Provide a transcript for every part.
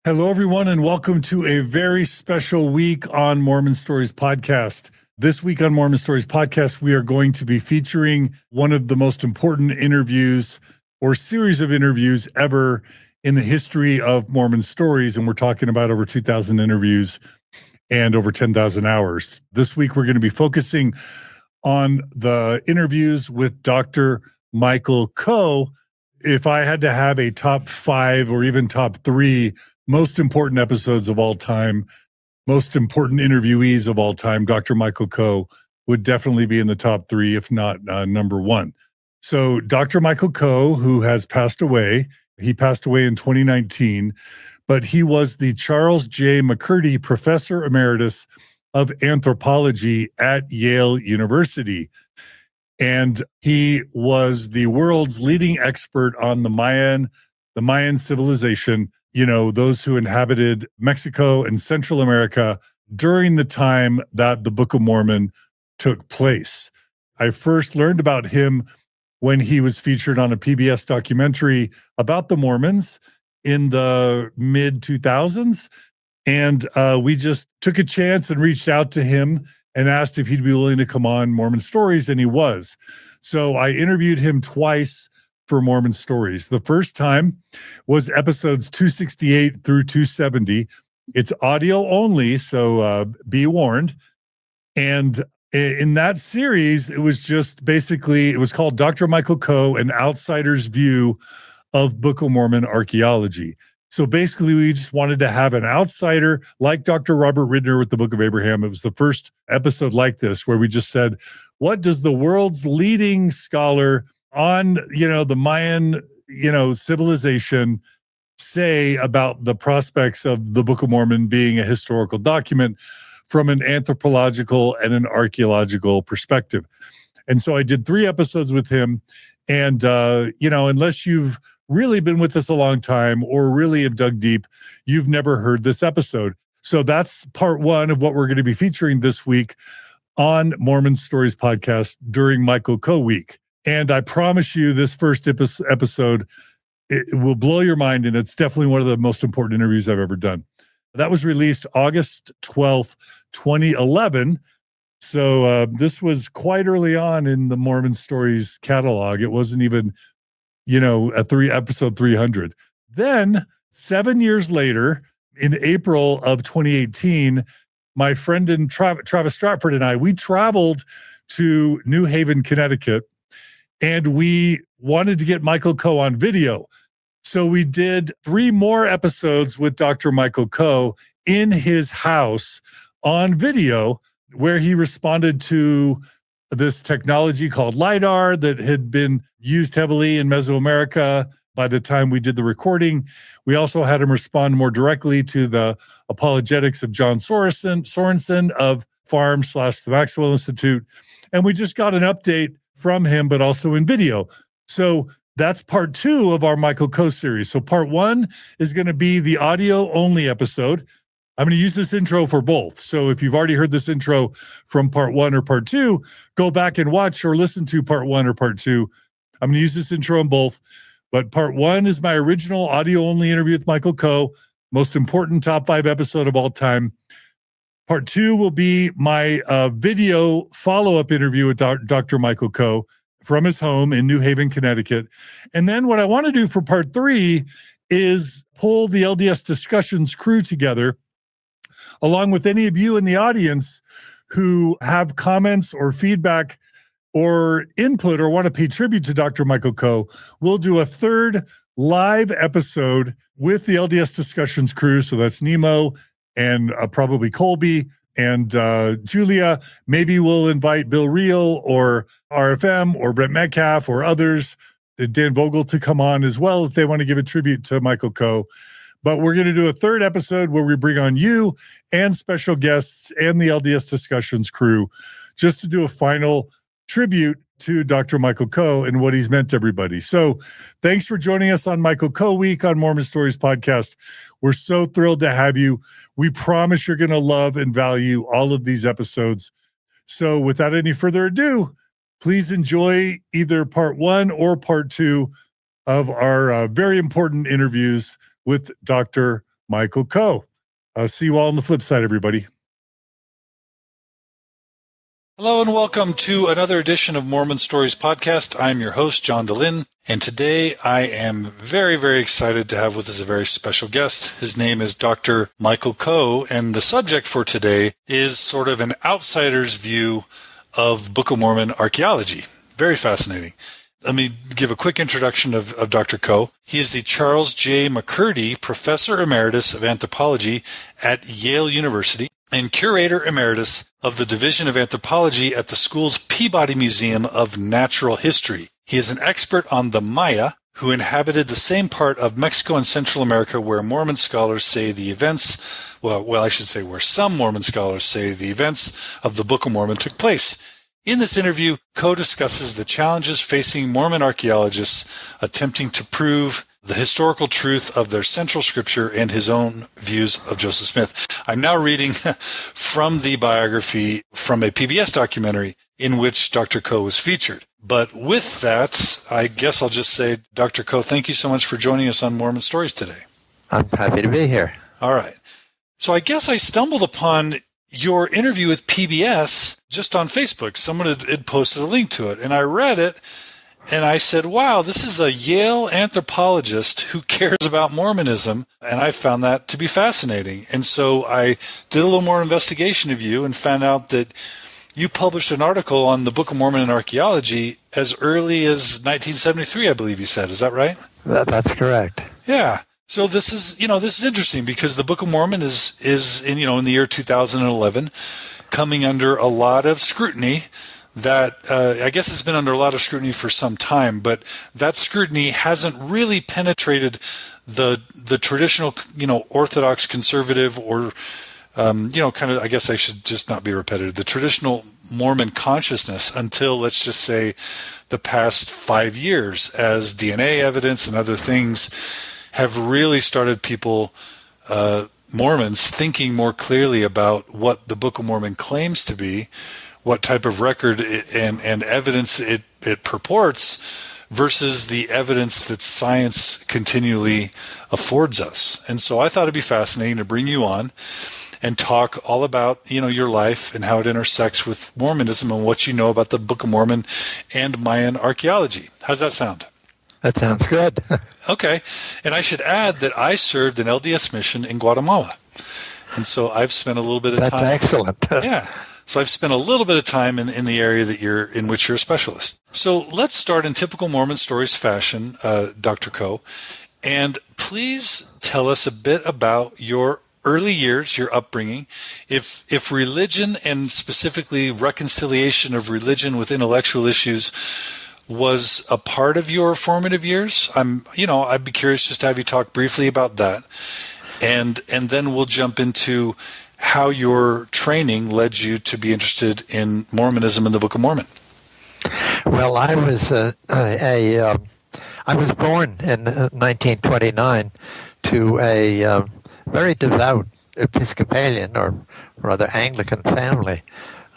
Hello, everyone, and welcome to a very special week on Mormon Stories podcast. This week on Mormon Stories podcast, we are going to be featuring one of the most important interviews or series of interviews ever in the history of Mormon Stories. And we're talking about over 2,000 interviews and over 10,000 hours. This week, we're going to be focusing on the interviews with Dr. Michael Coe. If I had to have a top 5 or even top 3 most important episodes of all time, most important interviewees of all time, Dr. Michael Coe would definitely be in the top 3, if not number 1. So Dr. Michael Coe, who has passed away, he passed away in 2019, but he was the Charles J. MacCurdy Professor Emeritus of Anthropology at Yale University. And he was the world's leading expert on the Mayan civilization, those who inhabited Mexico and Central America during the time that the Book of Mormon took place. I first learned about him when he was featured on a PBS documentary about the Mormons in the mid-2000s. And we just took a chance and reached out to him and asked if he'd be willing to come on Mormon Stories, and he was. So I interviewed him twice for Mormon Stories. The first time was episodes 268 through 270. It's audio only, so be warned. And in that series, it was just basically, it was called Dr. Michael Coe, An Outsider's View of Book of Mormon Archaeology. So basically, we just wanted to have an outsider like Dr. Robert Ridner with the Book of Abraham. It was the first episode like this where we just said, what does the world's leading scholar on, the Mayan, civilization say about the prospects of the Book of Mormon being a historical document from an anthropological and an archaeological perspective? And so I did 3 episodes with him. And, unless you've really been with us a long time or really have dug deep, you've never heard this episode. So that's part 1 of what we're going to be featuring this week on Mormon Stories podcast during Michael Coe week. And I promise you this first episode, it will blow your mind, and it's definitely one of the most important interviews I've ever done. That was released August 12th, 2011. So this was quite early on in the Mormon Stories catalog. It wasn't even, episode 300. Then 7 years later, in April of 2018, my friend and Travis Stratford and I, we traveled to New Haven, Connecticut, and we wanted to get Michael Coe on video. So we did 3 more episodes with Dr. Michael Coe in his house on video, where he responded to this technology called LiDAR that had been used heavily in Mesoamerica by the time we did the recording. We also had him respond more directly to the apologetics of John Sorensen of Farm/the Maxwell Institute. And we just got an update from him, but also in video. So that's part 2 of our Michael Coe series. So part 1 is going to be the audio only episode. I'm going to use this intro for both. So if you've already heard this intro from part 1 or part 2, go back and watch or listen to part 1 or part 2. I'm going to use this intro on both. But part 1 is my original audio only interview with Michael Coe, most important top 5 episode of all time. Part 2 will be my video follow-up interview with Dr. Michael Coe from his home in New Haven, Connecticut. And then what I want to do for part 3 is pull the LDS Discussions crew together, along with any of you in the audience who have comments or feedback or input or want to pay tribute to Dr. Michael Coe. We'll do a 3rd live episode with the LDS Discussions crew. So that's Nemo and probably Colby and Julia. Maybe we'll invite Bill Reel or RFM or Brett Metcalf or others, Dan Vogel, to come on as well if they want to give a tribute to Michael Coe. But we're going to do a 3rd episode where we bring on you and special guests and the LDS Discussions crew just to do a final tribute to Dr. Michael Coe and what he's meant to everybody. So thanks for joining us on Michael Coe Week on Mormon Stories podcast. We're so thrilled to have you. We promise you're going to love and value all of these episodes. So without any further ado, please enjoy either part 1 or part 2 of our very important interviews with Dr. Michael Coe. I'll see you all on the flip side, everybody. Hello and welcome to another edition of Mormon Stories Podcast. I'm your host, John DeLynn, and today I am very, very excited to have with us a very special guest. His name is Dr. Michael Coe, and the subject for today is sort of an outsider's view of Book of Mormon archaeology. Very fascinating. Let me give a quick introduction of Dr. Coe. He is the Charles J. MacCurdy Professor Emeritus of Anthropology at Yale University and Curator Emeritus of the Division of Anthropology at the school's Peabody Museum of Natural History. He is an expert on the Maya, who inhabited the same part of Mexico and Central America where Mormon scholars say the events, where some Mormon scholars say the events of the Book of Mormon took place. In this interview, Coe discusses the challenges facing Mormon archaeologists attempting to prove the historical truth of their central scripture and his own views of Joseph Smith. I'm now reading from the biography from a PBS documentary in which Dr. Coe was featured. But with that, I guess I'll just say, Dr. Coe, thank you so much for joining us on Mormon Stories today. I'm happy to be here. All right. So I guess I stumbled upon your interview with PBS just on Facebook. Someone had posted a link to it, and I read it, and I said, wow, this is a Yale anthropologist who cares about Mormonism, and I found that to be fascinating. And so I did a little more investigation of you and found out that you published an article on the Book of Mormon and archaeology as early as 1973, I believe you said. Is that right? That's correct. Yeah. So this is interesting because the Book of Mormon is in the year 2011 coming under a lot of scrutiny that I guess it's been under a lot of scrutiny for some time, but that scrutiny hasn't really penetrated the traditional, Orthodox conservative or, I guess I should just not be repetitive, the traditional Mormon consciousness until, let's just say, the past 5 years, as DNA evidence and other things have really started people, Mormons, thinking more clearly about what the Book of Mormon claims to be, what type of record and evidence it purports versus the evidence that science continually affords us. And so I thought it'd be fascinating to bring you on and talk all about, your life and how it intersects with Mormonism and what you know about the Book of Mormon and Mayan archaeology. How's that sound? That sounds good. Okay. And I should add that I served an LDS mission in Guatemala. And so I've spent a little bit of time. That's excellent. Yeah. So I've spent a little bit of time in the area in which you're a specialist. So let's start in typical Mormon Stories fashion, Dr. Coe. And please tell us a bit about your early years, your upbringing, if religion and specifically reconciliation of religion with intellectual issues was a part of your formative years. I'd be curious just to have you talk briefly about that. And then we'll jump into how your training led you to be interested in Mormonism and the Book of Mormon. Well, I was born in 1929 to a very devout Episcopalian, or rather Anglican family.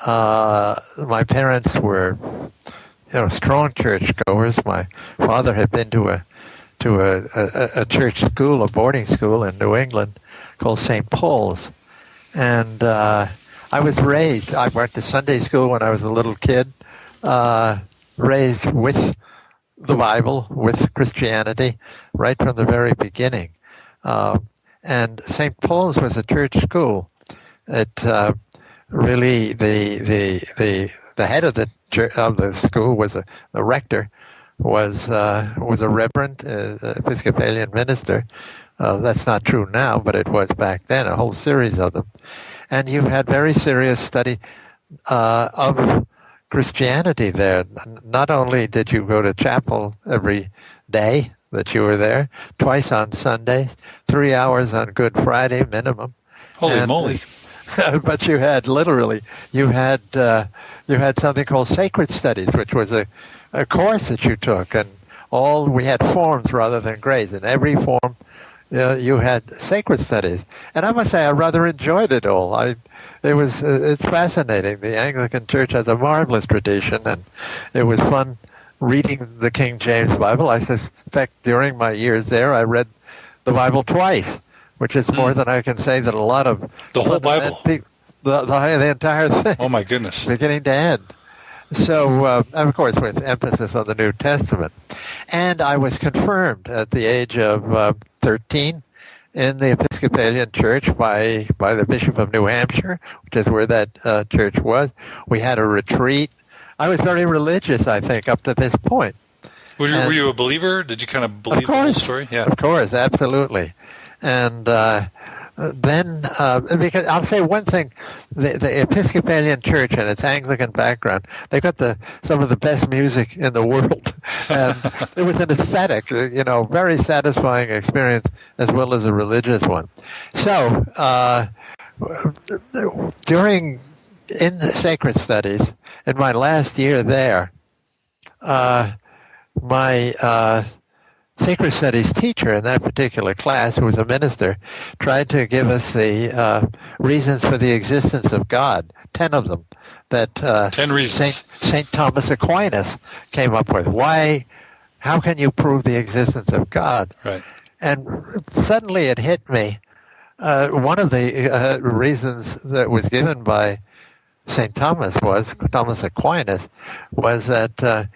My parents were strong churchgoers. My father had been to a church school, a boarding school in New England called St. Paul's. And I was raised, I went to Sunday school when I was a little kid, raised with the Bible, with Christianity, right from the very beginning. And St. Paul's was a church school. It really, the head of the school was the rector was a reverend, Episcopalian minister. That's not true now, but it was back then, a whole series of them. And you had very serious study of Christianity there. Not only did you go to chapel every day that you were there, twice on Sundays, 3 hours on Good Friday minimum. Holy moly. But you had something called Sacred Studies, which was a course that you took, and we had forms rather than grades. In every form, you had Sacred Studies, and I must say I rather enjoyed it all. It's fascinating. The Anglican Church has a marvelous tradition, and it was fun reading the King James Bible. I suspect during my years there, I read the Bible twice. which is more than I can say that a lot of the whole Bible, the entire thing. Oh my goodness, beginning to end. So, of course, with emphasis on the New Testament. And I was confirmed at the age of 13 in the Episcopalian Church by the Bishop of New Hampshire, which is where that church was. We had a retreat. I was very religious, I think, up to this point. Were you a believer? Did you kind of believe the whole story? Yeah, of course, absolutely. And then, because I'll say one thing, the Episcopalian Church and its Anglican background, they got some of the best music in the world. And it was an aesthetic, very satisfying experience as well as a religious one. So, in the sacred studies, in my last year there, my sacred studies teacher in that particular class, who was a minister, tried to give us the reasons for the existence of God, 10 of them, that 10 reasons. St. Thomas Aquinas came up with. How can you prove the existence of God? Right. And suddenly it hit me. One of the reasons that was given by St. Thomas Aquinas, was that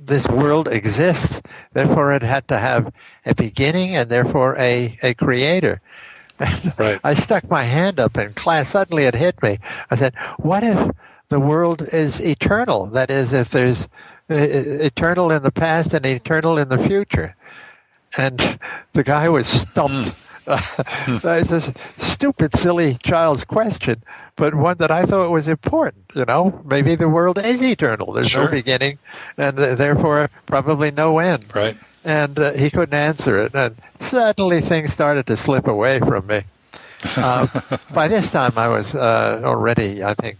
this world exists, therefore it had to have a beginning and therefore a creator. Right. I stuck my hand up in class. Suddenly it hit me. I said, what if the world is eternal? That is, if there's eternal in the past and eternal in the future. And the guy was stumped. It's a stupid, silly child's question, but one that I thought was important. Maybe the world is eternal. There's no beginning, and therefore probably no end. Right. And he couldn't answer it, and suddenly things started to slip away from me. By this time, I was already, I think,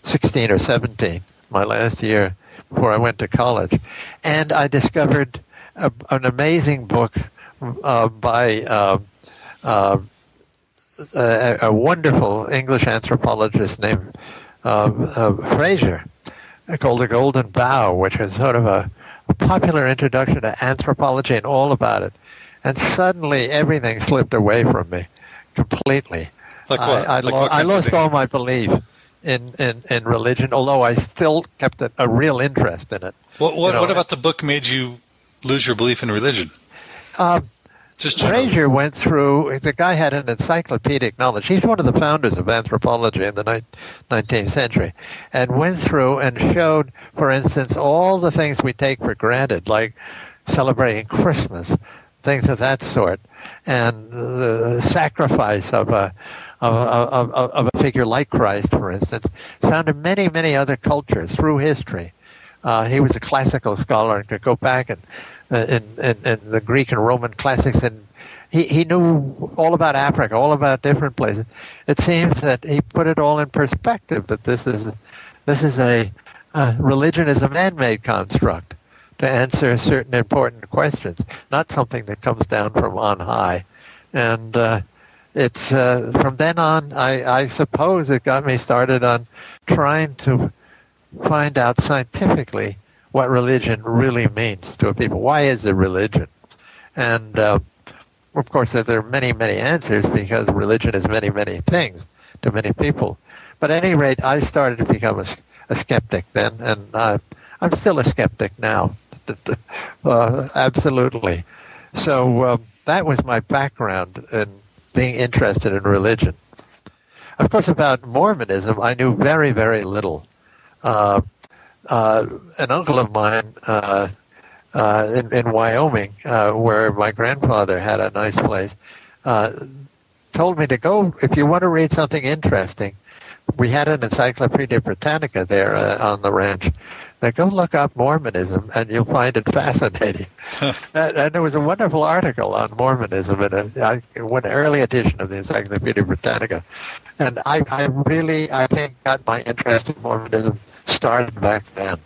16 or 17, my last year before I went to college, and I discovered an amazing book by a wonderful English anthropologist named Fraser, called The Golden Bough, which is sort of a popular introduction to anthropology and all about it. And suddenly everything slipped away from me completely. Like what? I lost all my belief in religion, although I still kept a real interest in it. What about the book made you lose your belief in religion? Fraser went through, the guy had an encyclopedic knowledge. He's one of the founders of anthropology in the 19th century, and went through and showed, for instance, all the things we take for granted, like celebrating Christmas, things of that sort, and the sacrifice of a figure like Christ, for instance, is found in many, many other cultures through history. He was a classical scholar and could go back and in the Greek and Roman classics, and he knew all about Africa, all about different places. It seems that he put it all in perspective, that this is a religion is a man-made construct to answer certain important questions, not something that comes down from on high. And it's from then on, I suppose it got me started on trying to find out scientifically what religion really means to a people. Why is it religion? And, of course, there are many, many answers, because religion is many, many things to many people. But at any rate, I started to become a skeptic then, and I'm still a skeptic now. Absolutely. So that was my background in being interested in religion. Of course, about Mormonism, I knew very, very little. An uncle of mine in Wyoming, where my grandfather had a nice place, told me to go, if you want to read something interesting. We had an Encyclopedia Britannica there on the ranch. Now go look up Mormonism, and you'll find it fascinating. And there was a wonderful article on Mormonism in an early edition of the Encyclopedia Britannica. And I really, I think, got my interest in Mormonism started back then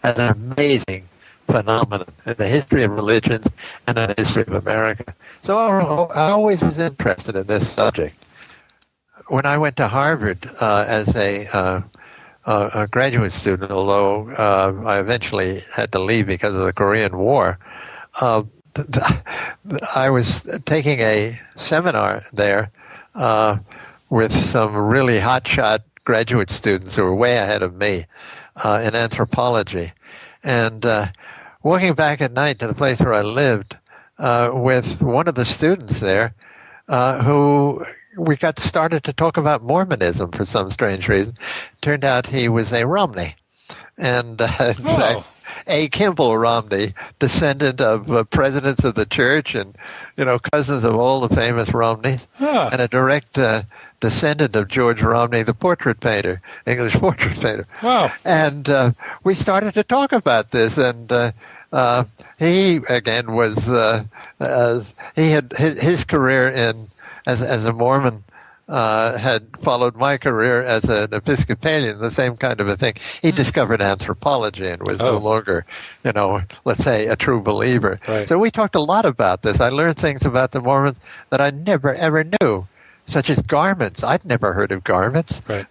as an amazing phenomenon in the history of religions and in the history of America. So I always was interested in this subject. When I went to Harvard as a graduate student, although I eventually had to leave because of the Korean War, I was taking a seminar there with some really hotshot graduate students who were way ahead of me in anthropology. And walking back at night to the place where I lived with one of the students there who we got started to talk about Mormonism for some strange reason. Turned out he was a Romney. And in fact, A. Kimball Romney, descendant of presidents of the church and, cousins of all the famous Romneys, and a direct descendant of George Romney, the portrait painter, English portrait painter. Wow. And we started to talk about this, and he, again, was, he had his career as a Mormon had followed my career as an Episcopalian, the same kind of a thing. He discovered anthropology and was no longer, let's say, a true believer. Right. So we talked a lot about this. I learned things about the Mormons that I never, ever knew, such as garments. I'd never heard of garments. Right.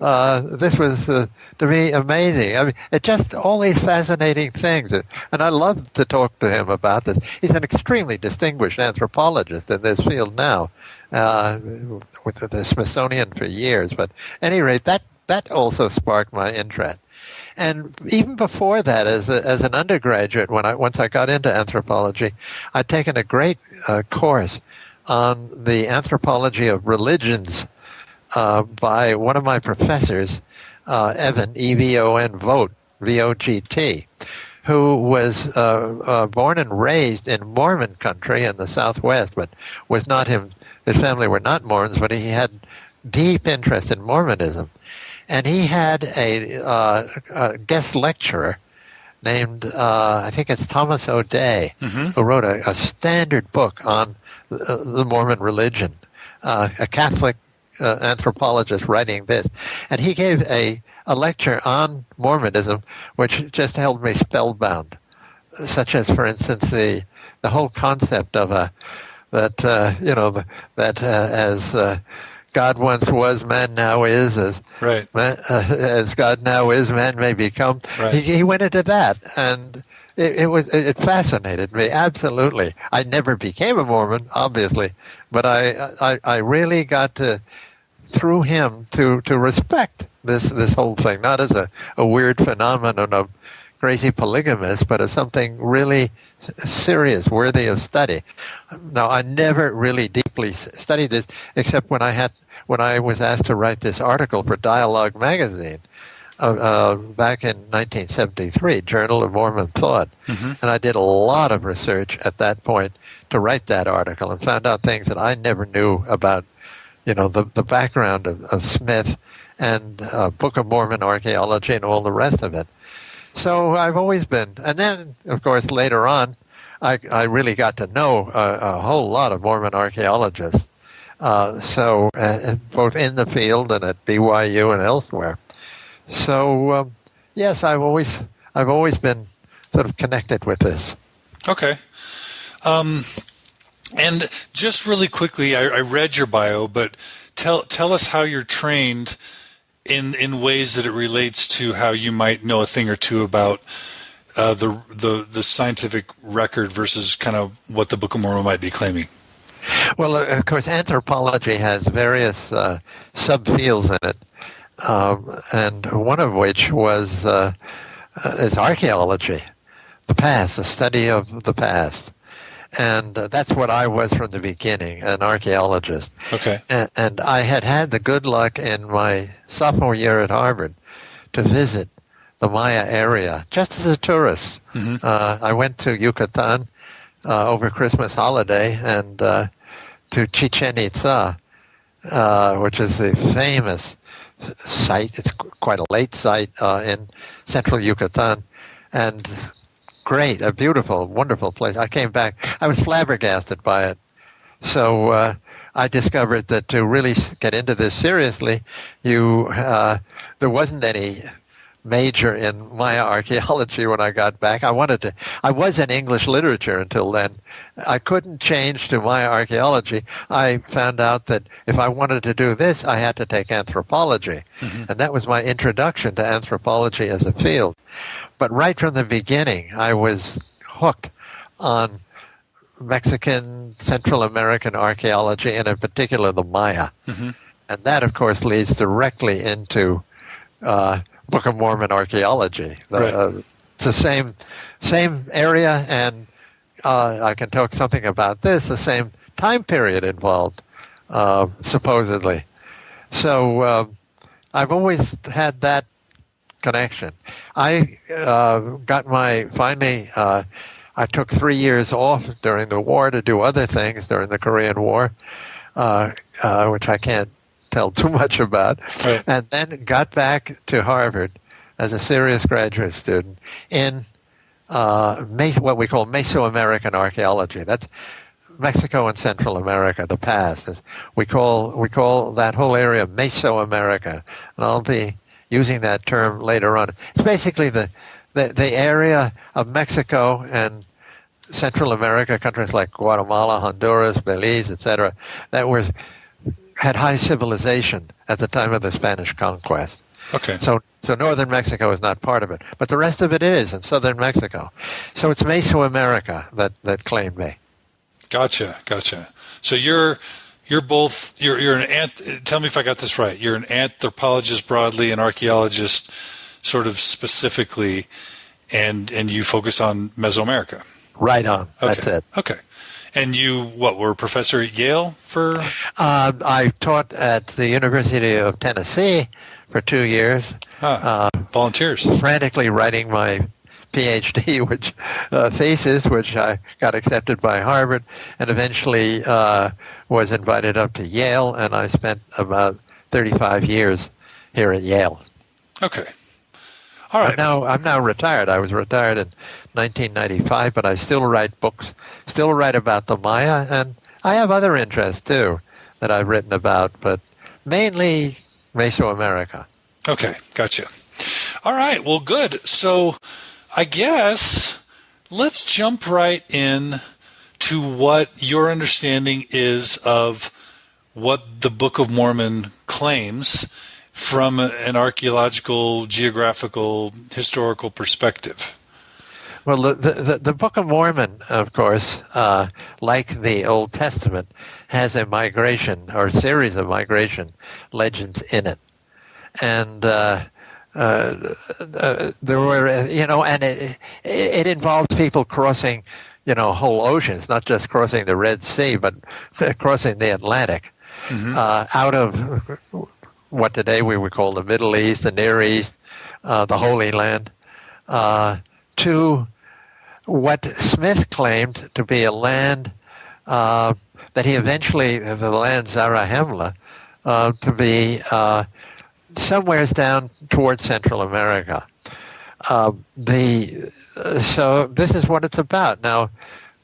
This was, to me, amazing. I mean, it just all these fascinating things. And I love to talk to him about this. He's an extremely distinguished anthropologist in this field now. With the Smithsonian for years, but at any rate, that also sparked my interest. And even before that, as an undergraduate, once I got into anthropology, I'd taken a great course on the anthropology of religions by one of my professors, Evan E.V.O.N. Vogt, V-O-G-T, who was born and raised in Mormon country in the Southwest, but was not him. His family were not Mormons, but he had deep interest in Mormonism. And he had a guest lecturer named, I think it's Thomas O'Day, who wrote a standard book on the Mormon religion, a Catholic anthropologist writing this. And he gave a lecture on Mormonism, which just held me spellbound, such as, for instance, the whole concept of as God once was, man now is, as God now is, man may become. Right. He went into that, and it fascinated me absolutely. I never became a Mormon, obviously, but I really got to, through him, to respect this whole thing, not as a weird phenomenon of crazy polygamists, but as something really serious, worthy of study. Now, I never really deeply studied this, except when I was asked to write this article for Dialogue magazine back in 1973, Journal of Mormon Thought. And I did a lot of research at that point to write that article and found out things that I never knew about, the background of Smith and Book of Mormon archaeology and all the rest of it. So I've always been, and then, of course, later on, I really got to know a whole lot of Mormon archaeologists, both in the field and at BYU and elsewhere. So, yes, I've always been sort of connected with this. Okay. And just really quickly, I read your bio, but tell us how you're trained in ways that it relates to how you might know a thing or two about the scientific record versus kind of what the Book of Mormon might be claiming. Well, of course, anthropology has various subfields in it, and one of which is archaeology, the past, the study of the past. And that's what I was from the beginning, an archaeologist. Okay. And I had the good luck in my sophomore year at Harvard to visit the Maya area, just as a tourist. I went to Yucatan over Christmas holiday and to Chichen Itza, which is a famous site. It's quite a late site in central Yucatan. And great, a beautiful, wonderful place. I came back. I was flabbergasted by it. So I discovered that to really get into this seriously, there wasn't any major in Maya archaeology when I got back. I was in English literature until then. I couldn't change to Maya archaeology. I found out that if I wanted to do this, I had to take anthropology. And that was my introduction to anthropology as a field. But right from the beginning, I was hooked on Mexican, Central American archaeology, and in particular the Maya. Mm-hmm. And that, of course, leads directly into Book of Mormon archaeology. Right. It's the same area, and I can talk something about this, the same time period involved, supposedly. So I've always had that connection. I took 3 years off during the war to do other things during the Korean War, which I can't tell too much about, Right. and then got back to Harvard as a serious graduate student in what we call Mesoamerican archaeology. That's Mexico and Central America, the past. We call that whole area Mesoamerica, and I'll be using that term later on. It's basically the area of Mexico and Central America, countries like Guatemala, Honduras, Belize, etc., that had high civilization at the time of the Spanish conquest. Okay. So northern Mexico is not part of it, but the rest of it is in southern Mexico. So it's Mesoamerica that claimed me. Gotcha. So you're tell me if I got this right. You're an anthropologist broadly, an archaeologist sort of specifically, and you focus on Mesoamerica. Right on. Okay. That's it. Okay. And you, were a professor at Yale for? I taught at the University of Tennessee for 2 years. Volunteers. Frantically writing my PhD, thesis, which I got accepted by Harvard, and eventually was invited up to Yale, and I spent about 35 years here at Yale. Okay. All right. I'm now retired. I was retired in 1995, but I still write books, still write about the Maya, and I have other interests too that I've written about, but mainly Mesoamerica. Okay, gotcha. All right, well, good. So I guess let's jump right in to what your understanding is of what the Book of Mormon claims from an archaeological, geographical, historical perspective. Well, the Book of Mormon, of course, like the Old Testament, has a migration or series of migration legends in it. And there were, and it involves people crossing, whole oceans, not just crossing the Red Sea, but crossing the Atlantic, out of what today we would call the Middle East, the Near East, the Holy Land, to what Smith claimed to be a land that he eventually, the land Zarahemla, to be somewheres down towards Central America. So this is what it's about. Now,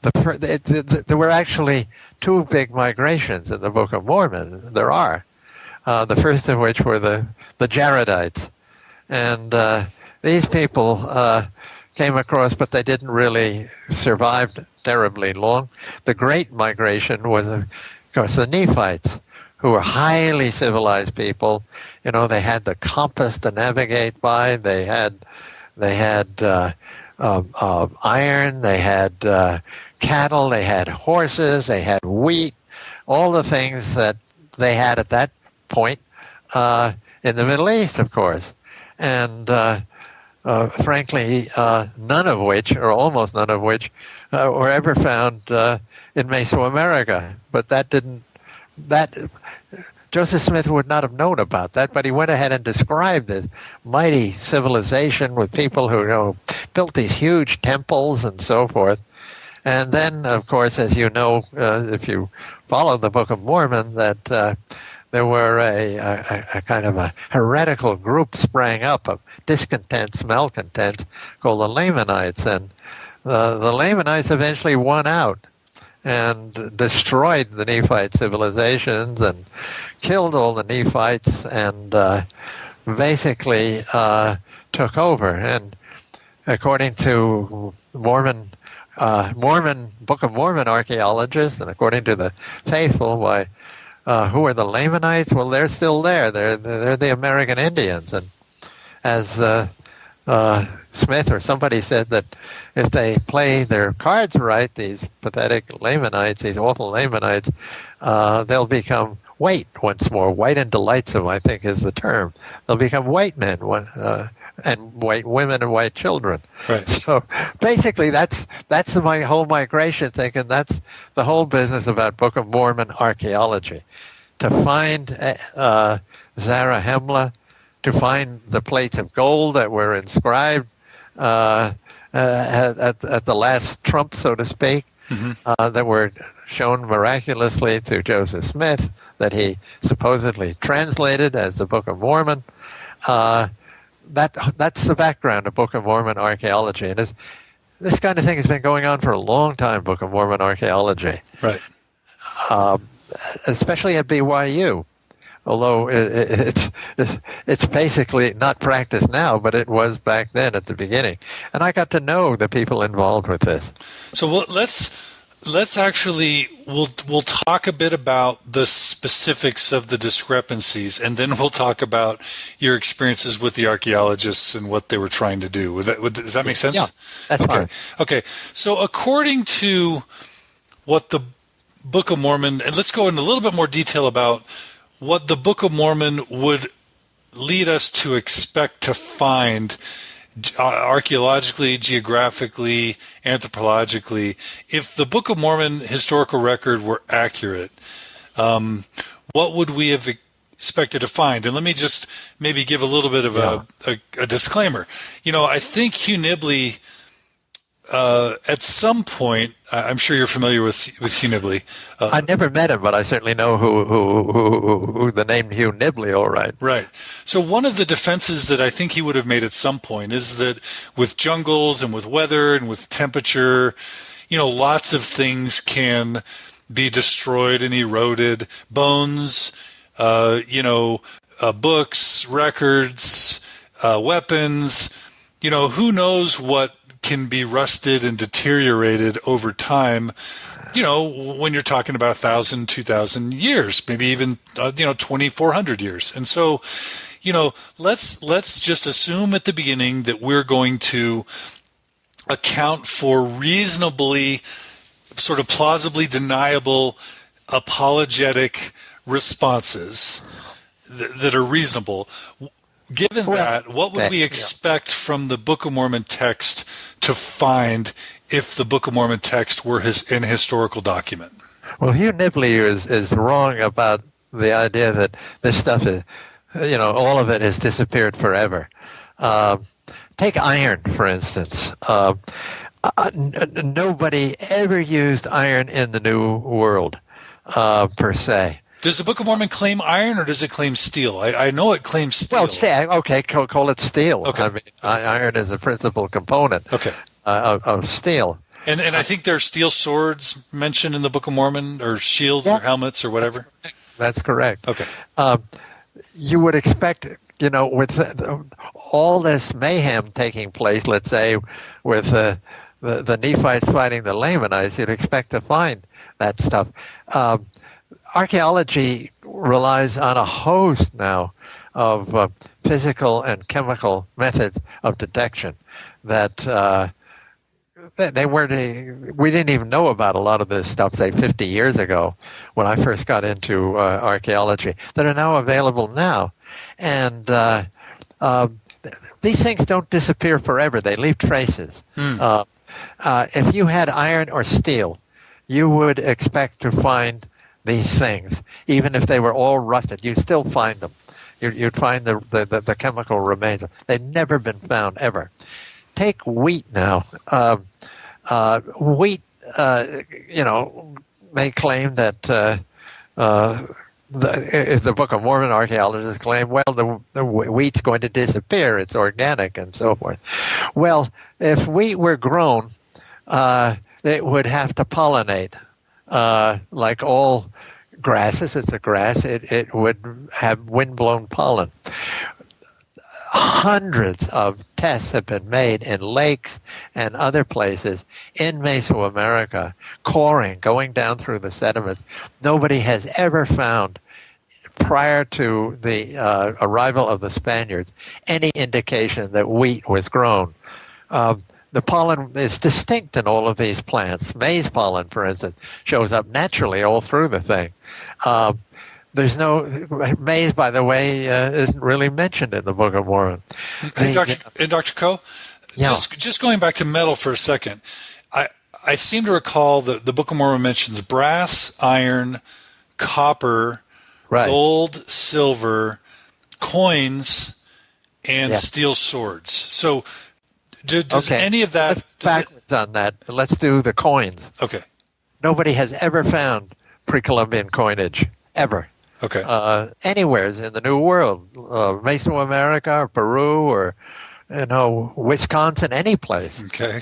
there were actually two big migrations in the Book of Mormon. There are. The first of which were the Jaredites. And these people came across, but they didn't really survive terribly long. The Great Migration was, of course, the Nephites, who were highly civilized people. They had the compass to navigate by. They had iron. They had cattle. They had horses. They had wheat. All the things that they had at that point in the Middle East, of course. And frankly, none of which, or almost none of which, were ever found in Mesoamerica. But Joseph Smith would not have known about that, but he went ahead and described this mighty civilization with people who built these huge temples and so forth. And then, of course, as you know, if you follow the Book of Mormon, that there were a kind of a heretical group sprang up of discontents, malcontents, called the Lamanites. And the Lamanites eventually won out and destroyed the Nephite civilizations and killed all the Nephites and basically took over. And according to Mormon Book of Mormon archaeologists, and according to the faithful, who are the Lamanites? Well, they're still there. They're the American Indians, and as Smith or somebody said that if they play their cards right, these pathetic Lamanites, these awful Lamanites, they'll become white once more. White and delightsome, I think, is the term. They'll become white men and white women and white children. Right. So basically, that's my whole migration thing, and that's the whole business about Book of Mormon archaeology. To find Zarahemla, to find the plates of gold that were inscribed at the last trump, so to speak, that were shown miraculously to Joseph Smith, that he supposedly translated as the Book of Mormon. That's the background of Book of Mormon archaeology. And this kind of thing has been going on for a long time, Book of Mormon archaeology. Right. Especially at BYU. Although it's basically not practiced now, but it was back then at the beginning. And I got to know the people involved with this. So let's actually we'll talk a bit about the specifics of the discrepancies, and then we'll talk about your experiences with the archaeologists and what they were trying to do. Does that make sense? Yeah, that's fine. Okay. So according to what the Book of Mormon, and let's go into a little bit more detail about what the Book of Mormon would lead us to expect to find archaeologically, geographically, anthropologically. If the Book of Mormon historical record were accurate, what would we have expected to find? And let me just maybe give a little bit of a disclaimer. I think Hugh Nibley, at some point, I'm sure you're familiar with Hugh Nibley. I never met him, but I certainly know who the name Hugh Nibley, all right. Right. So one of the defenses that I think he would have made at some point is that with jungles and with weather and with temperature, lots of things can be destroyed and eroded. Bones, books, records, weapons, who knows what can be rusted and deteriorated over time, when you're talking about 1,000, 2,000 years, maybe even, 2,400 years. And so, let's just assume at the beginning that we're going to account for reasonably, sort of plausibly deniable apologetic responses that are reasonable. Given that, what would we expect from the Book of Mormon text to find if the Book of Mormon text were an historical document? Well, Hugh Nibley is wrong about the idea that this stuff is, all of it has disappeared forever. Take iron, for instance. Nobody ever used iron in the New World, per se. Does the Book of Mormon claim iron, or does it claim steel? I know it claims steel. Well, okay, call it steel. Okay. I mean, iron is a principal component of steel. And I think there are steel swords mentioned in the Book of Mormon, or shields or helmets or whatever. That's correct. Okay. You would expect, with all this mayhem taking place, let's say, with the Nephites fighting the Lamanites, you'd expect to find that stuff. Archaeology relies on a host now of physical and chemical methods of detection that we didn't even know about a lot of this stuff, say 50 years ago when I first got into archaeology, that are now available now. And these things don't disappear forever. They leave traces. If you had iron or steel, you would expect to find these things, even if they were all rusted. You'd still find them. You'd find the chemical remains. They've never been found, ever. Take wheat now. Wheat, they claim that the Book of Mormon archaeologists claim, well, the wheat's going to disappear. It's organic and so forth. Well, if wheat were grown, it would have to pollinate. Like all grasses, it's a grass, it would have wind-blown pollen. Hundreds of tests have been made in lakes and other places in Mesoamerica, coring, going down through the sediments. Nobody has ever found prior to the arrival of the Spaniards, any indication that wheat was grown. The pollen is distinct in all of these plants. Maize pollen, for instance, shows up naturally all through the thing. There's no maize, by the way, isn't really mentioned in the Book of Mormon. And Dr. Coe, just going back to metal for a second, I seem to recall that the Book of Mormon mentions brass, iron, copper, gold, silver, coins, and steel swords. So does any of that... Let's backwards on that. Let's do the coins. Okay. Nobody has ever found pre-Columbian coinage, ever. Okay. Anywhere in the New World, Mesoamerica, or Peru, or Wisconsin, any place. Okay.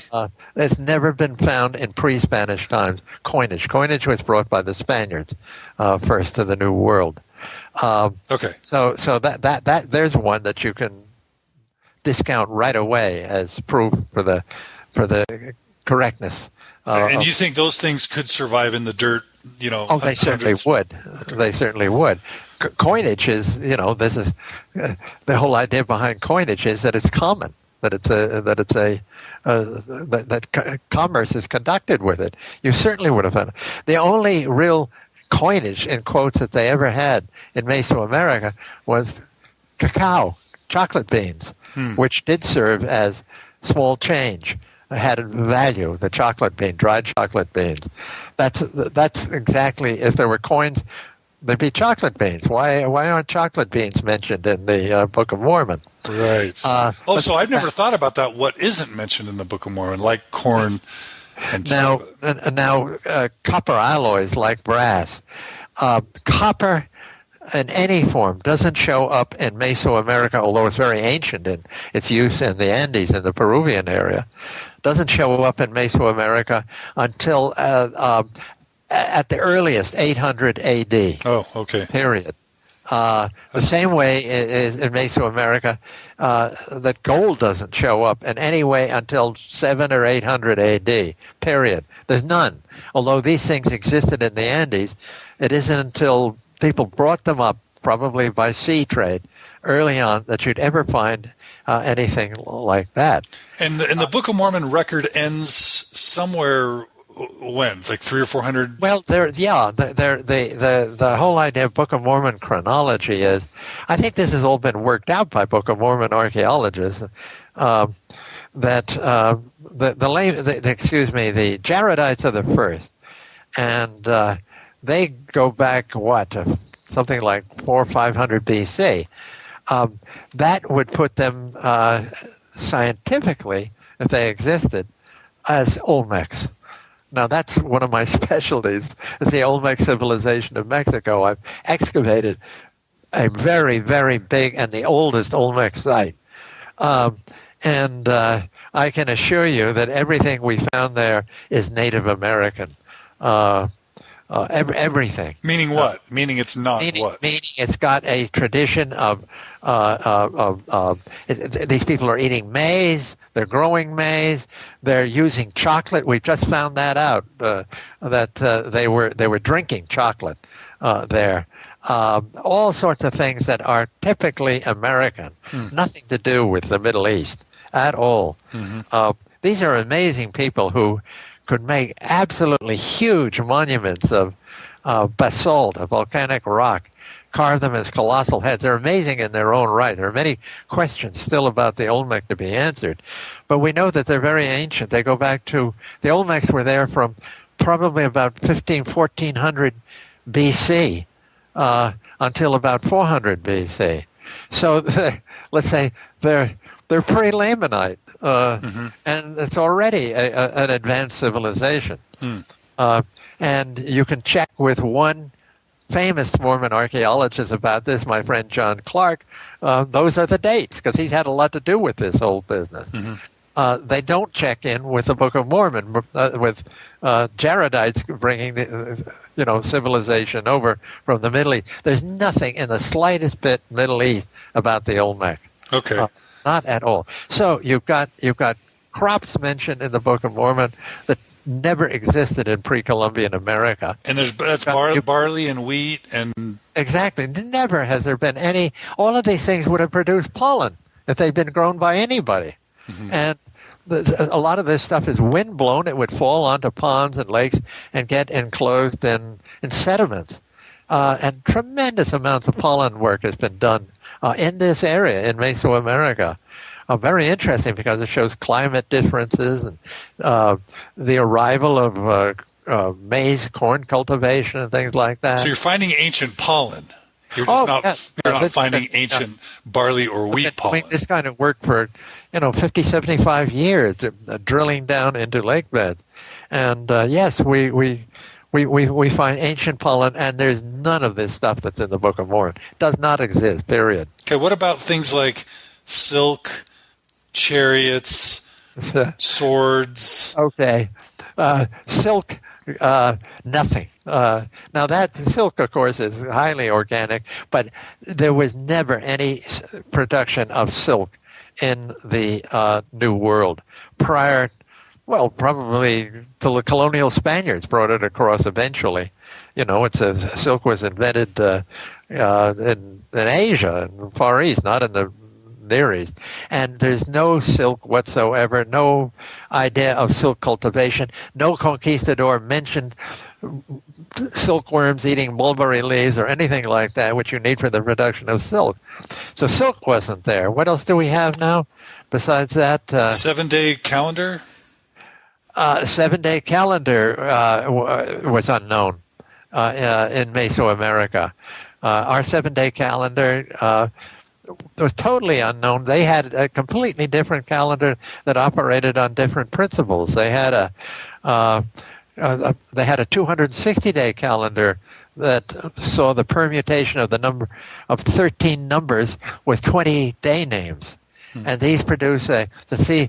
It's never been found in pre-Spanish times. Coinage was brought by the Spaniards first to the New World. Okay. So that there's one that you can discount right away as proof for the correctness. And you think those things could survive in the dirt? Oh, they certainly would. Okay. They certainly would. Coinage is, this is the whole idea behind coinage is that it's common, that commerce is conducted with it. You certainly would have found it. The only real coinage in quotes that they ever had in Mesoamerica was cacao, chocolate beans, which did serve as small change. Had value, the chocolate bean, dried chocolate beans. That's exactly, if there were coins, there'd be chocolate beans. Why aren't chocolate beans mentioned in the Book of Mormon? Right. So I've never thought about that. What isn't mentioned in the Book of Mormon, like corn and chocolate? Now, copper alloys like brass. Copper in any form doesn't show up in Mesoamerica, although it's very ancient in its use in the Andes, in the Peruvian area. Doesn't show up in Mesoamerica until at the earliest 800 A.D. Oh, okay. Period. The same way is in Mesoamerica that gold doesn't show up in any way until 700 or 800 A.D. Period. There's none. Although these things existed in the Andes, it isn't until people brought them up, probably by sea trade, early on, that you'd ever find anything like that. And the Book of Mormon record ends somewhere when, like 300 or 400? Well, the whole idea of Book of Mormon chronology is, I think this has all been worked out by Book of Mormon archaeologists. That the Jaredites are the first, and they go back something like 400 or 500 BC. That would put them scientifically, if they existed, as Olmecs. Now, that's one of my specialties, is the Olmec civilization of Mexico. I've excavated a very, very big and the oldest Olmec site. And I can assure you that everything we found there is Native American. Everything. Meaning what? Meaning it's not what? Meaning it's got a tradition of these people are eating maize, they're growing maize, they're using chocolate. We've just found that out, that they were drinking chocolate there. All sorts of things that are typically American, nothing to do with the Middle East at all. Mm-hmm. These are amazing people who could make absolutely huge monuments of basalt, of volcanic rock, carve them as colossal heads. They're amazing in their own right. There are many questions still about the Olmec to be answered, but we know that they're very ancient. They go back to, the Olmecs were there from probably about 1400 BC until about 400 BC. So let's say they're pre-Lamanite. And it's already an advanced civilization. And you can check with one famous Mormon archaeologist about this, my friend John Clark. Those are the dates, because he's had a lot to do with this whole business. They don't check in with the Book of Mormon, with Jaredites bringing the civilization over from the Middle East. There's nothing in the slightest bit Middle East about the Olmec. Okay. Not at all. So you've got crops mentioned in the Book of Mormon. The never existed in pre-Columbian America. And that's barley and wheat and... Exactly. Never has there been any... All of these things would have produced pollen if they'd been grown by anybody. Mm-hmm. And a lot of this stuff is wind-blown. It would fall onto ponds and lakes and get enclosed in sediments. And tremendous amounts of pollen work has been done in this area in Mesoamerica. Very interesting because it shows climate differences and the arrival of maize, corn cultivation, and things like that. So you're finding ancient pollen. You're just not finding ancient barley or wheat pollen. This kind of work for 50, 75 years, drilling down into lake beds, and yes, we find ancient pollen, and there's none of this stuff that's in the Book of Mormon. It does not exist. Period. Okay, what about things like silk, chariots, swords? Okay, silk, nothing. Now that silk, of course, is highly organic, but there was never any production of silk in the New World prior. Well, probably till the colonial Spaniards brought it across eventually. Silk was invented in Asia, in the Far East, not in the Near East. And there's no silk whatsoever, no idea of silk cultivation. No conquistador mentioned silkworms eating mulberry leaves or anything like that, which you need for the production of silk. So silk wasn't there. What else do we have now besides that? 7-day calendar? 7-day calendar was unknown in Mesoamerica. Our 7-day calendar was totally unknown. They had a completely different calendar that operated on different principles. They had a 260-day calendar that saw the permutation of the number of 13 numbers with 20 day names. And these produce 13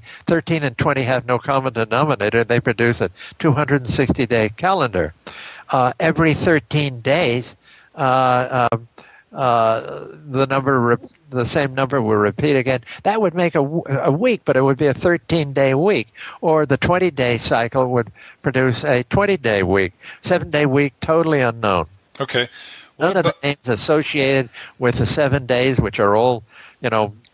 and 20 have no common denominator. They produce a 260-day calendar. Every 13 days, the same number will repeat again. That would make a week, but it would be a 13-day week. Or the 20-day cycle would produce a 20-day week. 7-day week, totally unknown. Okay. None of the names associated with the 7 days, which are all,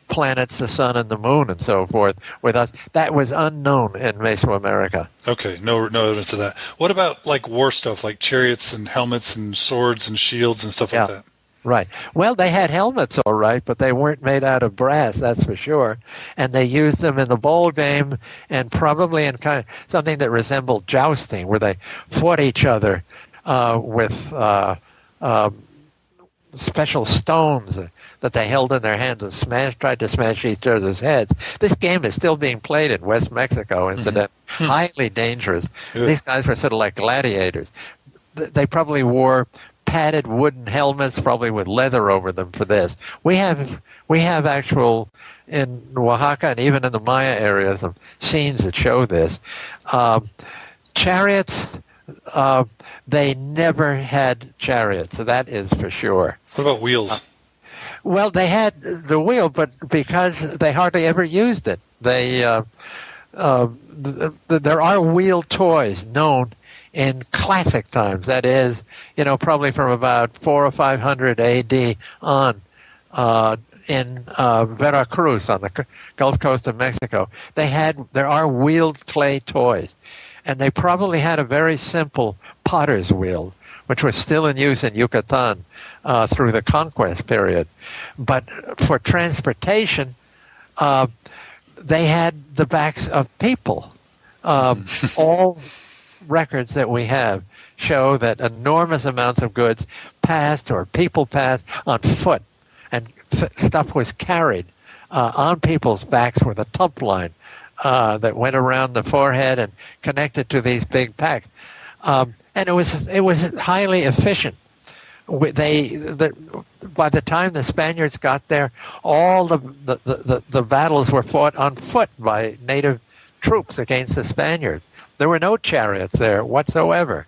planets, the sun and the moon and so forth with us, that was unknown in Mesoamerica. Okay, no evidence of that. What about like war stuff, like chariots and helmets and swords and shields and stuff like that? Right. Well, they had helmets, all right, but they weren't made out of brass, that's for sure. And they used them in the bowl game and probably in kind of something that resembled jousting, where they fought each other with special stones that they held in their hands and tried to smash each other's heads. This game is still being played in West Mexico, incidentally. Mm-hmm. Highly dangerous. Yeah. These guys were sort of like gladiators. They probably wore padded wooden helmets, probably with leather over them for this. We have actual, in Oaxaca and even in the Maya area, some scenes that show this. Chariots, they never had chariots, so that is for sure. What about wheels? Well, they had the wheel, but because they hardly ever used it, there are wheel toys known in classic times. That is, probably from about 400 or 500 A.D. on, in Veracruz on the Gulf Coast of Mexico. There are wheeled clay toys, and they probably had a very simple potter's wheel, which was still in use in Yucatan through the conquest period. But for transportation, they had the backs of people. All records that we have show that enormous amounts of goods passed or people passed on foot, and stuff was carried on people's backs with a tump line that went around the forehead and connected to these big packs. And it was highly efficient. By the time the Spaniards got there, all the battles were fought on foot by native troops against the Spaniards. There were no chariots there whatsoever.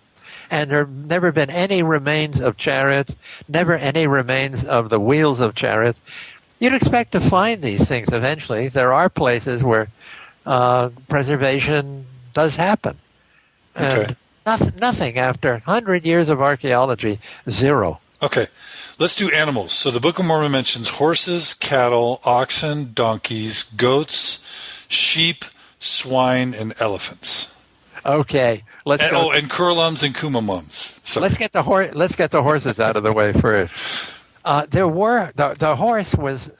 And there have never been any remains of chariots, never any remains of the wheels of chariots. You'd expect to find these things eventually. There are places where preservation does happen. Okay. And nothing after 100 years of archaeology, zero. Okay. Let's do animals. So the Book of Mormon mentions horses, cattle, oxen, donkeys, goats, sheep, swine, and elephants. Okay, let's go. Oh, and curlums and kumamums. Let's get the horses out of the way first. The horse was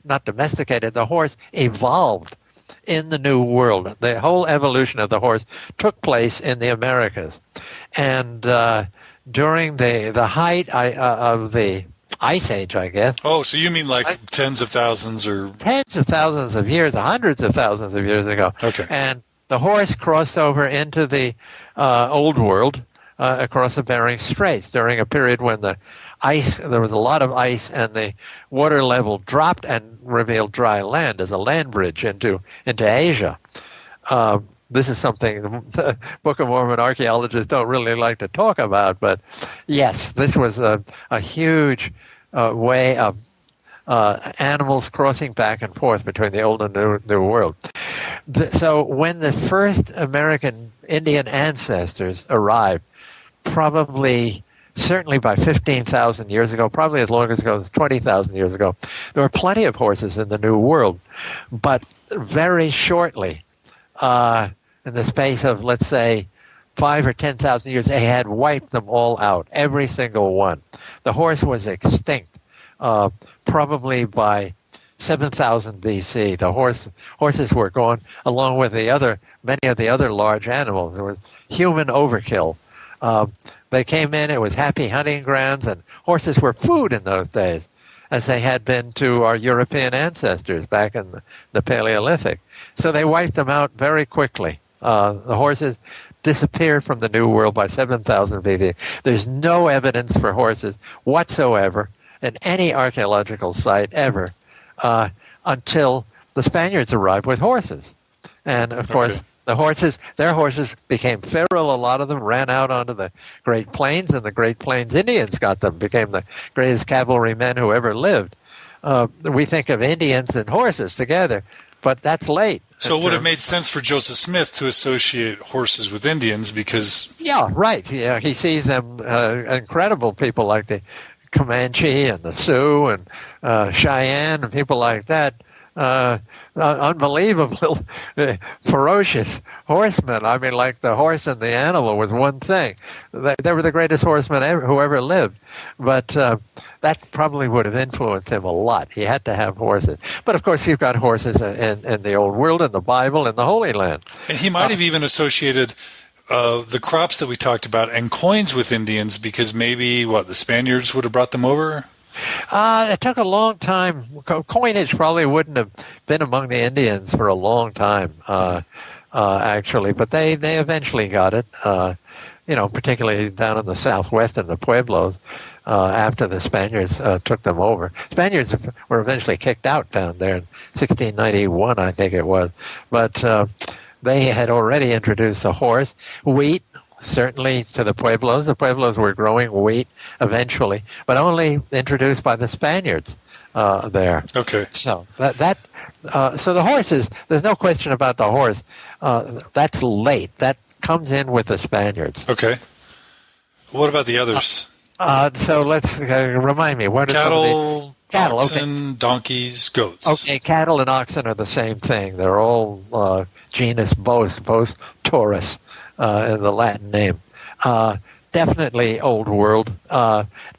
not domesticated. The horse evolved in the New World. The whole evolution of the horse took place in the Americas, and during the height of the Ice Age, I guess. Oh, so you mean like tens of thousands or... Tens of thousands of years, hundreds of thousands of years ago. Okay. And the horse crossed over into the Old World across the Bering Straits during a period when there was a lot of ice and the water level dropped and revealed dry land as a land bridge into Asia. This is something the Book of Mormon archaeologists don't really like to talk about, but yes, this was a huge way of animals crossing back and forth between the Old and New World. So when the first American Indian ancestors arrived, certainly by 15,000 years ago, probably as long ago as 20,000 years ago, there were plenty of horses in the New World, but very shortly, in the space of, let's say, 5 or 10,000 years, they had wiped them all out, every single one. The horse was extinct, probably by 7,000 BC. The horses were gone, along with many of the other large animals. There was human overkill. They came in, it was happy hunting grounds, and horses were food in those days, as they had been to our European ancestors back in the Paleolithic. So they wiped them out very quickly. The horses disappeared from the New World by 7,000 BC. There's no evidence for horses whatsoever in any archaeological site ever until the Spaniards arrived with horses. And, of course, their horses became feral. A lot of them ran out onto the Great Plains, and the Great Plains Indians got them, became the greatest cavalrymen who ever lived. We think of Indians and horses together, but that's late. So it would have made sense for Joseph Smith to associate horses with Indians because... Yeah, right. Yeah, he sees them, incredible people like the Comanche and the Sioux and Cheyenne and people like that. Unbelievable, ferocious horsemen. I mean, like the horse and the animal was one thing. They were the greatest horsemen who ever lived. But that probably would have influenced him a lot. He had to have horses. But, of course, you've got horses in the Old World, in the Bible, in the Holy Land. And he might have even associated the crops that we talked about and coins with Indians because maybe, the Spaniards would have brought them over? It took a long time. Coinage probably wouldn't have been among the Indians for a long time, actually. But they eventually got it, particularly down in the southwest in the Pueblos after the Spaniards took them over. Spaniards were eventually kicked out down there in 1691, I think it was. But they had already introduced the horse, wheat, certainly to the Pueblos. The Pueblos were growing wheat eventually, but only introduced by the Spaniards there. Okay. So so the horses, there's no question about the horse. That's late. That comes in with the Spaniards. Okay. What about the others? So let's remind me. What are cattle, oxen, okay. Donkeys, goats. Okay, cattle and oxen are the same thing. They're all genus Bos taurus. In the Latin name. Definitely Old World.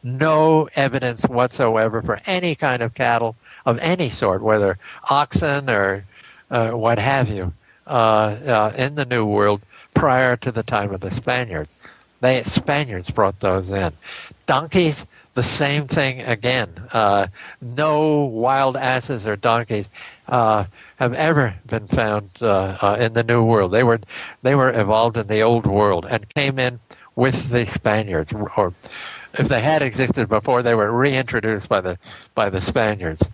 No evidence whatsoever for any kind of cattle of any sort, whether oxen or what have you, in the New World prior to the time of the Spaniards. Spaniards brought those in. Donkeys, the same thing again. No wild asses or donkeys have ever been found in the New World. They were evolved in the Old World and came in with the Spaniards, or if they had existed before, they were reintroduced by the Spaniards.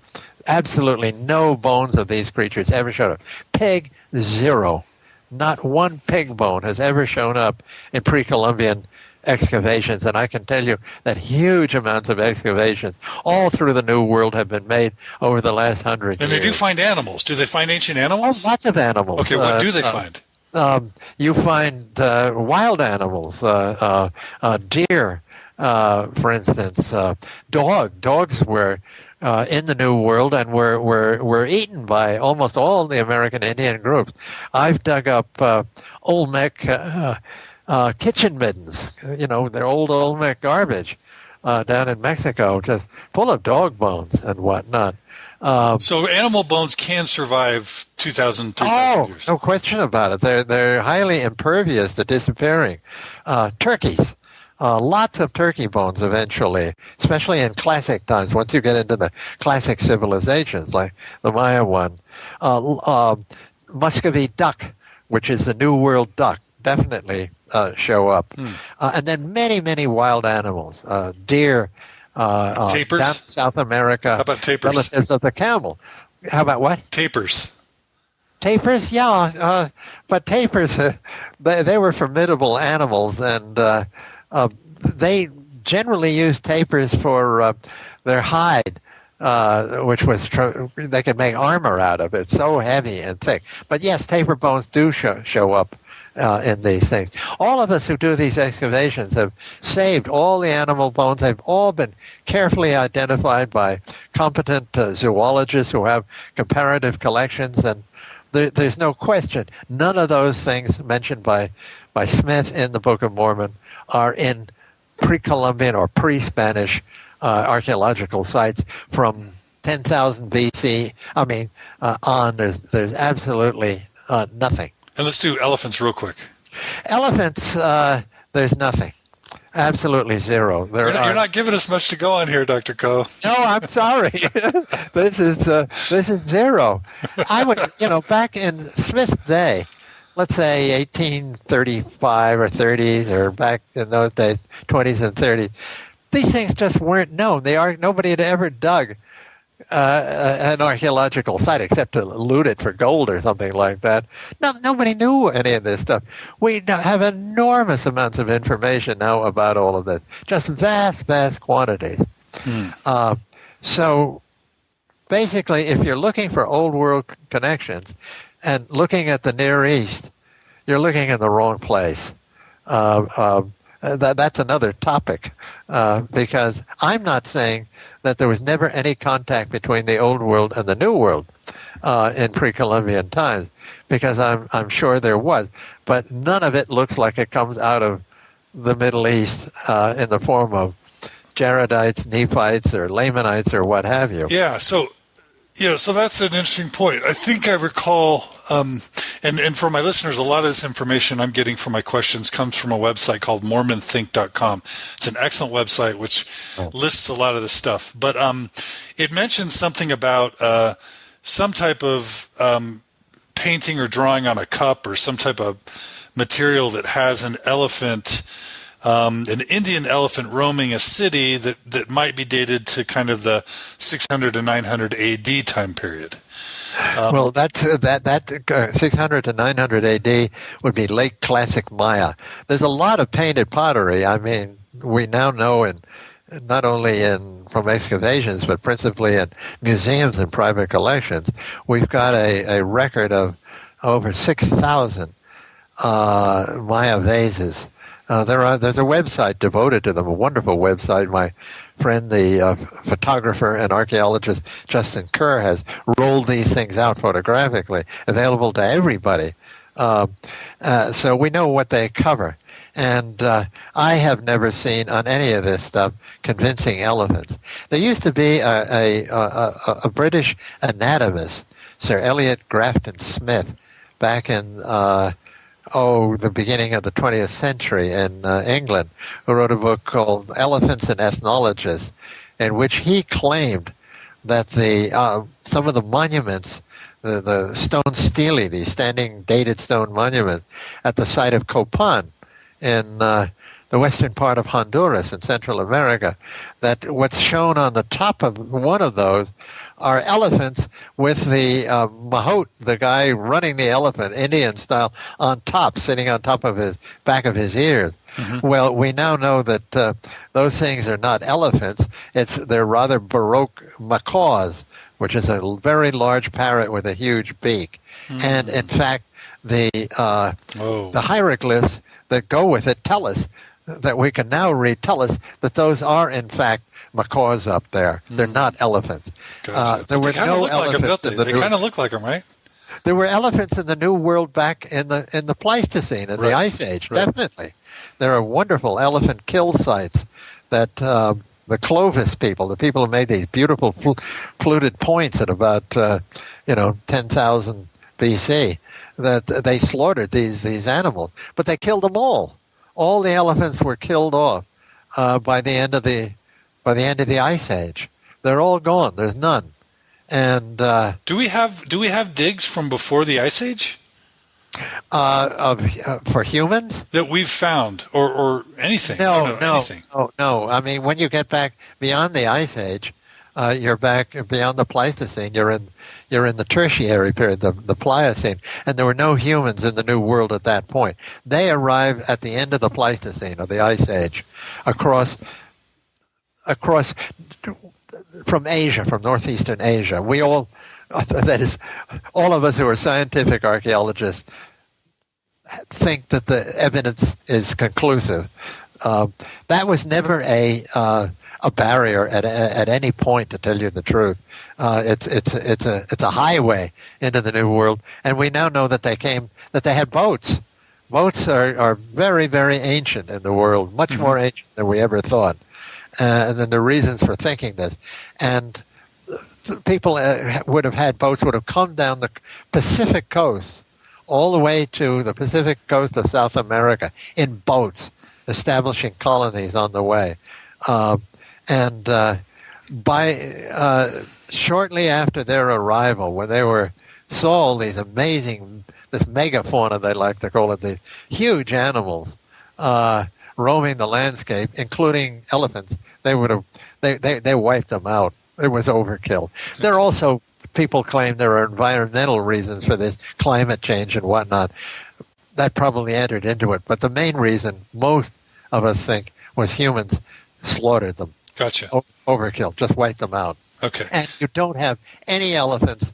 Absolutely no bones of these creatures ever showed up. Pig, zero. Not one pig bone has ever shown up in pre-Columbian excavations, and I can tell you that huge amounts of excavations all through the New World have been made over the last 100 years. And they do find animals. Do they find ancient animals? Oh, lots of animals. Okay, what do they find? You find wild animals, deer, for instance, dogs were in the New World and were eaten by almost all the American Indian groups. I've dug up Olmec kitchen middens, they're old Olmec garbage down in Mexico, just full of dog bones and whatnot. So animal bones can survive 2,000, 3,000 years. No question about it. They're highly impervious to disappearing. Turkeys. Lots of turkey bones eventually, especially in classic times, once you get into the classic civilizations like the Maya one. Muscovy duck, which is the New World duck, definitely show up. And then many, many wild animals, deer, tapirs? Down in South America. How about tapirs? Relatives of the camel. How about what? Tapirs. Tapirs, yeah. But tapirs, they were formidable animals, and they generally used tapirs for their hide, which was they could make armor out of it. So heavy and thick. But yes, tapir bones do show up in these things. All of us who do these excavations have saved all the animal bones. They've all been carefully identified by competent zoologists who have comparative collections, and there's no question. None of those things mentioned by Smith in the Book of Mormon are in pre-Columbian or pre-Spanish archaeological sites from 10,000 BC. On. There's absolutely nothing. And let's do elephants real quick. Elephants, there's nothing. Absolutely zero. You're not giving us much to go on here, Dr. Coe. No, I'm sorry. This is zero. I would, back in Smith's day, let's say 1835 or 30s, or back in those days, 20s and 30s, these things just weren't known. Nobody had ever dug an archaeological site except to loot it for gold or something like that. Nobody knew any of this stuff. We have enormous amounts of information now about all of this, just vast quantities. So basically, if you're looking for old world connections and looking at the Near East, you're looking in the wrong place. That's another topic, because I'm not saying that there was never any contact between the Old World and the New World in pre-Columbian times, because I'm sure there was, but none of it looks like it comes out of the Middle East in the form of Jaredites, Nephites, or Lamanites, or what have you. Yeah, so that's an interesting point. I think I recall, and for my listeners, a lot of this information I'm getting from my questions comes from a website called MormonThink.com. It's an excellent website which lists a lot of this stuff. But it mentions something about some type of painting or drawing on a cup or some type of material that has an elephant, an Indian elephant roaming a city that might be dated to kind of the 600 to 900 AD time period. Well, that 600 to 900 AD would be late classic Maya. There's a lot of painted pottery. I mean, we now know not only from excavations, but principally in museums and private collections. We've got a record of over 6,000 Maya vases. There's a website devoted to them, a wonderful website. My friend, the photographer and archaeologist Justin Kerr, has rolled these things out photographically, available to everybody. So we know what they cover. And I have never seen on any of this stuff convincing elephants. There used to be a British anatomist, Sir Elliot Grafton Smith, back in the beginning of the 20th century in England, who wrote a book called Elephants and Ethnologists, in which he claimed that some of the monuments, the stone stele, these standing dated stone monuments at the site of Copan in the western part of Honduras in Central America, that what's shown on the top of one of those are elephants with the mahout, the guy running the elephant, Indian style, on top, sitting on top of his back of his ears. Mm-hmm. Well, we now know that those things are not elephants. They're rather Baroque macaws, which is a very large parrot with a huge beak. Mm-hmm. And in fact, the hieroglyphs that go with it tell us that we can now read tell us that those are in fact macaws up there. They're not elephants. Gotcha. There were no elephants. They kind of look like them, right? There were elephants in the New World back in the Pleistocene, in the Ice Age, definitely. There are wonderful elephant kill sites that the Clovis people, the people who made these beautiful fluted points at about 10,000 BC, that they slaughtered these animals, but they killed them all. All the elephants were killed off by the end of the Ice Age. They're all gone. There's none. And do we have digs from before the Ice Age for humans that we've found, or anything? Anything. No. I mean, when you get back beyond the Ice Age, you're back beyond the Pleistocene. You're in the Tertiary period, the Pliocene, and there were no humans in the New World at that point. They arrived at the end of the Pleistocene or the Ice Age, across from Asia, from northeastern Asia. We all, that is, all of us who are scientific archaeologists, think that the evidence is conclusive. That was never a barrier at any point, to tell you the truth. It's a highway into the New World, and we now know that they had boats. Boats are very, very ancient in the world, much more ancient than we ever thought. And then the reasons for thinking this. And people would have had boats, would have come down the Pacific coast, all the way to the Pacific coast of South America in boats, establishing colonies on the way. By shortly after their arrival, when they saw all these amazing, this megafauna, they like to call it, the huge animals, roaming the landscape, including elephants, they wiped them out. It was overkill. There are also, people claim there are environmental reasons for this, climate change and whatnot. That probably entered into it. But the main reason, most of us think, was humans slaughtered them. Gotcha. Overkill. Just wiped them out. Okay. And you don't have any elephants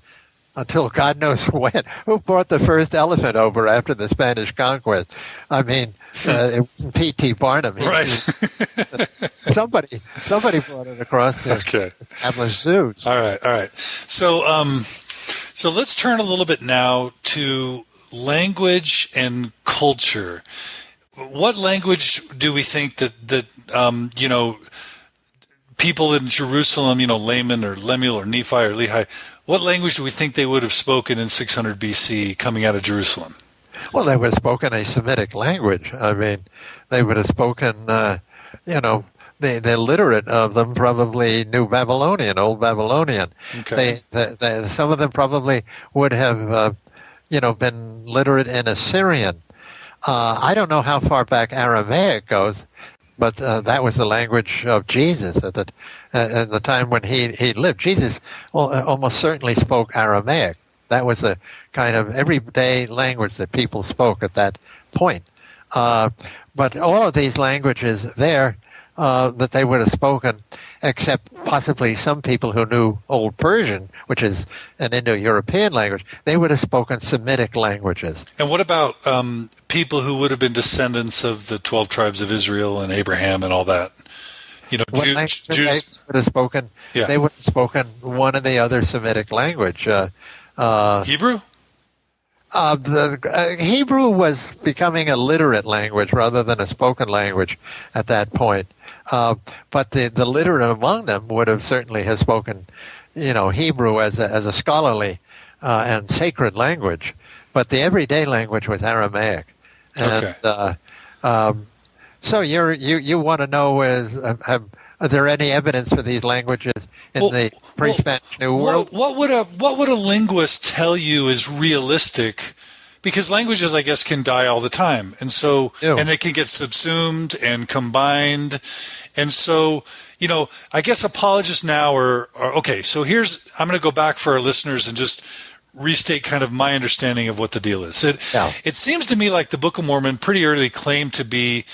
until God knows when. Who brought the first elephant over after the Spanish conquest? I mean, it wasn't P.T. Barnum. Right. Somebody brought it across to establish zoos. All right. So let's turn a little bit now to language and culture. What language do we think that people in Jerusalem, Laman or Lemuel or Nephi or Lehi, what language do we think they would have spoken in 600 BC coming out of Jerusalem? Well, they would have spoken a Semitic language. I mean, they would have spoken, the literate of them probably knew Babylonian, Old Babylonian. Okay. Some of them probably would have, been literate in Assyrian. I don't know how far back Aramaic goes, but that was the language of Jesus at the time when he lived. Jesus almost certainly spoke Aramaic. That was the kind of everyday language that people spoke at that point. But all of these languages there that they would have spoken, except possibly some people who knew Old Persian, which is an Indo-European language, they would have spoken Semitic languages. And what about people who would have been descendants of the 12 tribes of Israel and Abraham and all that? Jews would have spoken. Yeah. They would have spoken one or the other Semitic language. Hebrew? Hebrew was becoming a literate language rather than a spoken language at that point. But the literate among them would have certainly have spoken, Hebrew as a scholarly and sacred language. But the everyday language was Aramaic. And so you want to know is there any evidence for these languages in the pre-Spanish New World? What would a linguist tell you is realistic? Because languages, I guess, can die all the time, and so and they can get subsumed and combined, and so I guess apologists now are okay. So I'm going to go back for our listeners and just restate kind of my understanding of what the deal is. It seems to me like the Book of Mormon pretty early claimed to be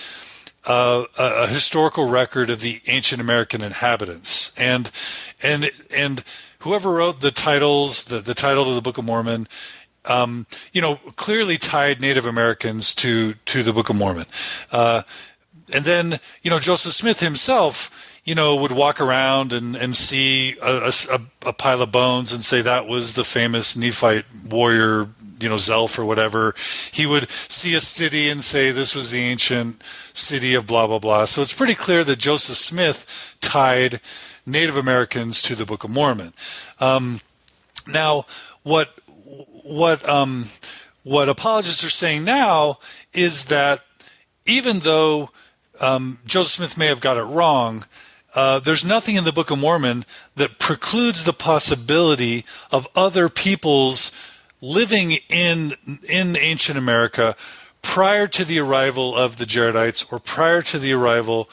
a historical record of the ancient American inhabitants, and whoever wrote the titles, the title of the Book of Mormon, clearly tied Native Americans to the Book of Mormon. And then, Joseph Smith himself, would walk around and see a pile of bones and say that was the famous Nephite warrior, Zelph or whatever. He would see a city and say this was the ancient city of blah, blah, blah. So it's pretty clear that Joseph Smith tied Native Americans to the Book of Mormon. Now, what apologists are saying now is that even though Joseph Smith may have got it wrong, there's nothing in the Book of Mormon that precludes the possibility of other peoples living in ancient America prior to the arrival of the Jaredites or prior to the arrival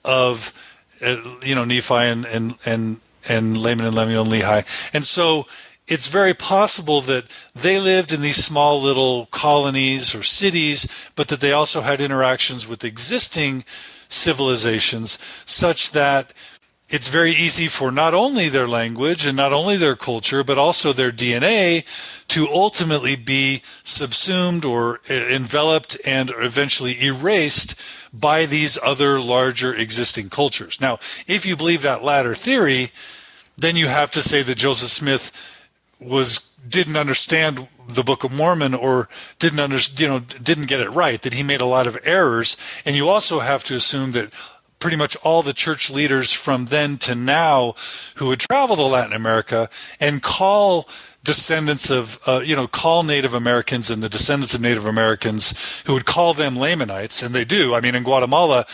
of Nephi and Laman and Lemuel and Lehi. And so it's very possible that they lived in these small little colonies or cities, but that they also had interactions with existing civilizations such that it's very easy for not only their language and not only their culture, but also their DNA to ultimately be subsumed or enveloped and eventually erased by these other larger existing cultures. Now, if you believe that latter theory, then you have to say that Joseph Smith didn't understand the Book of Mormon or didn't get it right, that he made a lot of errors. And you also have to assume that pretty much all the church leaders from then to now who would travel to Latin America and call descendants of, call Native Americans and the descendants of Native Americans who would call them Lamanites, and they do. I mean, in Guatemala,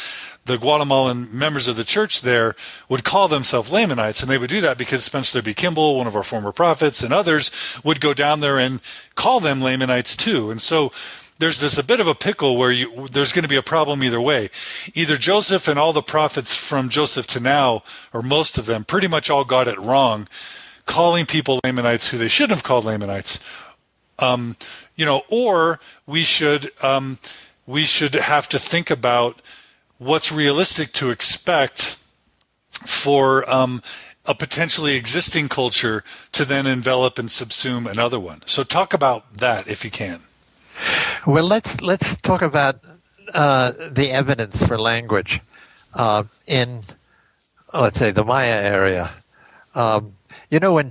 the Guatemalan members of the church there would call themselves Lamanites, and they would do that because Spencer W. Kimball, one of our former prophets, and others would go down there and call them Lamanites too. And so there's a bit of a pickle where there's going to be a problem either way. Either Joseph and all the prophets from Joseph to now, or most of them, pretty much all got it wrong, calling people Lamanites who they shouldn't have called Lamanites, or we should have to think about what's realistic to expect for a potentially existing culture to then envelop and subsume another one. So talk about that if you can. Well, let's talk about the evidence for language in, let's say, the Maya area. When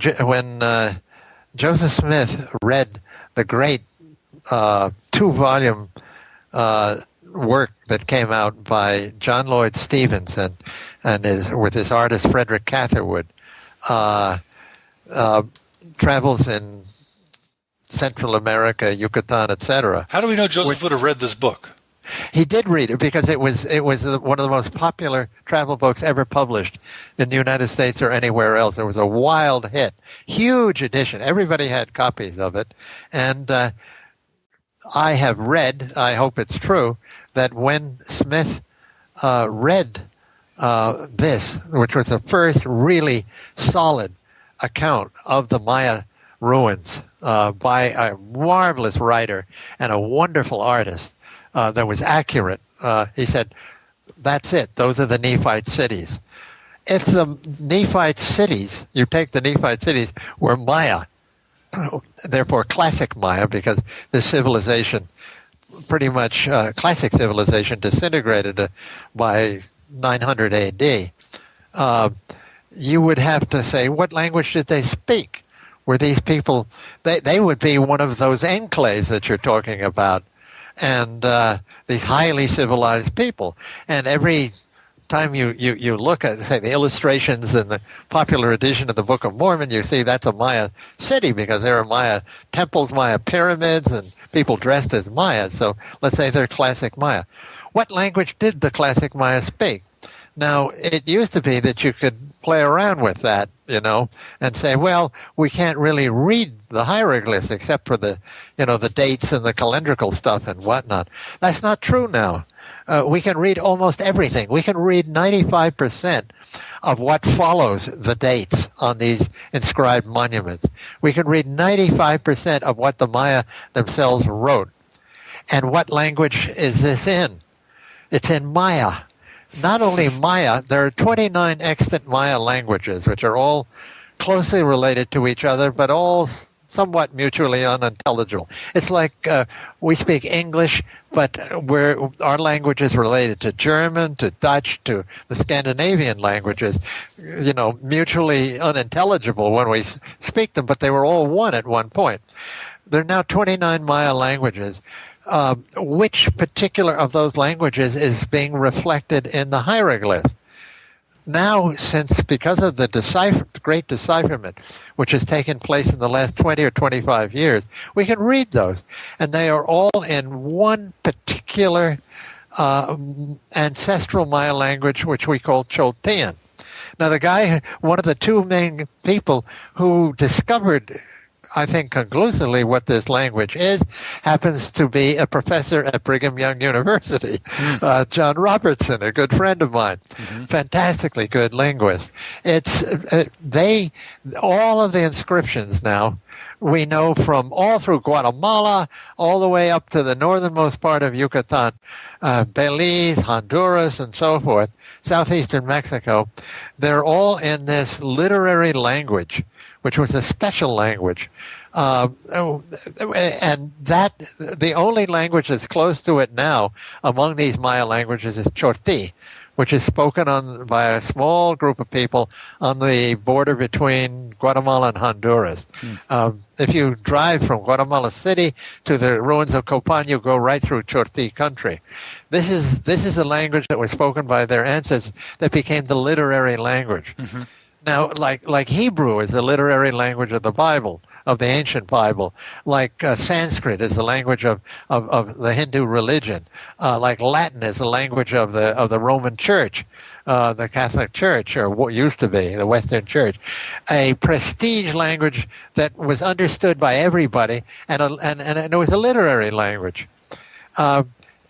Joseph Smith read the great 2-volume work that came out by John Lloyd Stephens and with his artist Frederick Catherwood, travels in Central America, Yucatan, etc. How do we know Joseph would have read this book? He did read it because it was one of the most popular travel books ever published in the United States or anywhere else. It was a wild hit, huge edition. Everybody had copies of it, and I have read, I hope it's true, that when Smith read this, which was the first really solid account of the Maya ruins by a marvelous writer and a wonderful artist that was accurate, he said, that's it. Those are the Nephite cities. If the Nephite cities, you take the Nephite cities, were Maya, therefore classic Maya, because the civilization, pretty much classic civilization, disintegrated by 900 AD, you would have to say, what language did they speak? Were these people, they would be one of those enclaves that you're talking about, and these highly civilized people. And every time you look at, say, the illustrations in the popular edition of the Book of Mormon, you see that's a Maya city because there are Maya temples, Maya pyramids, and people dressed as Maya. So let's say they're classic Maya. What language did the classic Maya speak? Now, it used to be that you could play around with that, and say, well, we can't really read the hieroglyphs except for the dates and the calendrical stuff and whatnot. That's not true now. We can read almost everything. We can read 95% of what follows the dates on these inscribed monuments. We can read 95% of what the Maya themselves wrote. And what language is this in? It's in Maya. Not only Maya, there are 29 extant Maya languages, which are all closely related to each other, but all somewhat mutually unintelligible. It's like we speak English, but our language is related to German, to Dutch, to the Scandinavian languages, mutually unintelligible when we speak them, but they were all one at one point. There are now 29 Maya languages. Which particular of those languages is being reflected in the hieroglyphs? Now, because of the great decipherment, which has taken place in the last 20 or 25 years, we can read those. And they are all in one particular ancestral Maya language, which we call Choltean. Now, one of the two main people who discovered, I think, conclusively what this language is, happens to be a professor at Brigham Young University, John Robertson, a good friend of mine, fantastically good linguist. All of the inscriptions now, we know from all through Guatemala, all the way up to the northernmost part of Yucatan, Belize, Honduras, and so forth, southeastern Mexico, they're all in this literary language, which was a special language. And the only language that's close to it now among these Maya languages is Chorti, which is spoken by a small group of people on the border between Guatemala and Honduras. If you drive from Guatemala City to the ruins of Copan, you go right through Chorti country. This is a language that was spoken by their ancestors that became the literary language. Now, like Hebrew is the literary language of the Bible, of the ancient Bible, like Sanskrit is the language of the Hindu religion, like Latin is the language of the Roman Church, the Catholic Church, or what used to be the Western Church, a prestige language that was understood by everybody, and it was a literary language.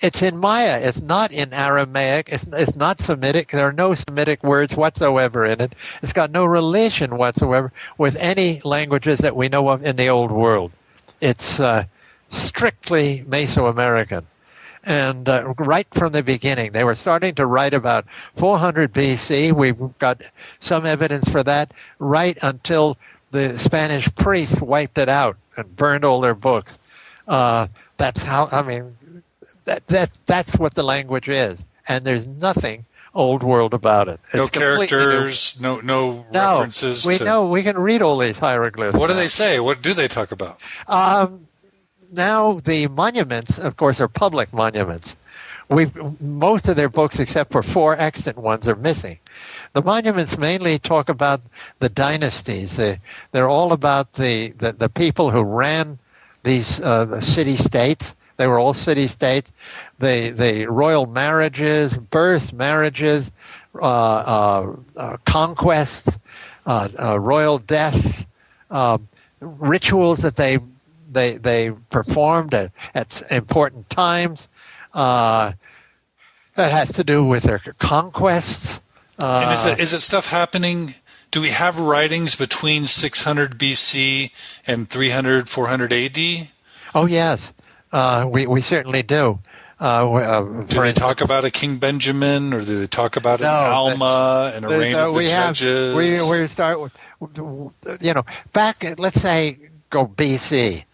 It's in Maya. It's not in Aramaic. It's not Semitic. There are no Semitic words whatsoever in it. It's got no relation whatsoever with any languages that we know of in the Old World. It's strictly Mesoamerican. And right from the beginning, they were starting to write about 400 BC. We've got some evidence for that, right until the Spanish priests wiped it out and burned all their books. That's what the language is, and there's nothing Old World about it. It's no characters, no references. We can read all these hieroglyphs. What do they say? What do they talk about? Now the monuments, of course, are public monuments. Most of their books, except for 4 extant ones, are missing. The monuments mainly talk about the dynasties. They're all about the people who ran these city-states. They were all city-states. The royal marriages, births, marriages, conquests, royal deaths, rituals that they performed at important times. That has to do with their conquests. And is it stuff happening? Do we have writings between 600 BC and 300, 400 AD? Oh, yes. We certainly do. Do they talk about a King Benjamin, or do they talk about an Alma and a reign of the judges? We start with, back, let's say, go BC.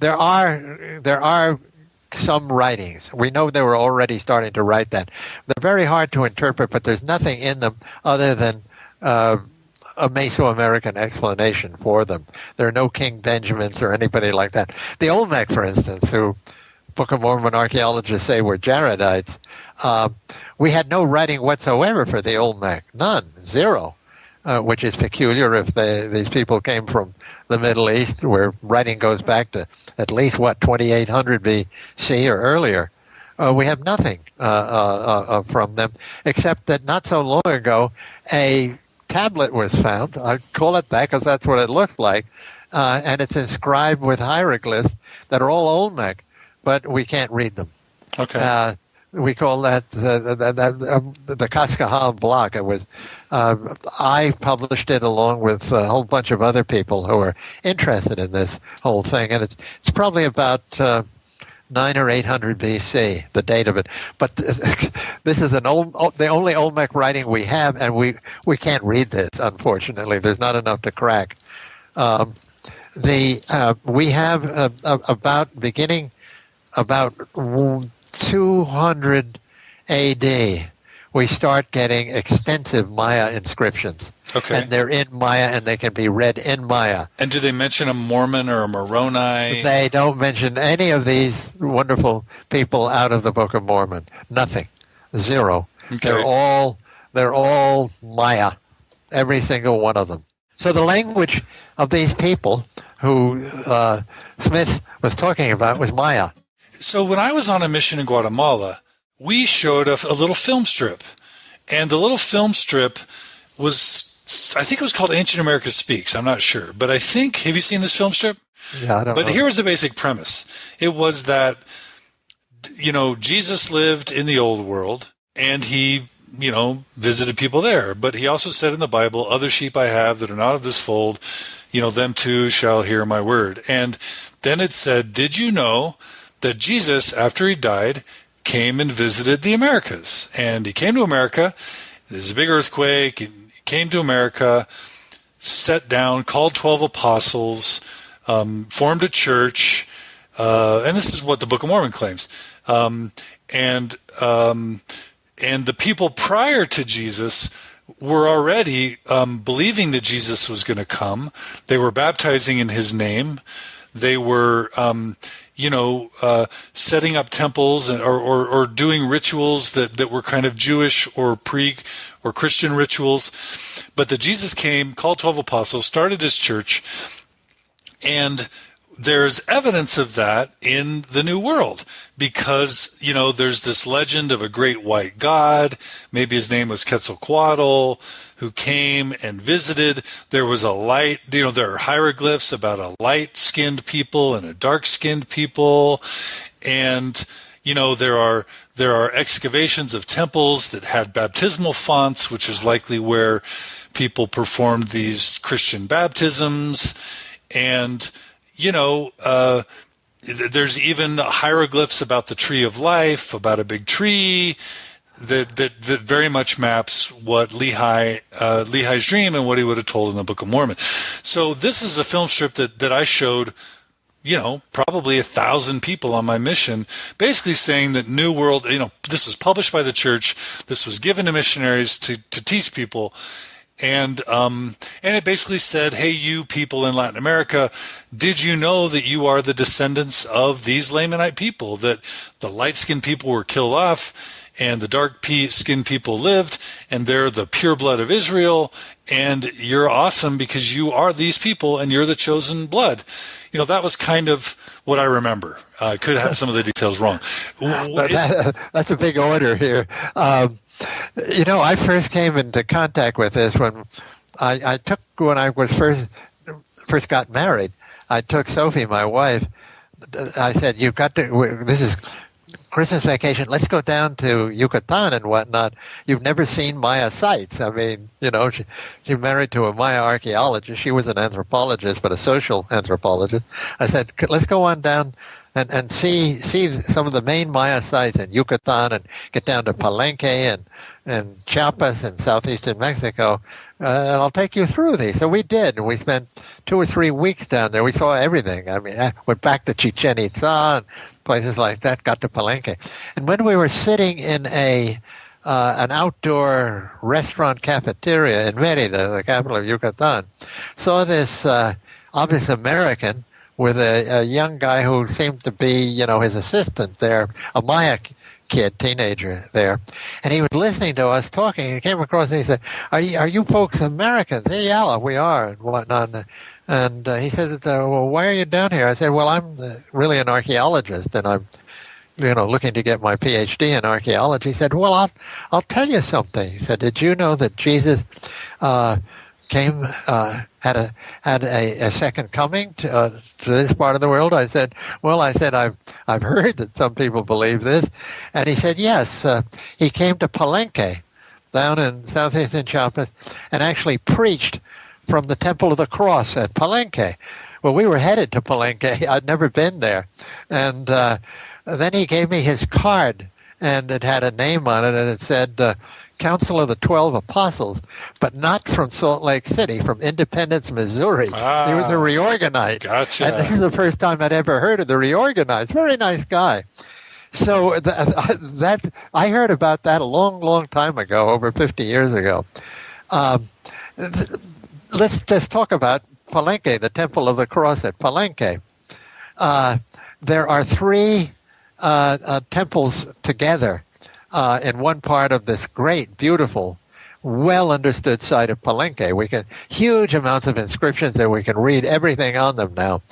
There are some writings. We know they were already starting to write that. They're very hard to interpret, but there's nothing in them other than a Mesoamerican explanation for them. There are no King Benjamins or anybody like that. The Olmec, for instance, who Book of Mormon archaeologists say were Jaredites, we had no writing whatsoever for the Olmec. None. Zero. Which is peculiar if these people came from the Middle East, where writing goes back to at least, 2800 BC or earlier. We have nothing from them, except that not so long ago, a tablet was found. I call it that because that's what it looks like, and it's inscribed with hieroglyphs that are all Olmec, but we can't read them. Okay. We call that the Cascajal block. It was I published it along with a whole bunch of other people who are interested in this whole thing, and it's probably about 900 or 800 BC, the date of it. But this is the only Olmec writing we have, and we can't read this, unfortunately. There's not enough to crack. we have about 200 A.D. we start getting extensive Maya inscriptions. Okay. And they're in Maya, and they can be read in Maya. And do they mention a Mormon or a Moroni? They don't mention any of these wonderful people out of the Book of Mormon. Nothing. Zero. Okay. They're all Maya. Every single one of them. So the language of these people who Smith was talking about was Maya. So when I was on a mission in Guatemala, we showed a little film strip. And the little film strip was, I think it was called Ancient America Speaks. I'm not sure. But have you seen this film strip? Yeah, I don't know. But here was the basic premise. It was that, Jesus lived in the old world, and he, visited people there. But he also said in the Bible, other sheep I have that are not of this fold, them too shall hear my word. And then it said, did you know that Jesus, after he died, came and visited the Americas? And he came to America. There's a big earthquake. He came to America, sat down, called 12 apostles, formed a church. And this is what the Book of Mormon claims. And the people prior to Jesus were already believing that Jesus was going to come. They were baptizing in his name. They were, setting up temples or doing rituals that were kind of Jewish or Christian rituals. But that Jesus came, called 12 apostles, started his church, and there's evidence of that in the New World because, there's this legend of a great white god. Maybe his name was Quetzalcoatl, who came and visited. There was a light, there are hieroglyphs about a light-skinned people and a dark-skinned people. And, there are excavations of temples that had baptismal fonts, which is likely where people performed these Christian baptisms. And there's even hieroglyphs about the tree of life, about a big tree that very much maps what Lehi's dream and what he would have told in the Book of Mormon. So this is a film strip that I showed, probably 1,000 people on my mission, basically saying that New World, this was published by the church, this was given to missionaries to teach people. And it basically said, hey, you people in Latin America, did you know that you are the descendants of these Lamanite people, that the light-skinned people were killed off and the dark-skinned people lived, and they're the pure blood of Israel, and you're awesome because you are these people and you're the chosen blood. That was kind of what I remember. I could have some of the details wrong. That's a big order here. I first came into contact with this when I was first got married. I took Sophie, my wife. I said, this is Christmas vacation. Let's go down to Yucatan and whatnot. You've never seen Maya sites. I mean, she married to a Maya archaeologist. She was an anthropologist, but a social anthropologist. I said, let's go on down and see some of the main Maya sites in Yucatan and get down to Palenque and Chiapas in southeastern Mexico, and I'll take you through these. So we did, and we spent 2 or 3 weeks down there. We saw everything. I mean, I went back to Chichen Itza and places like that, got to Palenque. And when we were sitting in an outdoor restaurant cafeteria in Mérida, the capital of Yucatan, saw this obvious American with a young guy who seemed to be, his assistant there, a Maya kid, teenager there. And he was listening to us talking. He came across and he said, are you folks Americans? Hey, yeah, we are, and whatnot. And he said, well, why are you down here? I said, well, I'm really an archaeologist, and I'm looking to get my PhD in archaeology. He said, well, I'll tell you something. He said, did you know that Jesus came, had a second coming to this part of the world? I said, I've heard that some people believe this. And he said, yes, he came to Palenque down in southeastern Chiapas and actually preached from the Temple of the Cross at Palenque. Well, we were headed to Palenque. I'd never been there. And then he gave me his card, and it had a name on it, and it said, Council of the 12 Apostles, but not from Salt Lake City, from Independence, Missouri. He was a reorganite. Gotcha. And this is the first time I'd ever heard of the reorganized. Very nice guy. So that I heard about that a long, long time ago, over 50 years ago. Let's just talk about Palenque, the Temple of the Cross at Palenque. There are three temples together in one part of this great, beautiful, well-understood site of Palenque. We can huge amounts of inscriptions that we can read everything on them now.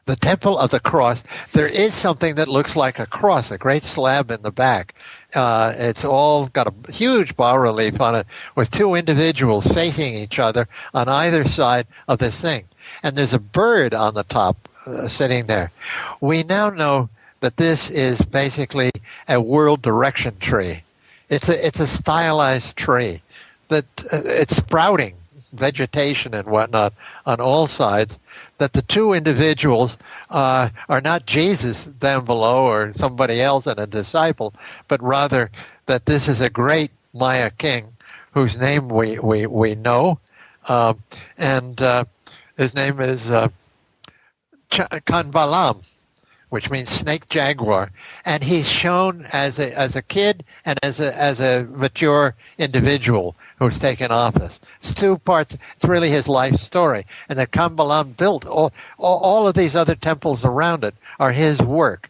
The Temple of the Cross, there is something that looks like a cross, a great slab in the back. It's all got a huge bas-relief on it with two individuals facing each other on either side of this thing. And there's a bird on the top sitting there. We now know that this is basically a world direction tree. It's a stylized tree that it's sprouting vegetation and whatnot on all sides, that the two individuals are not Jesus down below or somebody else and a disciple, but rather that this is a great Maya king whose name we know, and his name is Kanbalam, which means snake jaguar, and he's shown as a kid and as a mature individual who's taken office. It's two parts. It's really his life story, and that Kambalam built all of these other temples around it are his work.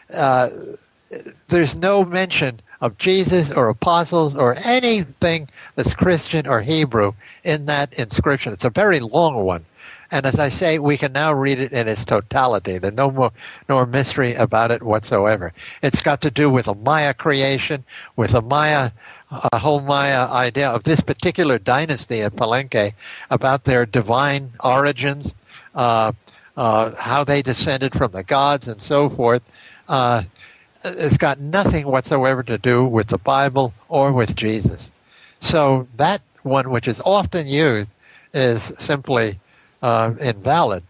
There's no mention of Jesus or apostles or anything that's Christian or Hebrew in that inscription. It's a very long one. And as I say, we can now read it in its totality. There's no more mystery about it whatsoever. It's got to do with a Maya creation, with a whole Maya idea of this particular dynasty at Palenque, about their divine origins, how they descended from the gods and so forth. It's got nothing whatsoever to do with the Bible or with Jesus. So that one, which is often used, is simply invalid.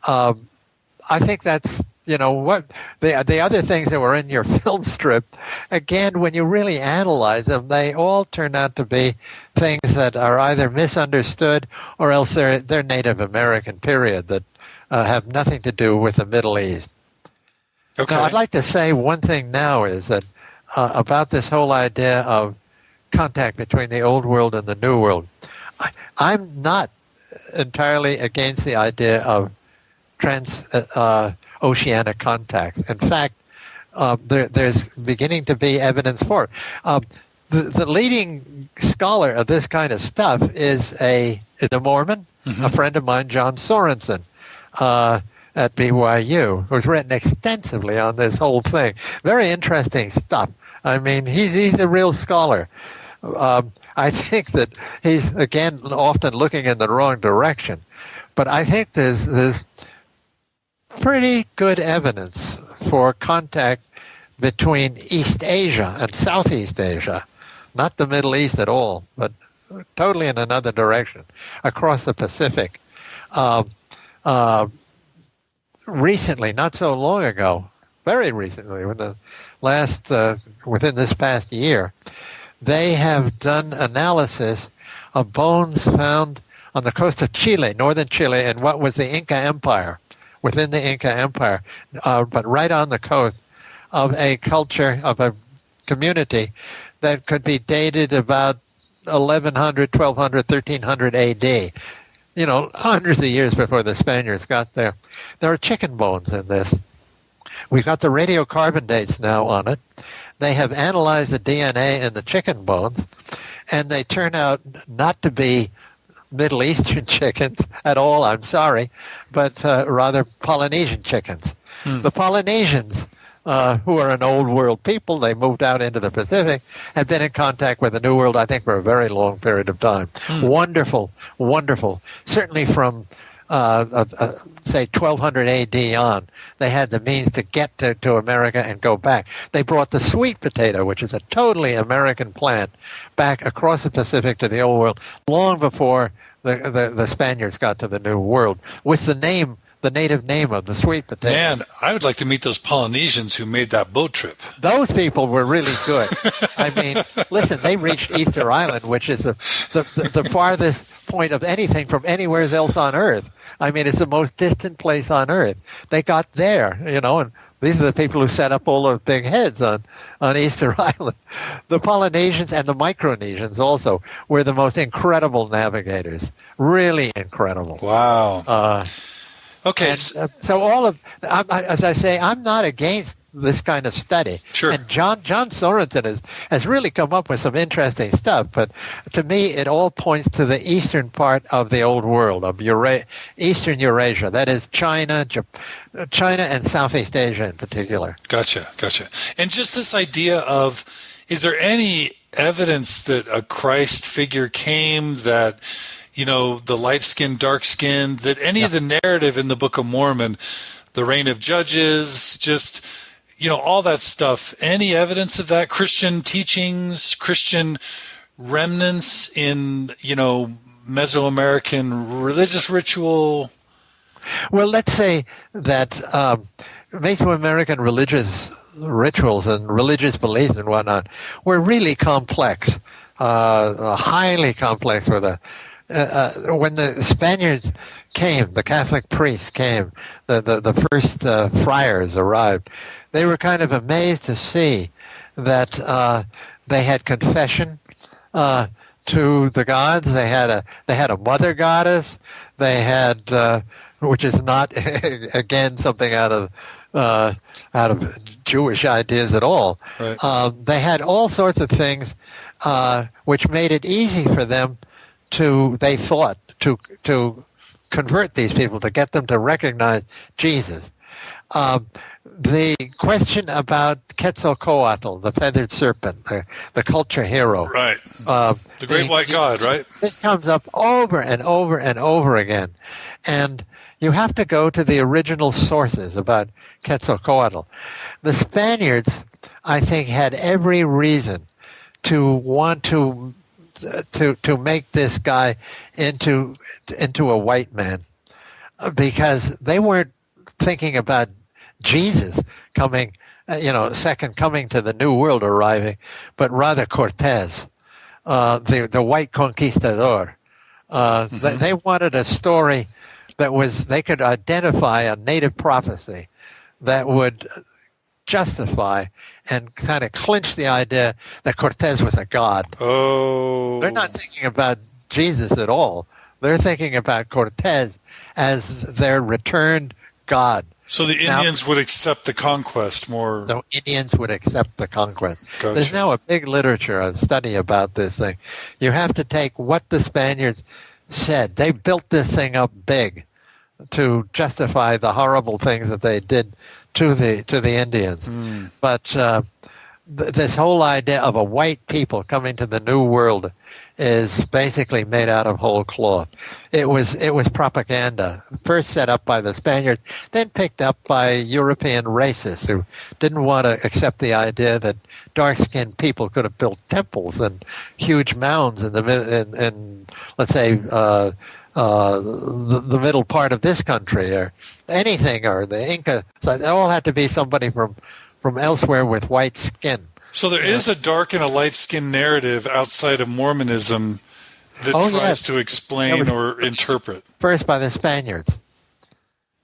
I think that's, what the other things that were in your film strip, again, when you really analyze them, they all turn out to be things that are either misunderstood or else they're Native American, period, that have nothing to do with the Middle East. Okay. Now, I'd like to say one thing now is that about this whole idea of contact between the Old World and the New World. I'm not entirely against the idea of transoceanic contacts. In fact, there's beginning to be evidence for it. The leading scholar of this kind of stuff is a Mormon, a friend of mine, John Sorensen, at BYU, who's written extensively on this whole thing. Very interesting stuff. I mean, he's a real scholar. I think that he's, again, often looking in the wrong direction. But I think there's pretty good evidence for contact between East Asia and Southeast Asia. Not the Middle East at all, but totally in another direction, across the Pacific. Recently, not so long ago, very recently, within this past year, they have done analysis of bones found on the coast of Chile, northern Chile, in what was the Inca Empire, within the Inca Empire, but right on the coast, of a culture, of a community that could be dated about 1100, 1200, 1300 AD. Hundreds of years before the Spaniards got there. There are chicken bones in this. We've got the radiocarbon dates now on it. They have analyzed the DNA in the chicken bones, and they turn out not to be Middle Eastern chickens at all, I'm sorry, but rather Polynesian chickens. The Polynesians, who are an old world people, they moved out into the Pacific, had been in contact with the New World, I think, for a very long period of time. Wonderful, wonderful. Certainly from, say, 1200 AD on, they had the means to get to America and go back. They brought the sweet potato, which is a totally American plant, back across the Pacific to the Old World long before the Spaniards got to the New World, with the name the native name of the sweet potato. Man, I would like to meet those Polynesians who made that boat trip. Those people were really good. I mean, listen, they reached Easter Island, which is the farthest point of anything from anywhere else on Earth. I mean, it's the most distant place on Earth. They got there, and these are the people who set up all those big heads on Easter Island. The Polynesians and the Micronesians also were the most incredible navigators. Really incredible. Wow. Okay. And, so as I say, I'm not against this kind of study. Sure. And John Sorensen has really come up with some interesting stuff. But to me, it all points to the eastern part of the old world, of Eastern Eurasia. That is China and Southeast Asia in particular. Gotcha. And just this idea of, is there any evidence that a Christ figure came, that the light-skinned, dark-skinned, that any of the narrative in the Book of Mormon, the reign of judges, just, all that stuff, any evidence of that? Christian teachings, Christian remnants in, Mesoamerican religious ritual? Well, let's say that Mesoamerican religious rituals and religious beliefs and whatnot were really complex, highly complex. When the Spaniards came, the Catholic priests came, the first friars arrived, they were kind of amazed to see that they had confession to the gods. They had a mother goddess. They had, which is not again something out of Jewish ideas at all. Right. They had all sorts of things which made it easy for them to convert these people, to get them to recognize Jesus. The question about Quetzalcoatl, the feathered serpent, the culture hero. Right. The great white god, right? This comes up over and over and over again. And you have to go to the original sources about Quetzalcoatl. The Spaniards, I think, had every reason to want to make this guy into a white man, because they weren't thinking about Jesus coming, second coming to the New World arriving, but rather Cortez, the white conquistador. They wanted a story that they could identify a native prophecy that would justify and kind of clinch the idea that Cortez was a god. Oh. They're not thinking about Jesus at all. They're thinking about Cortez as their returned god. So the Indians would accept the conquest more. So Indians would accept the conquest. Gotcha. There's now a big literature, a study about this thing. You have to take what the Spaniards said. They built this thing up big to justify the horrible things that they did to the Indians. But this whole idea of a white people coming to the New World is basically made out of whole cloth. It was propaganda, first set up by the Spaniards, then picked up by European racists who didn't want to accept the idea that dark-skinned people could have built temples and huge mounds in let's say the middle part of this country, or anything, or the Inca. So it all had to be somebody from elsewhere with white skin. So there is a dark and a light-skinned narrative outside of Mormonism that tries to explain or interpret. First by the Spaniards.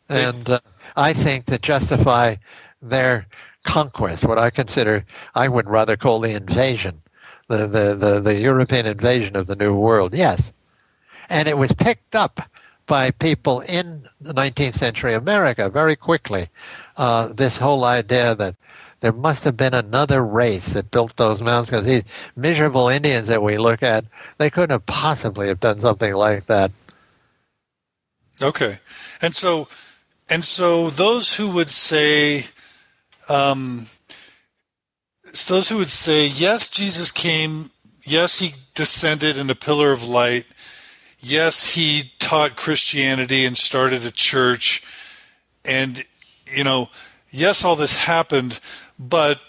And I think to justify their conquest, what I would rather call the invasion, the European invasion of the New World, yes. And it was picked up by people in the 19th century America very quickly, this whole idea that there must have been another race that built those mountains, because these miserable Indians that we look at, they couldn't have possibly have done something like that. Okay. And so those who would say, yes, Jesus came, yes, he descended in a pillar of light, yes, he taught Christianity and started a church, and, yes, all this happened, but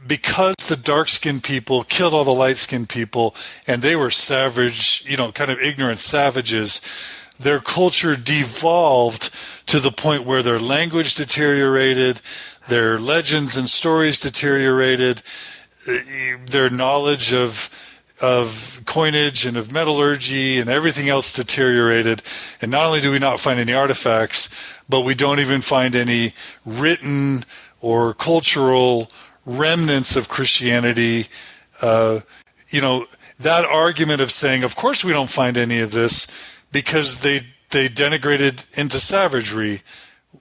because the dark-skinned people killed all the light-skinned people, and they were savage, kind of ignorant savages, their culture devolved to the point where their language deteriorated, their legends and stories deteriorated, their knowledge of coinage and of metallurgy and everything else deteriorated. And not only do we not find any artifacts, but we don't even find any written or cultural remnants of Christianity. That argument of saying, of course we don't find any of this because they denigrated into savagery.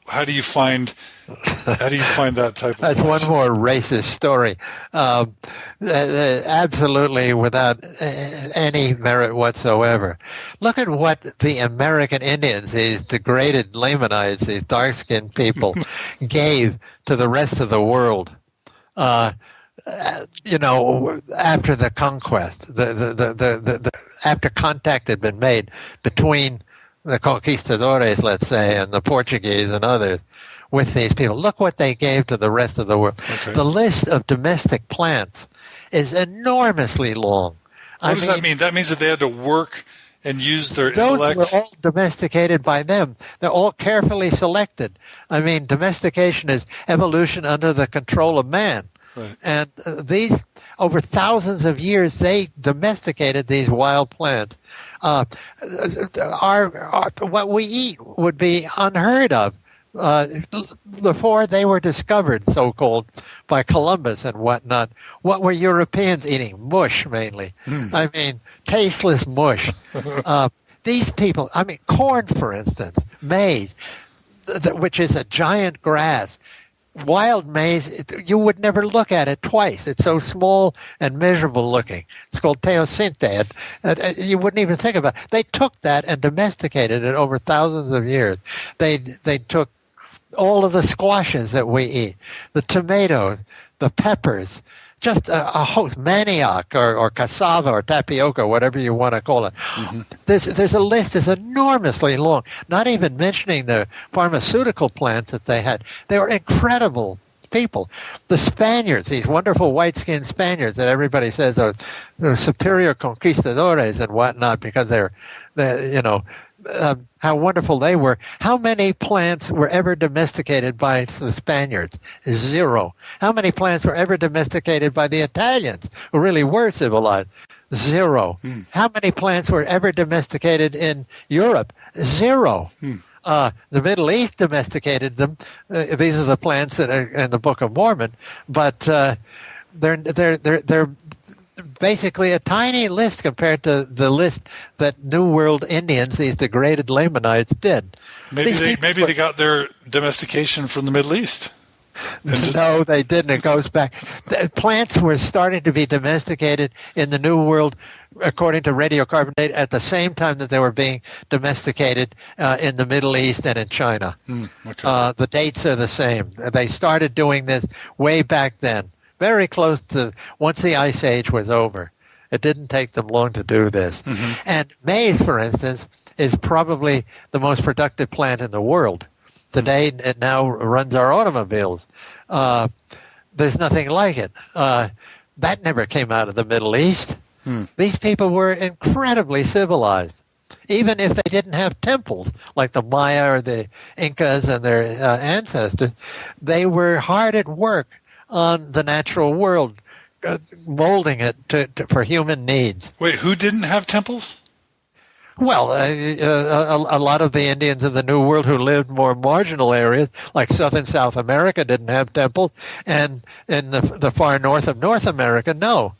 How do you find that type of That's question? one more racist story. Absolutely without any merit whatsoever. Look at what the American Indians, these degraded Lamanites, these dark-skinned people, gave to the rest of the world. After the conquest, after contact had been made between the conquistadores, let's say, and the Portuguese and others with these people. Look what they gave to the rest of the world. Okay. The list of domestic plants is enormously long. What does that mean? That means that they had to work and use their intellect? Those were all domesticated by them. They're all carefully selected. I mean, domestication is evolution under the control of man. Right. And these, over thousands of years, they domesticated these wild plants. What we eat would be unheard of before they were discovered, so-called, by Columbus and whatnot. What were Europeans eating? Mush, mainly. I mean, tasteless mush. These people, corn, for instance, maize, which is a giant grass. Wild maize, you would never look at it twice. It's so small and miserable looking. It's called teosinte. You wouldn't even think about it. They took that and domesticated it over thousands of years. They took all of the squashes that we eat, the tomatoes, the peppers, just a host, manioc or cassava or tapioca, whatever you want to call it. Mm-hmm. There's a list that's enormously long, not even mentioning the pharmaceutical plants that they had. They were incredible people. The Spaniards, these wonderful white-skinned Spaniards that everybody says are the superior conquistadores and whatnot because they're how wonderful they were. How many plants were ever domesticated by the Spaniards? 0. How many plants were ever domesticated by the Italians, who really were civilized? 0. How many plants were ever domesticated in Europe? 0. The Middle East domesticated them. These are the plants that are in the Book of Mormon, but they're basically a tiny list compared to the list that New World Indians, these degraded Lamanites, did. Maybe they got their domestication from the Middle East. No, they didn't. It goes back. The plants were starting to be domesticated in the New World, according to radiocarbon data, at the same time that they were being domesticated in the Middle East and in China. Okay. The dates are the same. They started doing this way back then. Very close to once the Ice Age was over. It didn't take them long to do this. Mm-hmm. And maize, for instance, is probably the most productive plant in the world. Today, it now runs our automobiles. There's nothing like it. That never came out of the Middle East. These people were incredibly civilized. Even if they didn't have temples, like the Maya or the Incas and their ancestors, they were hard at work on the natural world, molding it for human needs. Wait, who didn't have temples? Well, a lot of the Indians of the New World who lived more marginal areas, like southern South America, didn't have temples, and in the far north of North America, no.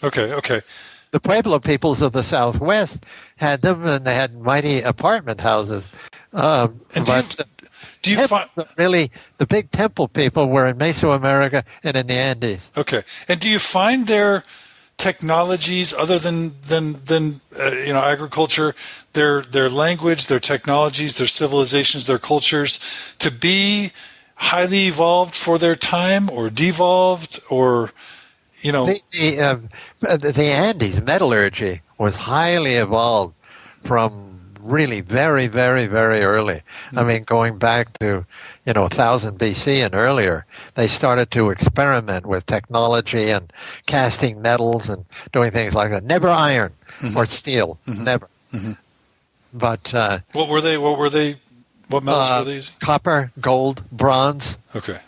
Okay. The Pueblo peoples of the Southwest had them, and they had mighty apartment houses. Do you find really the big temple people were in Mesoamerica and in the Andes? Okay, and do you find their technologies other than agriculture, their language, their technologies, their civilizations, their cultures to be highly evolved for their time, or devolved, or the Andes metallurgy was highly evolved from really very, very, very early. I mean, going back to 1000 BC and earlier, they started to experiment with technology and casting metals and doing things like that. Never iron or steel, never. But what were they What metals were these? Copper, gold, bronze. Okay.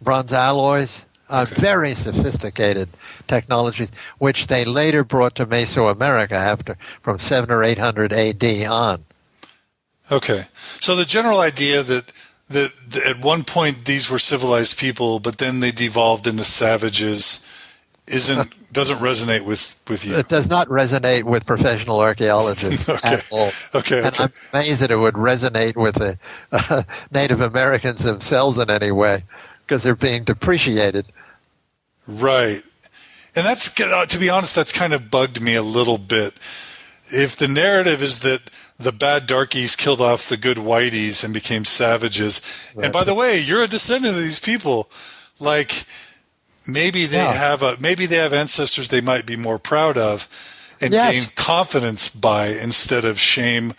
Bronze alloys. Okay. Very sophisticated technologies, which they later brought to Mesoamerica from 700 or 800 A.D. on. Okay. So the general idea that at one point these were civilized people, but then they devolved into savages, doesn't resonate with you. It does not resonate with professional archaeologists at all. Okay. And I'm amazed that it would resonate with the Native Americans themselves in any way, because they're being depreciated. Right. And that's, to be honest, that's kind of bugged me a little bit. If the narrative is that the bad darkies killed off the good whiteys and became savages, and by the way, you're a descendant of these people, like maybe they have ancestors they might be more proud of and gain confidence by instead of shame,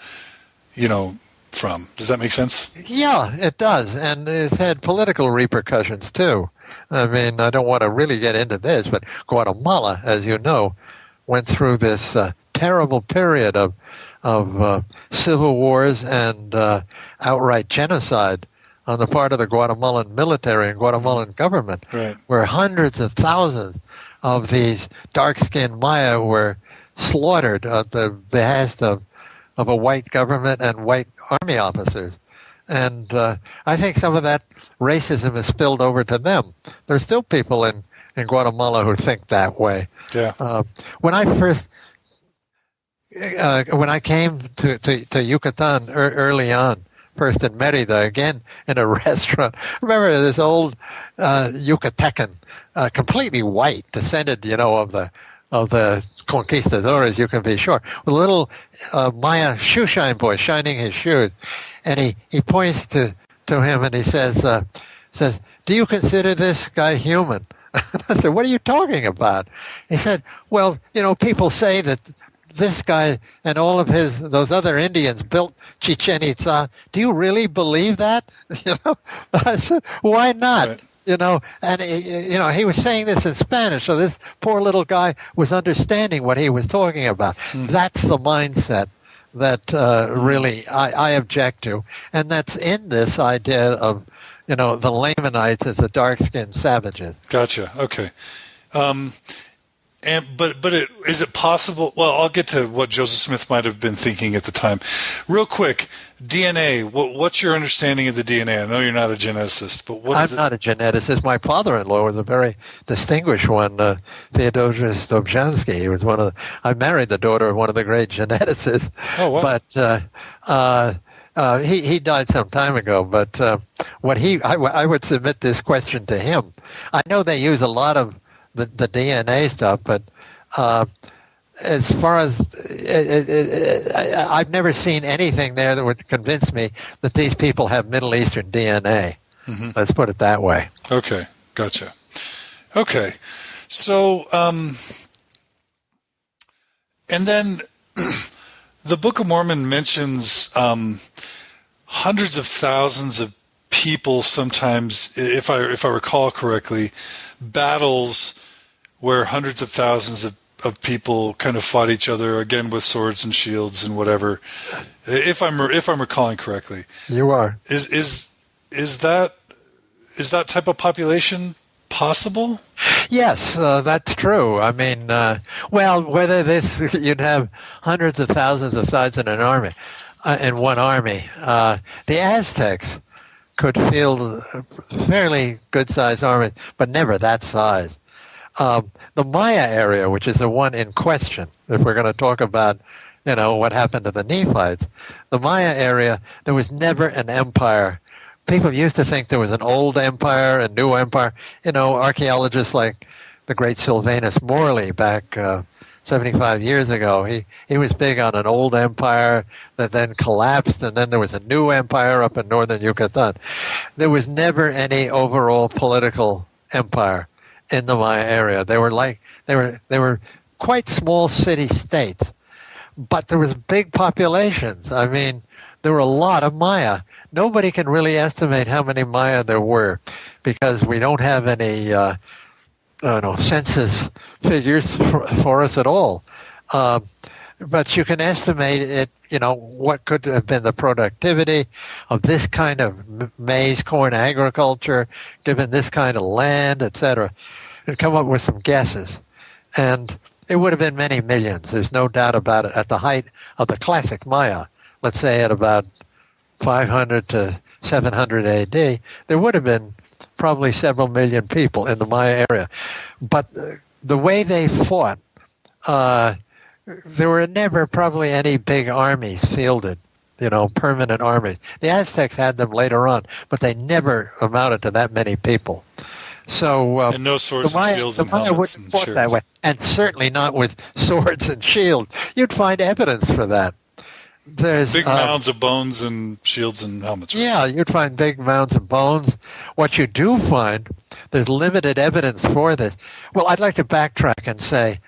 from. Does that make sense? Yeah, it does. And it's had political repercussions too. I mean, I don't want to really get into this, but Guatemala, as you know, went through this terrible period of civil wars and outright genocide on the part of the Guatemalan military and Guatemalan government, right, where hundreds of thousands of these dark-skinned Maya were slaughtered at the behest of a white government and white army officers. And I think some of that racism has spilled over to them. There's still people in Guatemala who think that way. Yeah. When I came to Yucatan early on, first in Mérida, again in a restaurant. Remember this old Yucatecan, completely white, descended, of the conquistadores, you can be sure, with a little Maya shoe shine boy shining his shoes, and he points to him and he says, "Do you consider this guy human?" I said, "What are you talking about?" He said, "Well, people say that this guy and all of those other Indians built Chichen Itza. Do you really believe that?" I said, "Why not?" Right. And he was saying this in Spanish, so this poor little guy was understanding what he was talking about. That's the mindset that really I object to, and that's in this idea of the Lamanites as the dark-skinned savages. Gotcha. Okay. Is it possible? Well, I'll get to what Joseph Smith might have been thinking at the time. Real quick, DNA. What's your understanding of the DNA? I know you're not a geneticist, but I'm not a geneticist. My father-in-law was a very distinguished one, Theodosius Dobzhansky. He was I married the daughter of one of the great geneticists. Oh, wow. But he died some time ago. But I would submit this question to him. I know they use a lot of the DNA stuff, but as far as I've never seen anything there that would convince me that these people have Middle Eastern DNA. Mm-hmm. Let's put it that way. Okay, gotcha. Okay, so and then the Book of Mormon mentions hundreds of thousands of people. Sometimes, if I recall correctly, battles where hundreds of thousands of people kind of fought each other, again with swords and shields and whatever. If I'm recalling correctly, you are. Is that type of population possible? Yes, that's true. I mean, whether you'd have hundreds of thousands of sides in an army, in one army. The Aztecs could field fairly good-sized armies, but never that size. The Maya area, which is the one in question, if we're going to talk about, what happened to the Nephites, the Maya area, there was never an empire. People used to think there was an old empire, a new empire. Archaeologists like the great Sylvanus Morley back 75 years ago, he was big on an old empire that then collapsed, and then there was a new empire up in northern Yucatan. There was never any overall political empire in the Maya area. They were quite small city-states, but there was big populations. I mean, there were a lot of Maya. Nobody can really estimate how many Maya there were because we don't have any census figures for us at all. but you can estimate it, what could have been the productivity of this kind of maize corn agriculture, given this kind of land, etc., and come up with some guesses. And it would have been many millions. There's no doubt about it. At the height of the classic Maya, let's say at about 500 to 700 AD, there would have been probably several million people in the Maya area. But the way they fought, there were never probably any big armies fielded, permanent armies. The Aztecs had them later on, but they never amounted to that many people. So and no swords and shields and helmets and fought that way, and certainly not with swords and shields. You'd find evidence for that. There's big mounds of bones and shields and helmets. Right? Yeah, you'd find big mounds of bones. What you do find, there's limited evidence for this. Well, I'd like to backtrack and say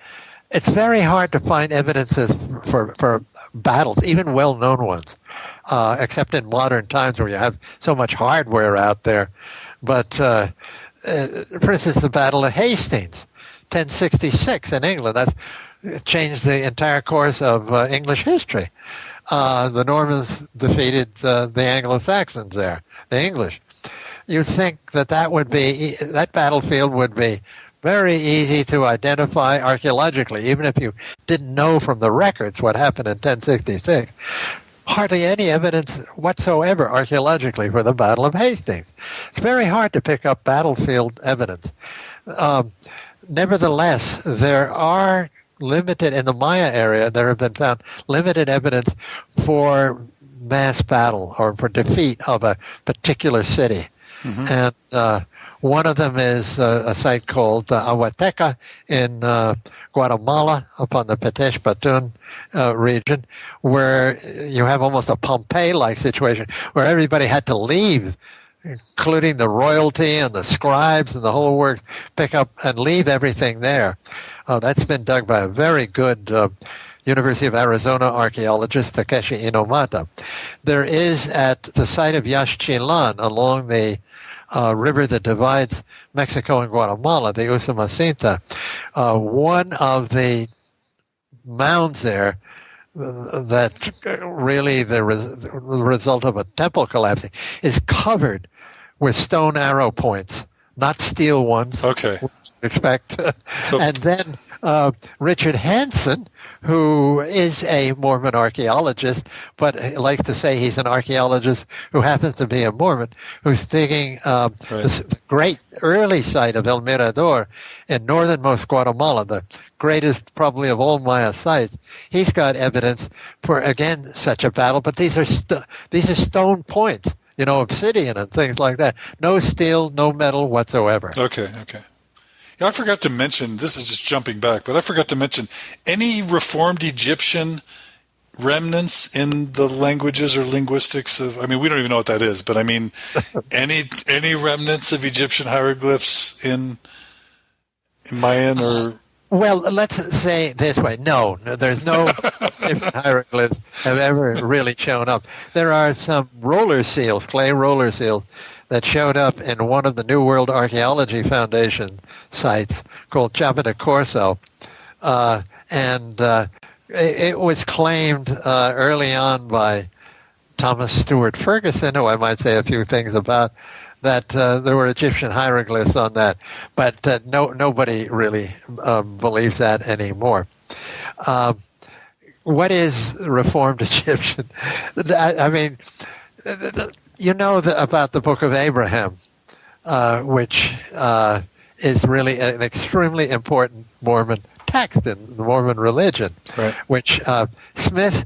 it's very hard to find evidences for battles, even well-known ones, except in modern times where you have so much hardware out there. But, for instance, the Battle of Hastings, 1066 in England, that's changed the entire course of English history. The Normans defeated the Anglo-Saxons there, the English. You'd think that that battlefield would be very easy to identify archaeologically, even if you didn't know from the records what happened in 1066. Hardly any evidence whatsoever archaeologically for the Battle of Hastings. It's very hard to pick up battlefield evidence. Nevertheless, there are limited, in the Maya area, there have been found limited evidence for mass battle or for defeat of a particular city. Mm-hmm. And one of them is a site called Ahuateca in Guatemala, up on the Patesh Batun region, where you have almost a Pompeii-like situation, where everybody had to leave, including the royalty and the scribes and the whole work, pick up and leave everything there. That's been dug by a very good University of Arizona archaeologist, Takeshi Inomata. There is at the site of Yaxchilan, along the river that divides Mexico and Guatemala, the Usumacinta, one of the mounds there that really the result of a temple collapsing is covered with stone arrow points, not steel ones. Okay. Expect. And then Richard Hansen, who is a Mormon archaeologist, but likes to say he's an archaeologist who happens to be a Mormon, who's digging this great early site of El Mirador in northernmost Guatemala, the greatest probably of all Maya sites. He's got evidence for, again, such a battle, but these are stone points, obsidian and things like that. No steel, no metal whatsoever. Okay. Yeah, I forgot to mention, this is just jumping back, but I forgot to mention any Reformed Egyptian remnants in the languages or linguistics of, we don't even know what that is, but any remnants of Egyptian hieroglyphs in Mayan or... Well, let's say this way. No, there's no different hieroglyphs have ever really shown up. There are some roller seals, clay roller seals, that showed up in one of the New World Archaeology Foundation sites called Chapa de Corso. It was claimed early on by Thomas Stewart Ferguson, who I might say a few things about, that there were Egyptian hieroglyphs on that. But nobody really believes that anymore. What is Reformed Egyptian? About the Book of Abraham, which is really an extremely important Mormon text in the Mormon religion, right. Which Smith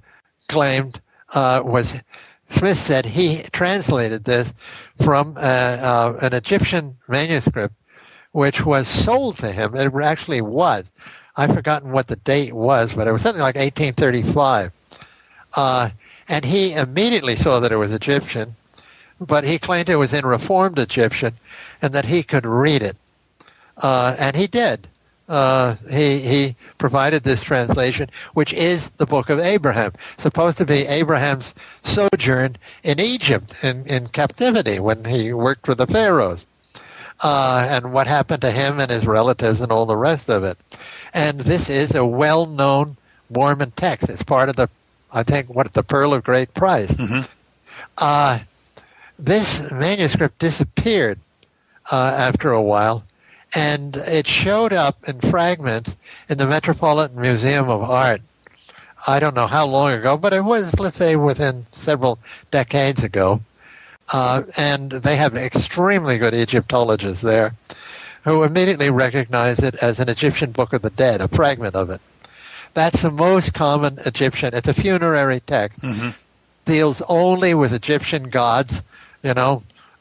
claimed Smith said he translated this from an Egyptian manuscript, which was sold to him. It actually was. I've forgotten what the date was, but it was something like 1835. And he immediately saw that it was Egyptian, but he claimed it was in Reformed Egyptian and that he could read it. And he did. He provided this translation, which is the Book of Abraham, supposed to be Abraham's sojourn in Egypt in captivity when he worked with the pharaohs, and what happened to him and his relatives and all the rest of it. And this is a well-known Mormon text. It's part of the, I think, the Pearl of Great Price. This manuscript disappeared after a while, and it showed up in fragments in the Metropolitan Museum of Art. I don't know how long ago, but it was, let's say, within several decades ago. And they have extremely good Egyptologists there who immediately recognize it as an Egyptian Book of the Dead, a fragment of it. That's the most common Egyptian. It's a funerary text. Deals only with Egyptian gods,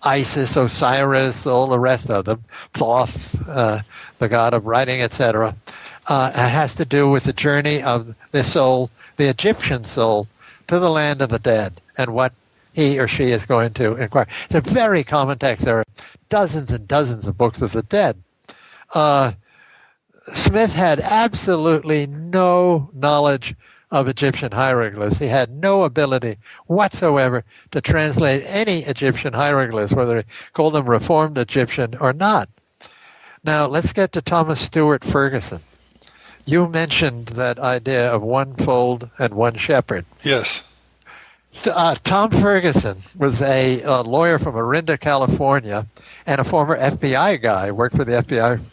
Isis, Osiris, all the rest of them, Thoth, the god of writing, etc. It has to do with the journey of the soul, the Egyptian soul, to the land of the dead and what he or she is going to inquire. It's a very common text. There are dozens and dozens of books of the dead. Smith had absolutely no knowledge of Egyptian hieroglyphs. He had no ability whatsoever to translate any Egyptian hieroglyphs, whether he called them Reformed Egyptian or not. Now, let's get to Thomas Stewart Ferguson. You mentioned that idea of one fold and one shepherd. Yes. Tom Ferguson was a lawyer from Orinda, California, and a former FBI guy. Worked for the FBI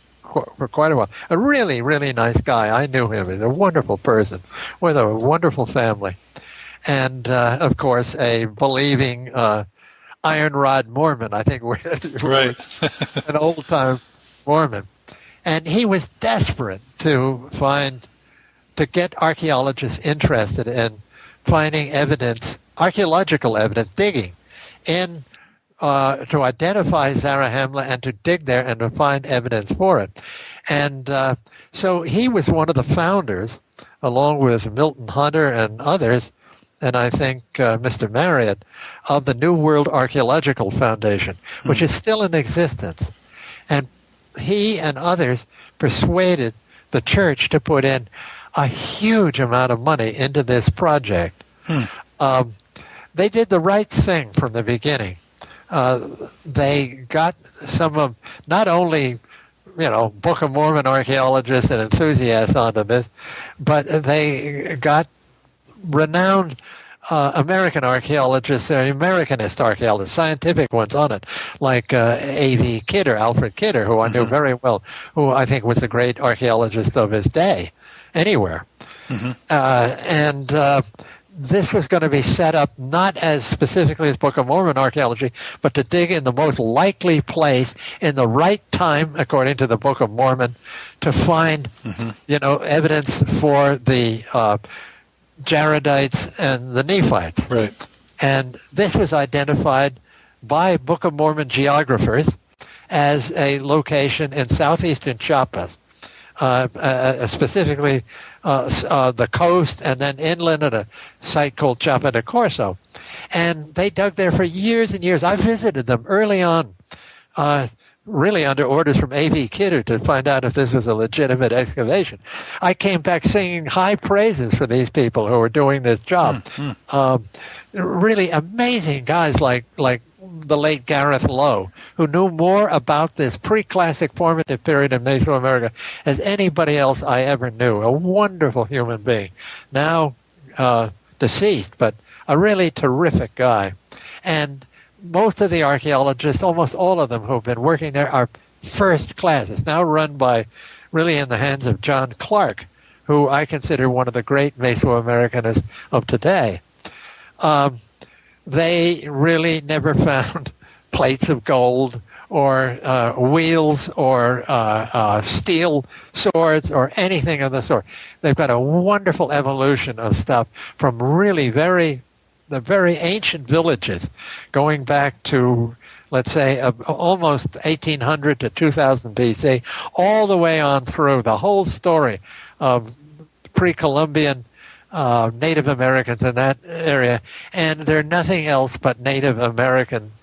for quite a while. A really, really nice guy. I knew him. He's a wonderful person with a wonderful family. And, of course, a believing iron rod Mormon, I think. Right. An old-time Mormon. And he was desperate to get archaeologists interested in finding evidence, archaeological evidence, digging in to identify Zarahemla and to dig there and to find evidence for it. And so he was one of the founders, along with Milton Hunter and others, and I think Mr. Marriott, of the New World Archaeological Foundation, which is still in existence. And he and others persuaded the church to put in a huge amount of money into this project. They did the right thing from the beginning. They got some of, not only, Book of Mormon archaeologists and enthusiasts onto this, but they got renowned American archaeologists, Americanist archaeologists, scientific ones on it, like A.V. Kidder, Alfred Kidder, who I knew very well, who I think was a great archaeologist of his day, anywhere. This was going to be set up not as specifically as Book of Mormon archaeology, but to dig in the most likely place in the right time, according to the Book of Mormon, to find, evidence for the Jaredites and the Nephites. Right. And this was identified by Book of Mormon geographers as a location in southeastern Chiapas, specifically the coast and then inland at a site called Chiapa de Corzo. And they dug there for years and years. I visited them early on, really under orders from A.V. Kidder to find out if this was a legitimate excavation. I came back singing high praises for these people who were doing this job. Really amazing guys like the late Gareth Lowe, who knew more about this pre-classic formative period in Mesoamerica as anybody else I ever knew. A wonderful human being. Now deceased, but a really terrific guy. And most of the archaeologists, almost all of them who have been working there, are first class. It's now run by, really in the hands of John Clark, who I consider one of the great Mesoamericanists of today. They really never found plates of gold or wheels or steel swords or anything of the sort. They've got a wonderful evolution of stuff from really the very ancient villages going back to, let's say, almost 1800 to 2000 BC, all the way on through the whole story of pre-Columbian Native Americans in that area, and they're nothing else but Native American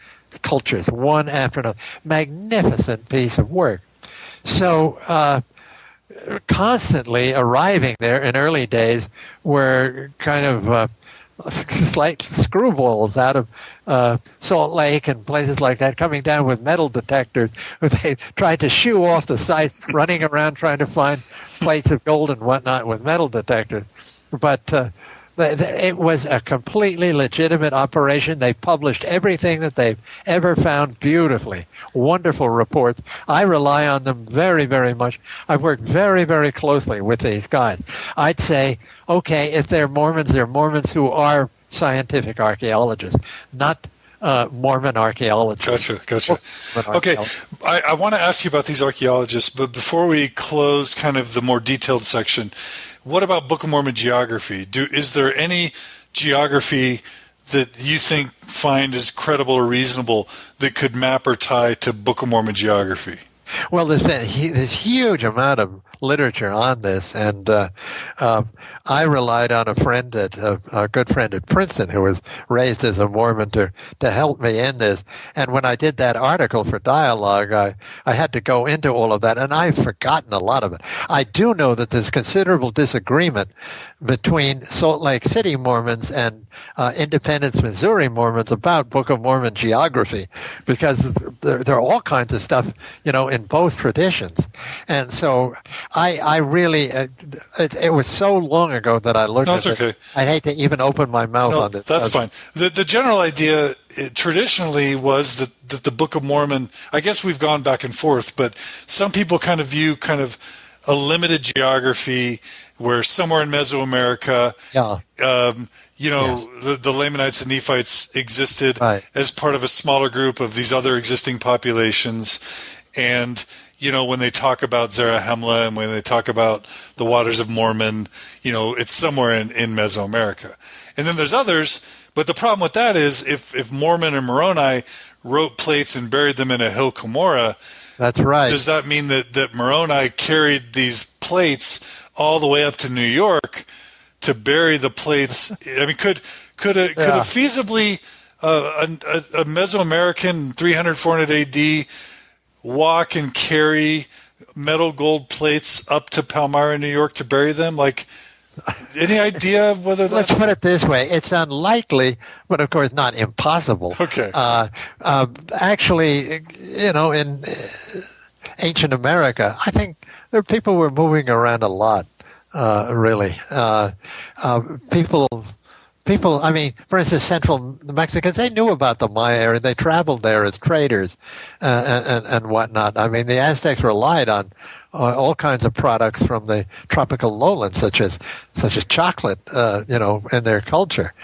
cultures, one after another. Magnificent piece of work. So constantly arriving there in early days were kind of slight screwballs out of Salt Lake and places like that, coming down with metal detectors, who they tried to shoo off the sites, running around trying to find plates of gold and whatnot with metal detectors. but it was a completely legitimate operation. They published everything that they've ever found beautifully. Wonderful reports. I rely on them very, very much. I've worked very, very closely with these guys. I'd say, okay, if they're Mormons who are scientific archaeologists, not Mormon archaeologists. Gotcha. Okay, I want to ask you about these archaeologists, but before we close kind of the more detailed section, what about Book of Mormon geography? Is there any geography that you find is credible or reasonable that could map or tie to Book of Mormon geography? Well, there's been this huge amount of literature on this, and I relied on a good friend at Princeton who was raised as a Mormon to help me in this. And when I did that article for Dialogue, I had to go into all of that, and I've forgotten a lot of it. I do know that there's considerable disagreement between Salt Lake City Mormons and Independence, Missouri Mormons about Book of Mormon geography, because there are all kinds of stuff, in both traditions. And so I really, it was so long ago that I looked at it. Okay. I hate to even open my mouth on this. That's fine. The general idea traditionally was that the Book of Mormon, I guess we've gone back and forth, but some people kind of view kind of a limited geography where somewhere in Mesoamerica, the Lamanites and Nephites existed as part of a smaller group of these other existing populations. And, when they talk about Zarahemla and when they talk about the waters of Mormon, it's somewhere in Mesoamerica. And then there's others, but the problem with that is if Mormon and Moroni wrote plates and buried them in a Hill Cumorah, that's right. Does that mean that Moroni carried these plates all the way up to New York to bury the plates? I mean, could a feasibly a Mesoamerican 300, 400 AD walk and carry metal gold plates up to Palmyra, New York to bury them? Like, any idea of whether that's... Let's put it this way. It's unlikely, but of course not impossible. Okay. Actually, in ancient America, I think people were moving around a lot, really. People, I mean, for instance, central Mexicans, they knew about the Maya area. They traveled there as traders and whatnot. I mean, the Aztecs relied on all kinds of products from the tropical lowlands, such as chocolate, in their culture.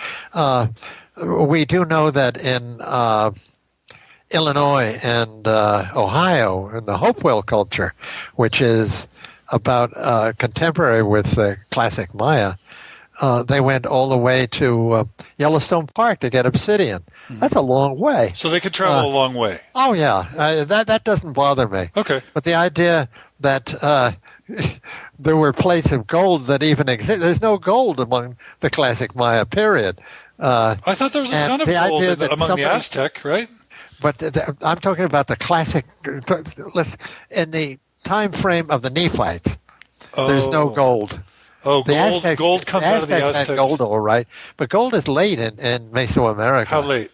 We do know that in Illinois and Ohio, in the Hopewell culture, which is about contemporary with the classic Maya, they went all the way to Yellowstone Park to get obsidian. That's a long way. So they could travel a long way. Oh, yeah. That doesn't bother me. Okay. But the idea that there were plates of gold that even exist, there's no gold among the classic Maya period. I thought there was a ton of gold among the Aztec, right? But I'm talking about the classic, in the time frame of the Nephites, there's no gold. Oh, gold comes out of the Aztecs. Had gold, all right, but gold is late in Mesoamerica. How late?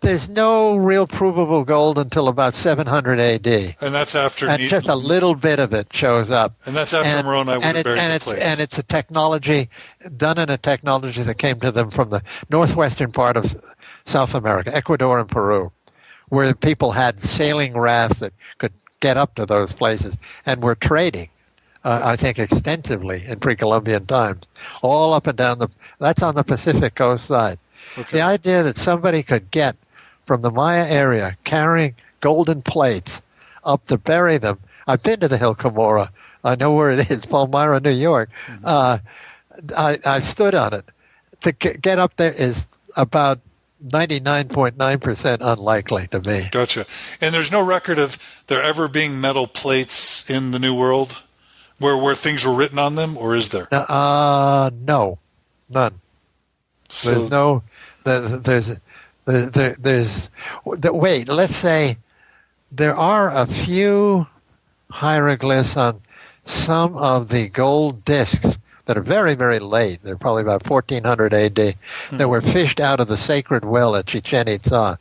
There's no real provable gold until about 700 A.D. And that's after... And just a little bit of it shows up. And that's after Moroni would have buried the plates. And it's a technology, done in a technology that came to them from the northwestern part of South America, Ecuador and Peru, where people had sailing rafts that could get up to those places and were trading. I think extensively in pre-Columbian times, all up and down that's on the Pacific coast side. Okay. The idea that somebody could get from the Maya area carrying golden plates up to bury them. I've been to the Hill Cumorah. I know where it is, Palmyra, New York. I've stood on it. To get up there is about 99.9% unlikely to me. Gotcha. And there's no record of there ever being metal plates in the New World? Where things were written on them, or is there? No, none. So, wait, let's say there are a few hieroglyphs on some of the gold discs that are very, very late. They're probably about 1400 A.D. that were fished out of the sacred well at Chichen Itza.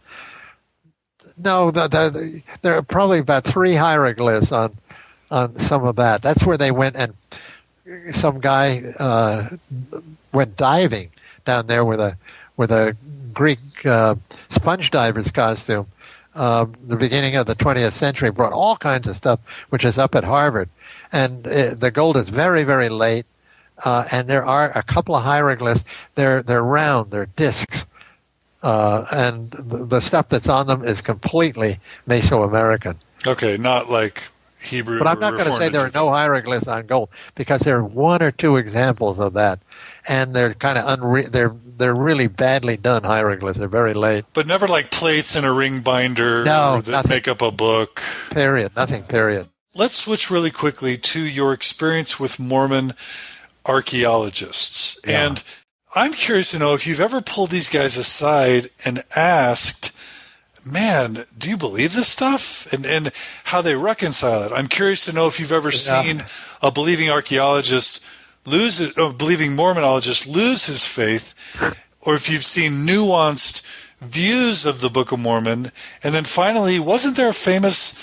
No, there are probably about 3 hieroglyphs on some of that. That's where they went and some guy went diving down there with a Greek sponge diver's costume. The beginning of the 20th century, brought all kinds of stuff, which is up at Harvard. And the gold is very, very late. And there are a couple of hieroglyphs. They're round, they're discs. And the stuff that's on them is completely Mesoamerican. Okay, not like Hebrew. But I'm not going to say there are no hieroglyphs on gold, because there are one or two examples of that. And they're kind of they're really badly done hieroglyphs. They're very late. But never like plates in a ring binder that nothing. Make up a book. Period. Nothing, period. Let's switch really quickly to your experience with Mormon archaeologists. Yeah. And I'm curious to know if you've ever pulled these guys aside and asked, man, do you believe this stuff? And how they reconcile it. I'm curious to know if you've ever seen a believing archaeologist believing Mormonologist lose his faith, or if you've seen nuanced views of the Book of Mormon. And then finally, wasn't there a famous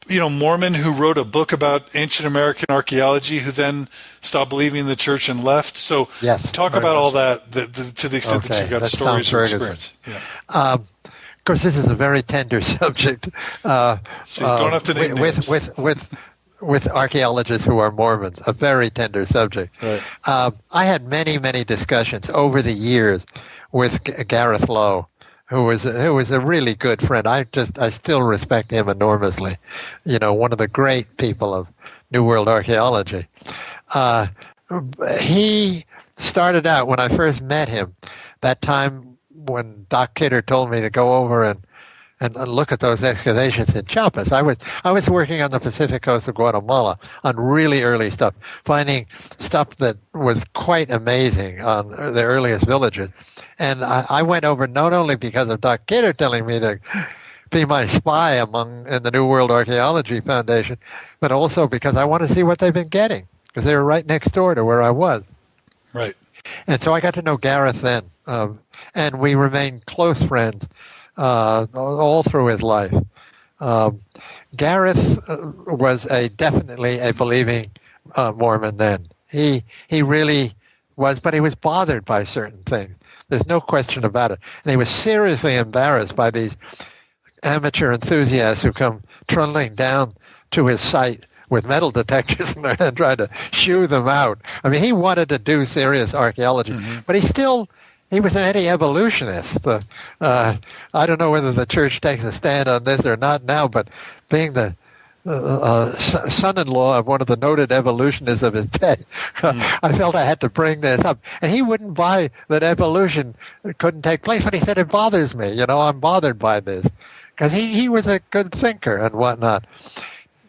Mormon who wrote a book about ancient American archaeology who then stopped believing in the church and left? So yes, talk about all that to the extent that you've got stories or experience. Yeah. Of course, this is a very tender subject. So you don't have to name names. With archaeologists who are Mormons, a very tender subject. Right. I had many, many discussions over the years with Gareth Lowe, who was a really good friend. I still respect him enormously. One of the great people of New World archaeology. He started out, when I first met him, that time when Doc Kidder told me to go over and look at those excavations in Chiapas. I was working on the Pacific coast of Guatemala on really early stuff, finding stuff that was quite amazing on the earliest villages. And I went over not only because of Doc Kidder telling me to be my spy in the New World Archaeology Foundation, but also because I wanted to see what they've been getting, because they were right next door to where I was. Right. And so I got to know Gareth then, and we remained close friends all through his life. Gareth was definitely a believing Mormon then. He really was, but he was bothered by certain things. There's no question about it. And he was seriously embarrassed by these amateur enthusiasts who come trundling down to his site with metal detectors in their hand, trying to shoo them out. I mean, he wanted to do serious archaeology, but he was an anti-evolutionist. I don't know whether the church takes a stand on this or not now, but being the son-in-law of one of the noted evolutionists of his day, I felt I had to bring this up. And he wouldn't buy that evolution couldn't take place, but he said, it bothers me. I'm bothered by this. Because he was a good thinker and whatnot.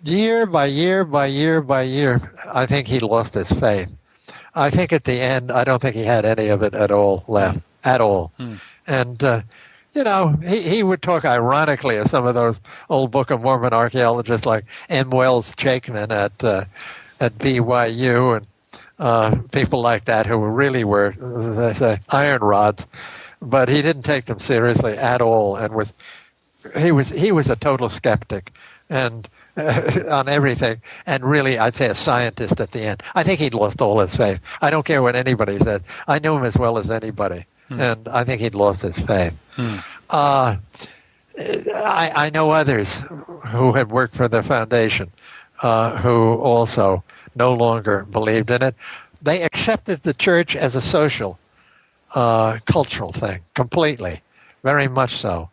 Year by year by year by year, I think he lost his faith. I think at the end, I don't think he had any of it at all left, at all. And, he would talk ironically of some of those old Book of Mormon archaeologists like M. Wells Chakeman at BYU and people like that who really were, as they say, iron rods. But he didn't take them seriously at all, and he was a total skeptic and on everything, and really, I'd say a scientist at the end. I think he'd lost all his faith. I don't care what anybody says. I knew him as well as anybody, and I think he'd lost his faith. I know others who had worked for the foundation who also no longer believed in it. They accepted the church as a social, cultural thing, completely, very much so.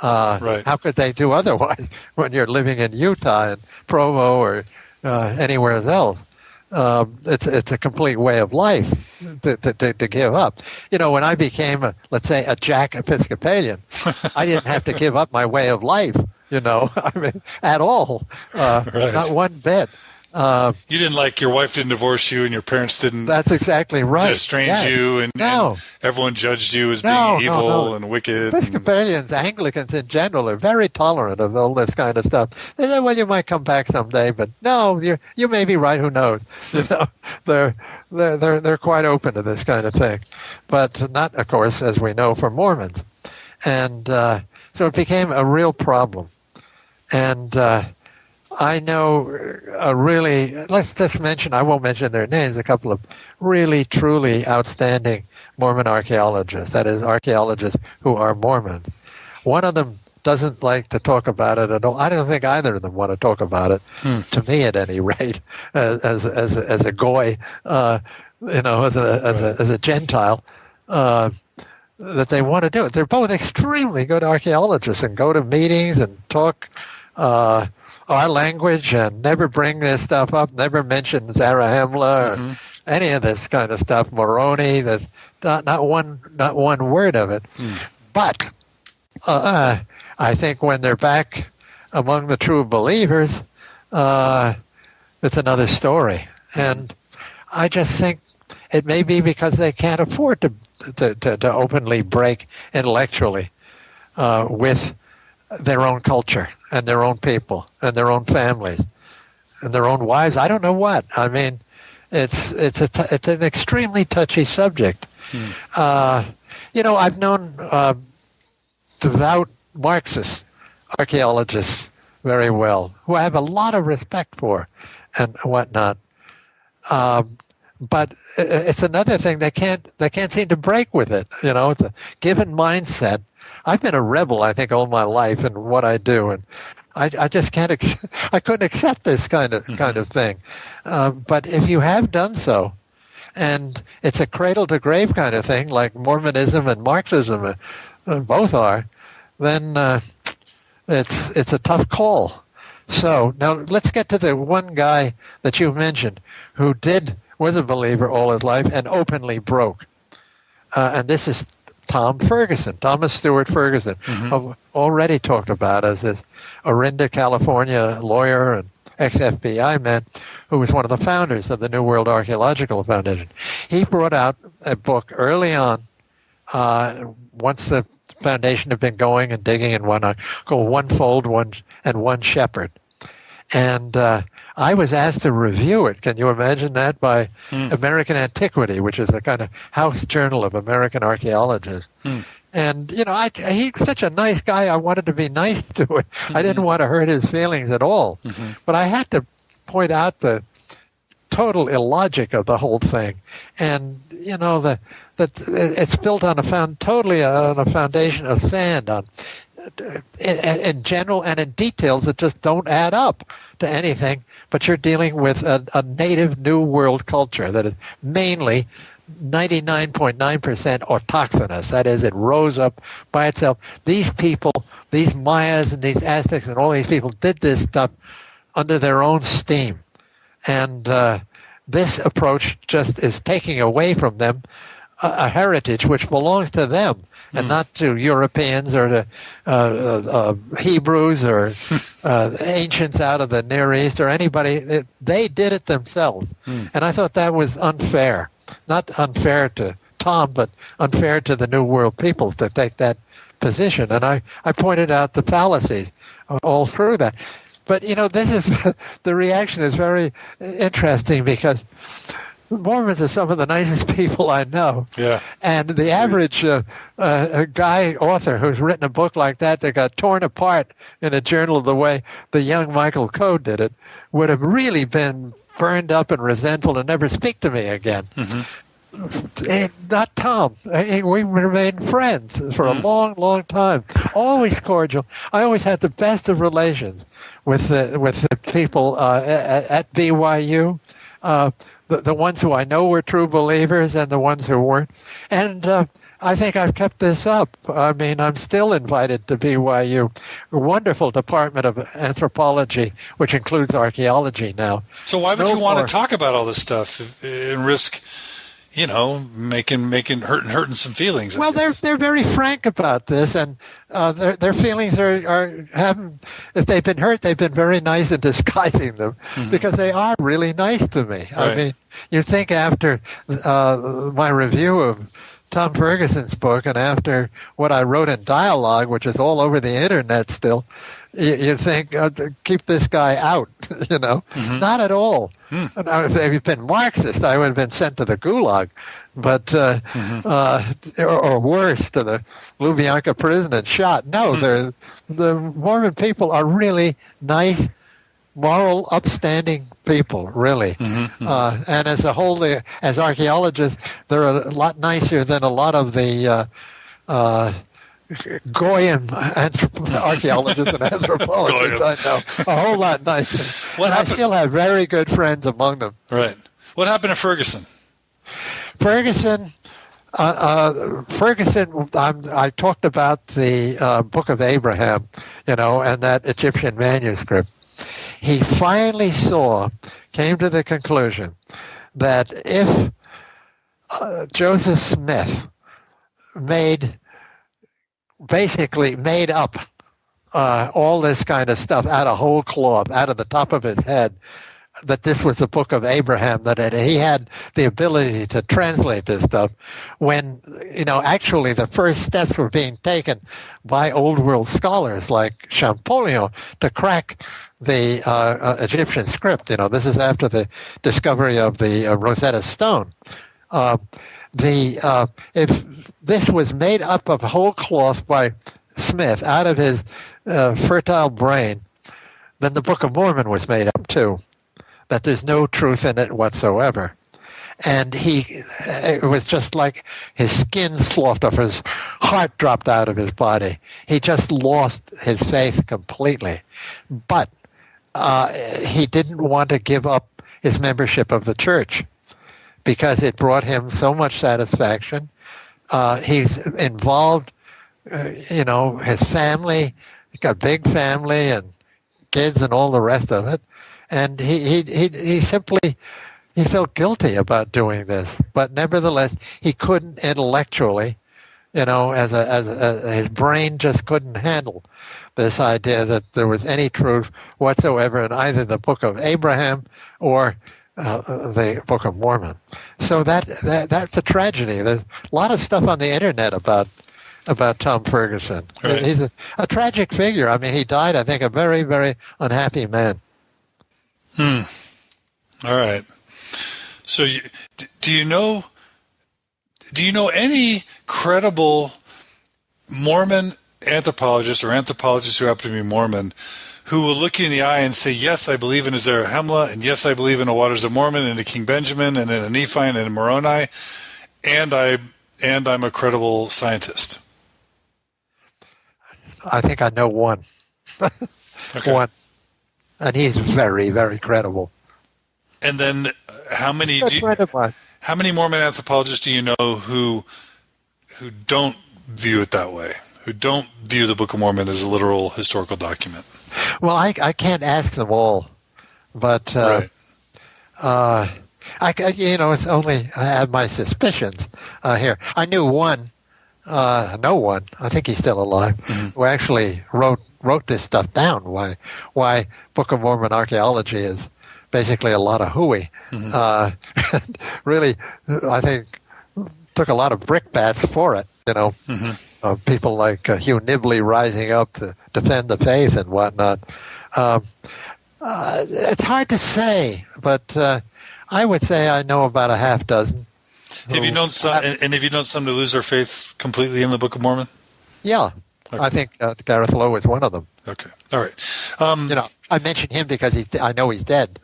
Right. How could they do otherwise when you're living in Utah and Provo or anywhere else? It's a complete way of life to give up. When I became, let's say, a Jack Episcopalian, I didn't have to give up my way of life, I mean, at all. Right. Not one bit. You didn't your wife didn't divorce you, and your parents didn't. That's exactly right. Estrange you, and everyone judged you as being evil and wicked. Episcopalians, Anglicans in general, are very tolerant of all this kind of stuff. They say, "Well, you might come back someday," but no, you may be right. Who knows? They're quite open to this kind of thing, but not, of course, as we know, for Mormons, and so it became a real problem, and. I know let's just mention, I won't mention their names, a couple of really, truly outstanding Mormon archaeologists, that is, archaeologists who are Mormons. One of them doesn't like to talk about it at all. I don't think either of them want to talk about it, to me at any rate, as a goy, as a Gentile, that they want to do it. They're both extremely good archaeologists and go to meetings and talk our language and never bring this stuff up, never mention Zarahemla or any of this kind of stuff, Moroni. There's not one word of it. But I think when they're back among the true believers, it's another story. And I just think it may be because they can't afford to openly break intellectually with their own culture and their own people and their own families and their own wives. I don't know what. I mean, it's an extremely touchy subject. I've known devout Marxist archaeologists very well, who I have a lot of respect for and whatnot. But it's another thing they can't seem to break with it. It's a given mindset. I've been a rebel, I think, all my life in what I do, and I just can't. I couldn't accept this kind of thing. But if you have done so, and it's a cradle to grave kind of thing, like Mormonism and Marxism both are, then it's a tough call. So now let's get to the one guy that you mentioned who was a believer all his life and openly broke. And this is Thomas Stewart Ferguson, already talked about as this Orinda, California lawyer and ex-FBI man who was one of the founders of the New World Archaeological Foundation. He brought out a book early on, once the foundation had been going and digging and whatnot, called One Fold, One Shepherd. And I was asked to review it. Can you imagine that? By American Antiquity, which is a kind of house journal of American archaeologists. And, he's such a nice guy. I wanted to be nice to it. I didn't want to hurt his feelings at all. But I had to point out the total illogic of the whole thing. And, that it's built on totally on a foundation of sand, in general and in details that just don't add up to anything. But you're dealing with a native New World culture that is mainly 99.9% autochthonous. That is, it rose up by itself. These people, these Mayas and these Aztecs and all these people did this stuff under their own steam. And this approach just is taking away from them a heritage which belongs to them and not to Europeans or to Hebrews or ancients out of the Near East or anybody. They did it themselves. And I thought that was unfair. Not unfair to Tom, but unfair to the New World peoples to take that position. And I pointed out the fallacies all through that. But, this is the reaction is very interesting because Mormons are some of the nicest people I know. Yeah. And the average guy author who's written a book like that got torn apart in a journal the way the young Michael Coe did it would have really been burned up and resentful and never speak to me again. Not Tom. We remained friends for a long, long time. Always cordial. I always had the best of relations with the people at BYU. The ones who I know were true believers and the ones who weren't. And I think I've kept this up. I mean, I'm still invited to BYU, a wonderful department of anthropology, which includes archaeology now. So why would you want to talk about all this stuff and risk, hurting some feelings? Well, they're very frank about this, and their feelings haven't. If they've been hurt, they've been very nice in disguising them because they are really nice to me. Right. I mean, you think after my review of Tom Ferguson's book and after what I wrote in Dialogue, which is all over the internet still, you think, keep this guy out, Not at all. Now, if they'd been Marxist, I would have been sent to the Gulag, but or worse, to the Lubyanka prison and shot. No, the Mormon people are really nice, moral, upstanding people, really. And as a whole, as archaeologists, they're a lot nicer than a lot of the Goyim archaeologists and anthropologists I know. A whole lot nicer. I still have very good friends among them. Right. What happened to Ferguson? Ferguson, I talked about the Book of Abraham, and that Egyptian manuscript. He finally came to the conclusion that if Joseph Smith basically made up all this kind of stuff out of whole cloth, out of the top of his head, that this was the Book of Abraham, that he had the ability to translate this stuff, when, actually the first steps were being taken by Old World scholars like Champollion to crack the Egyptian script. This is after the discovery of the Rosetta Stone. If this was made up of whole cloth by Smith out of his fertile brain, then the Book of Mormon was made up too. That there's no truth in it whatsoever. And it was just like his skin sloughed off, his heart dropped out of his body. He just lost his faith completely. But he didn't want to give up his membership of the church because it brought him so much satisfaction. He's involved, his family, he's got a big family and kids and all the rest of it. And he simply felt guilty about doing this, but nevertheless he couldn't intellectually, his brain just couldn't handle this idea that there was any truth whatsoever in either the Book of Abraham or the Book of Mormon. So that's a tragedy. There's a lot of stuff on the internet about Tom Ferguson. Right. He's a tragic figure. I mean, he died, I think, a very, very unhappy man. All right. So, do you know any credible Mormon anthropologists or anthropologists who happen to be Mormon who will look you in the eye and say, yes, I believe in a Zarahemla, and yes, I believe in the Waters of Mormon, and a King Benjamin, and in a Nephi, and a Moroni, and I'm a credible scientist? I think I know one. Okay. One. And he's very, very credible. And then how many Mormon anthropologists do you know who don't view it that way, who don't view the Book of Mormon as a literal historical document? Well, I can't ask them all, but right. it's only I have my suspicions here. I knew one, no one. I think he's still alive. Who actually wrote this stuff down. Why Book of Mormon archaeology is basically a lot of hooey. Really, I think took a lot of brickbats for it. People like Hugh Nibley rising up to defend the faith and whatnot. It's hard to say, but I would say I know about a half dozen. Have you known some? And have you known some to lose their faith completely in the Book of Mormon? Yeah. Okay. I think Gareth Lowe is one of them. Okay. All right. I mention him because I know he's dead.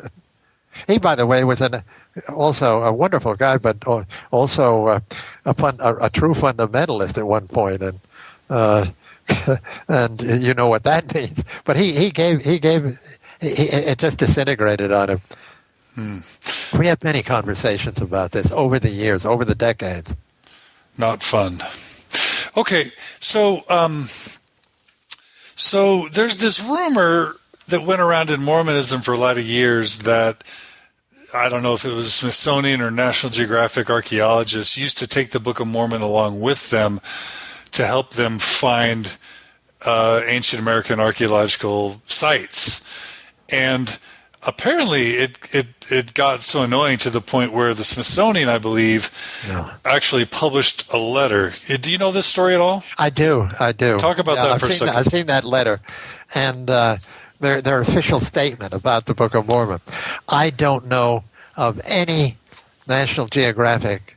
He, by the way, was also a wonderful guy, but also a true fundamentalist at one point, and and you know what that means. But it just disintegrated on him. We had many conversations about this over the years, over the decades. Not fun. Okay, so there's this rumor that went around in Mormonism for a lot of years that, I don't know if it was Smithsonian or National Geographic archaeologists, used to take the Book of Mormon along with them to help them find ancient American archaeological sites. And apparently it got so annoying to the point where the Smithsonian, I believe, actually published a letter. Do you know this story at all? I do. Talk about that for a second. I've seen that letter, and their official statement about the Book of Mormon. I don't know of any National Geographic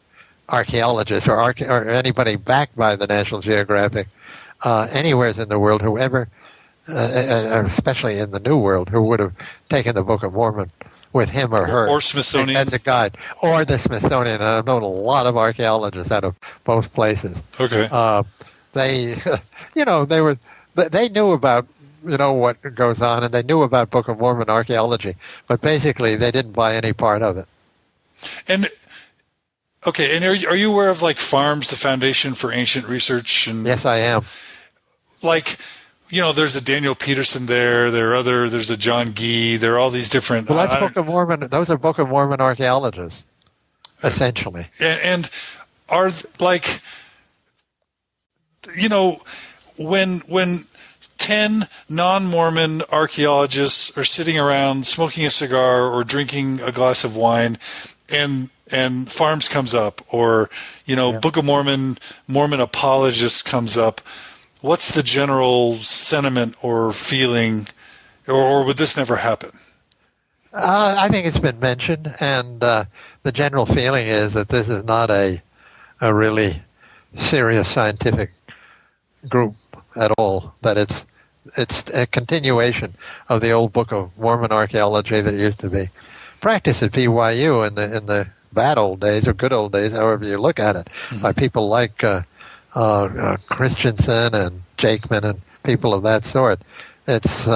archaeologist or anybody backed by the National Geographic anywhere in the world who ever especially in the New World, who would have taken the Book of Mormon with him or her or Smithsonian as a guide, or the Smithsonian. And I've known a lot of archaeologists out of both places. Okay. They, they knew about what goes on, and they knew about Book of Mormon archaeology, but basically they didn't buy any part of it. And okay, and are you aware of like FARMS, the Foundation for Ancient Research? And Yes, I am. like, there's a Daniel Peterson there. There's a John Gee. There are all these different. Well, that's Book of Mormon. Those are Book of Mormon archaeologists, essentially. And are like, when 10 non-Mormon archaeologists are sitting around smoking a cigar or drinking a glass of wine, and FARMS comes up, or Book of Mormon apologist comes up, what's the general sentiment or feeling, or would this never happen? I think it's been mentioned, and the general feeling is that this is not a really serious scientific group at all, that it's a continuation of the old Book of Mormon archaeology that used to be practiced at BYU in the bad old days, or good old days, however you look at it, by people like Christensen and Jakeman and people of that sort. It's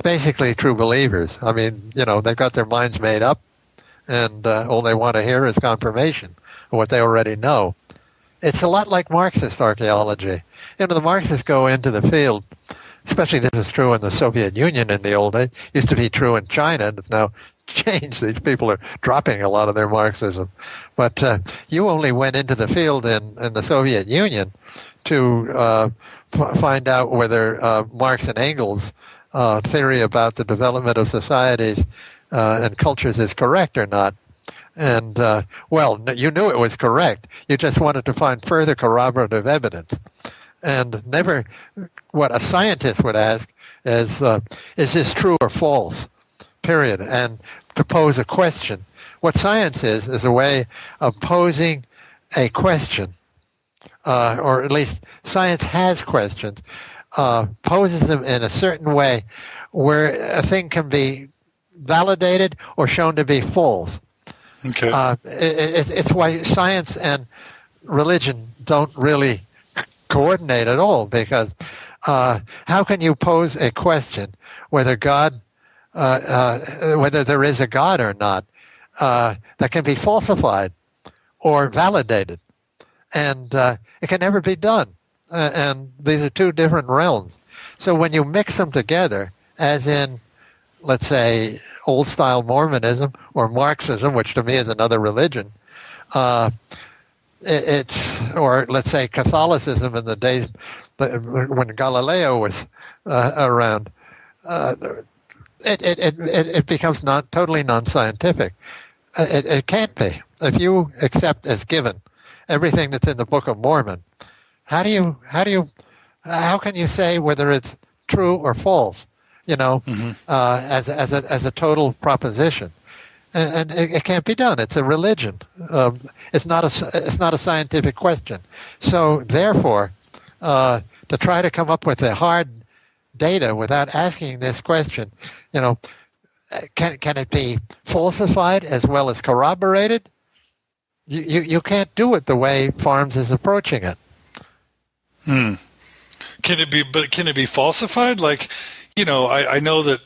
basically true believers. I mean, they've got their minds made up, and all they want to hear is confirmation of what they already know. It's a lot like Marxist archaeology. The Marxists go into the field, especially this is true in the Soviet Union in the old days. It used to be true in China, and it's now changed. These people are dropping a lot of their Marxism. But you only went into the field in the Soviet Union to find out whether Marx and Engels' theory about the development of societies and cultures is correct or not. And, you knew it was correct. You just wanted to find further corroborative evidence. And never, what a scientist would ask is this true or false, period, and to pose a question. What science is a way of posing a question, or at least science has questions, poses them in a certain way where a thing can be validated or shown to be false. Okay. It's why science and religion don't really coordinate at all, because how can you pose a question whether whether there is a God or not, that can be falsified or validated, and it can never be done. And these are two different realms. So when you mix them together, as in, let's say, old-style Mormonism or Marxism, which to me is another religion, or let's say Catholicism in the days when Galileo was around, it becomes totally non-scientific. It can't be. If you accept as given everything that's in the Book of Mormon, how can you say whether it's true or false? As a total proposition, and it can't be done. It's a religion. It's not a scientific question. So therefore, to try to come up with a hard data without asking this question, can it be falsified as well as corroborated? You can't do it the way FARMS is approaching it. Can it be falsified? Like, I know that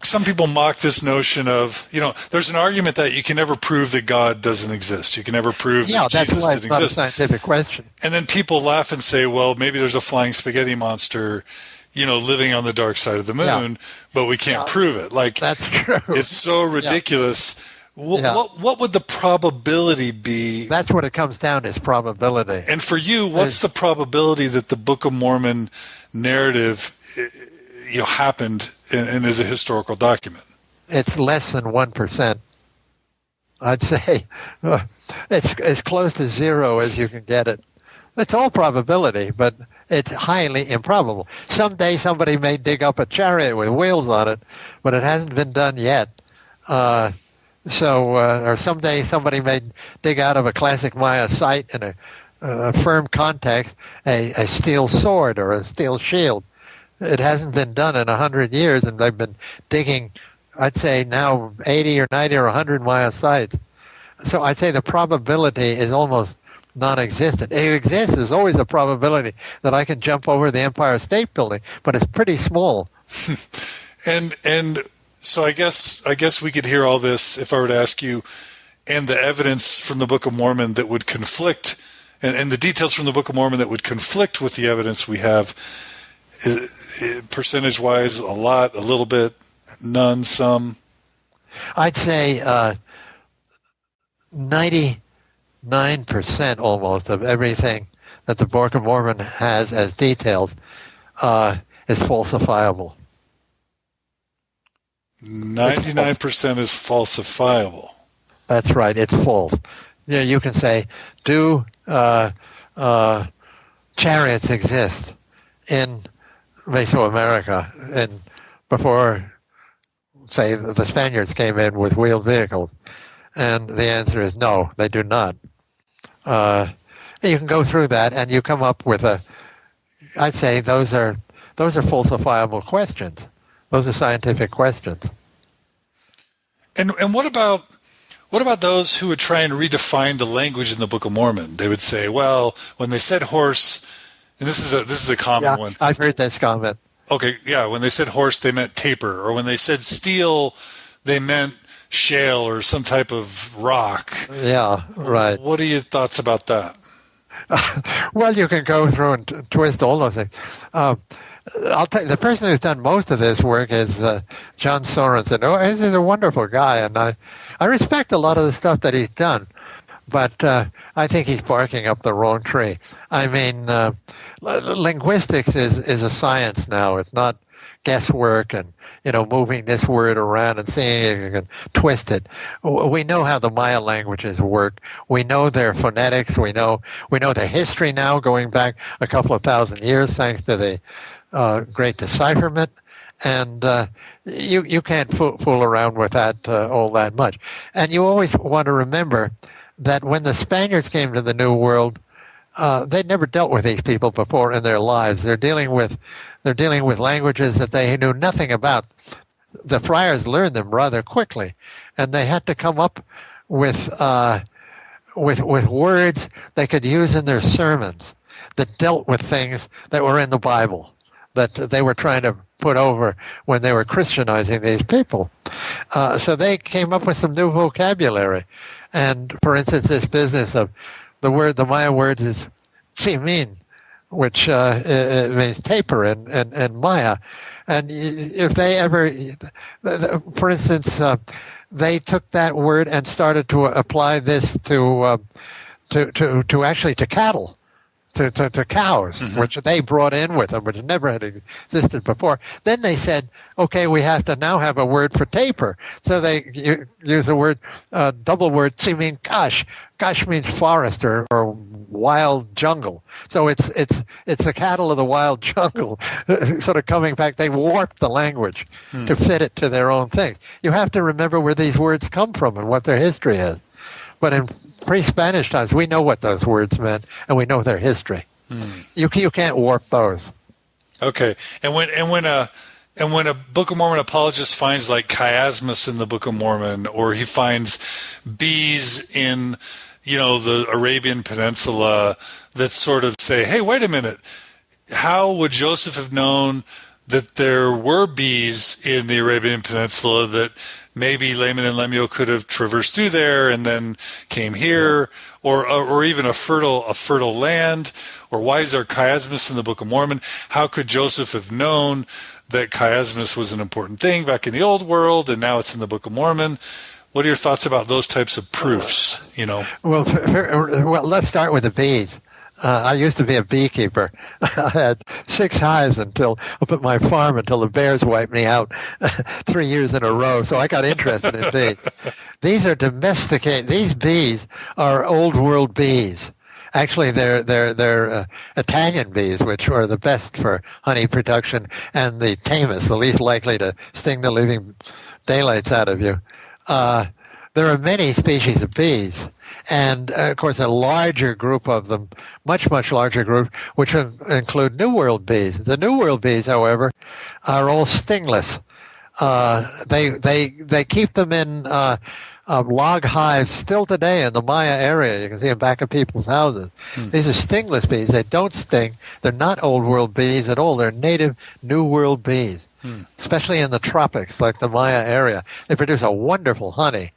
some people mock this notion of, there's an argument that you can never prove that God doesn't exist. You can never prove that Jesus didn't exist. Yeah, that's why it's not a scientific question. And then people laugh and say, well, maybe there's a flying spaghetti monster, living on the dark side of the moon, but we can't prove it. Like, that's true. It's so ridiculous. Yeah. What would the probability be? That's what it comes down to, is probability. And for you, what's the probability that the Book of Mormon narrative happened and is a historical document? It's less than 1%. I'd say it's as close to zero as you can get it. It's all probability, but it's highly improbable. Someday somebody may dig up a chariot with wheels on it, but it hasn't been done yet. Or someday somebody may dig out of a classic Maya site in a firm context a steel sword or a steel shield. It hasn't been done in 100 years, and they've been digging, I'd say now 80 or 90 or 100-mile sites. So I'd say the probability is almost non-existent. It exists. There's always a probability that I can jump over the Empire State Building, but it's pretty small. And so I guess we could hear all this if I were to ask you, and the evidence from the Book of Mormon that would conflict, and the details from the Book of Mormon that would conflict with the evidence we have, percentage-wise, a lot, a little bit, none, some? I'd say 99% almost of everything that the Book of Mormon has as details is falsifiable. 99% is falsifiable. That's right. It's false. You know, you can say, do chariots exist in Mesoamerica and before, say, the Spaniards came in with wheeled vehicles? And the answer is no, they do not. You can go through that and you come up with I'd say those are falsifiable questions. Those are scientific questions. And what about those who would try and redefine the language in the Book of Mormon? They would say, well, when they said horse, and this is a common one. I've heard this comment. Okay, yeah, when they said horse, they meant taper, or when they said steel, they meant shale or some type of rock. Yeah, right. What are your thoughts about that? Well, you can go through and twist all those things. I'll tell you, the person who's done most of this work is John Sorensen. Oh, he's a wonderful guy, and I respect a lot of the stuff that he's done, but I think he's barking up the wrong tree. I mean, linguistics is a science now. It's not guesswork and moving this word around and seeing if you can twist it. We know how the Maya languages work. We know their phonetics. We know their history now, going back a couple of thousand years, thanks to the great decipherment. And you can't fool around with that all that much. And you always want to remember that when the Spaniards came to the New World, they'd never dealt with these people before in their lives. They're dealing with languages that they knew nothing about. The friars learned them rather quickly, and they had to come up with words they could use in their sermons that dealt with things that were in the Bible that they were trying to put over when they were Christianizing these people. So they came up with some new vocabulary. And, for instance, this business of the Maya word is tsimin, which it means taper in Maya. And if they ever, for instance, they took that word and started to apply this to cattle. To cows, mm-hmm. which they brought in with them, which never had existed before. Then they said, okay, we have to now have a word for taper. So they use a word, double word, tsimin kash. Kash means forest or wild jungle. So it's the cattle of the wild jungle sort of coming back. They warped the language to fit it to their own things. You have to remember where these words come from and what their history is. But in pre-Spanish times, we know what those words meant, and we know their history. You can't warp those. Okay, and when a Book of Mormon apologist finds like chiasmus in the Book of Mormon, or he finds bees in the Arabian Peninsula that sort of say, hey, wait a minute, how would Joseph have known that there were bees in the Arabian Peninsula that maybe Laman and Lemuel could have traversed through there and then came here, or even a fertile land? Or why is there chiasmus in the Book of Mormon? How could Joseph have known that chiasmus was an important thing back in the Old World, and now it's in the Book of Mormon? What are your thoughts about those types of proofs? Well, let's start with the bees. I used to be a beekeeper. I had 6 hives up at my farm until the bears wiped me out 3 years in a row. So I got interested in bees. These are domesticated. These bees are old world bees. Actually, they're Italian bees, which are the best for honey production and the tamest, the least likely to sting the living daylights out of you. There are many species of bees, And, of course, a larger group of them, much, much larger group, which include New World bees. The New World bees, however, are all stingless. They keep them in log hives still today in the Maya area. You can see them back at people's houses. These are stingless bees. They don't sting. They're not Old World bees at all. They're native New World bees, especially in the tropics, like the Maya area. They produce a wonderful honey,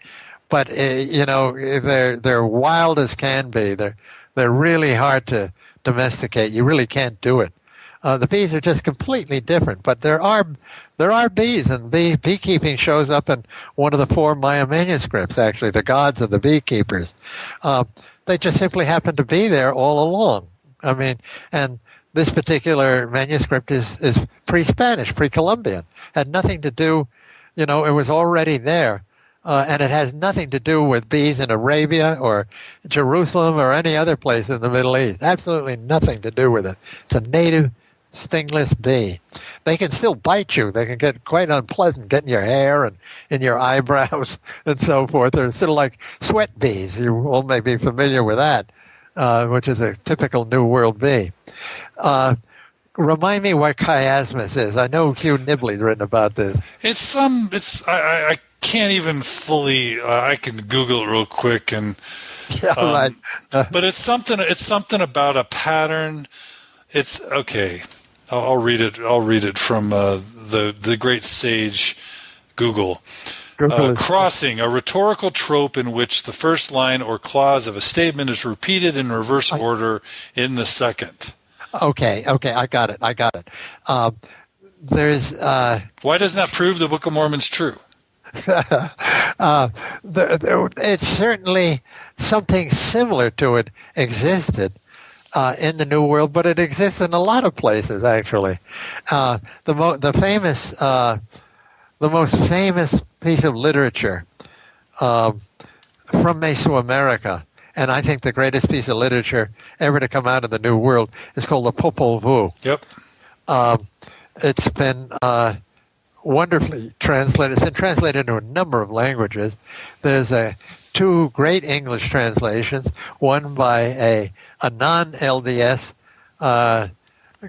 but they're wild as can be. They're really hard to domesticate. You really can't do it. The bees are just completely different, but there are bees, and beekeeping shows up in one of the 4 Maya manuscripts, actually, the gods of the beekeepers. They just simply happen to be there all along. I mean, and this particular manuscript is pre-Spanish, pre-Columbian. Had nothing to do, it was already there. And it has nothing to do with bees in Arabia or Jerusalem or any other place in the Middle East. Absolutely nothing to do with it. It's a native stingless bee. They can still bite you. They can get quite unpleasant, get in your hair and in your eyebrows and so forth. They're sort of like sweat bees. You all may be familiar with that, which is a typical New World bee. Remind me what chiasmus is. I know Hugh Nibley's written about this. I can't even fully. I can Google it real quick and. Yeah, right. But it's something about a pattern. It's okay. I'll read it. I'll read it from the great sage Google. Crossing, a rhetorical trope in which the first line or clause of a statement is repeated in reverse order in the second. Okay, I got it. There's. Why doesn't that prove the Book of Mormon's true? It's certainly something similar to it existed in the New World, but it exists in a lot of places, actually. The most famous piece of literature from Mesoamerica, and I think the greatest piece of literature ever to come out of the New World, is called the Popol Vuh. Yep. It's been wonderfully translated. It's been translated into a number of languages. There's 2 great English translations, one by a non-LDS guy,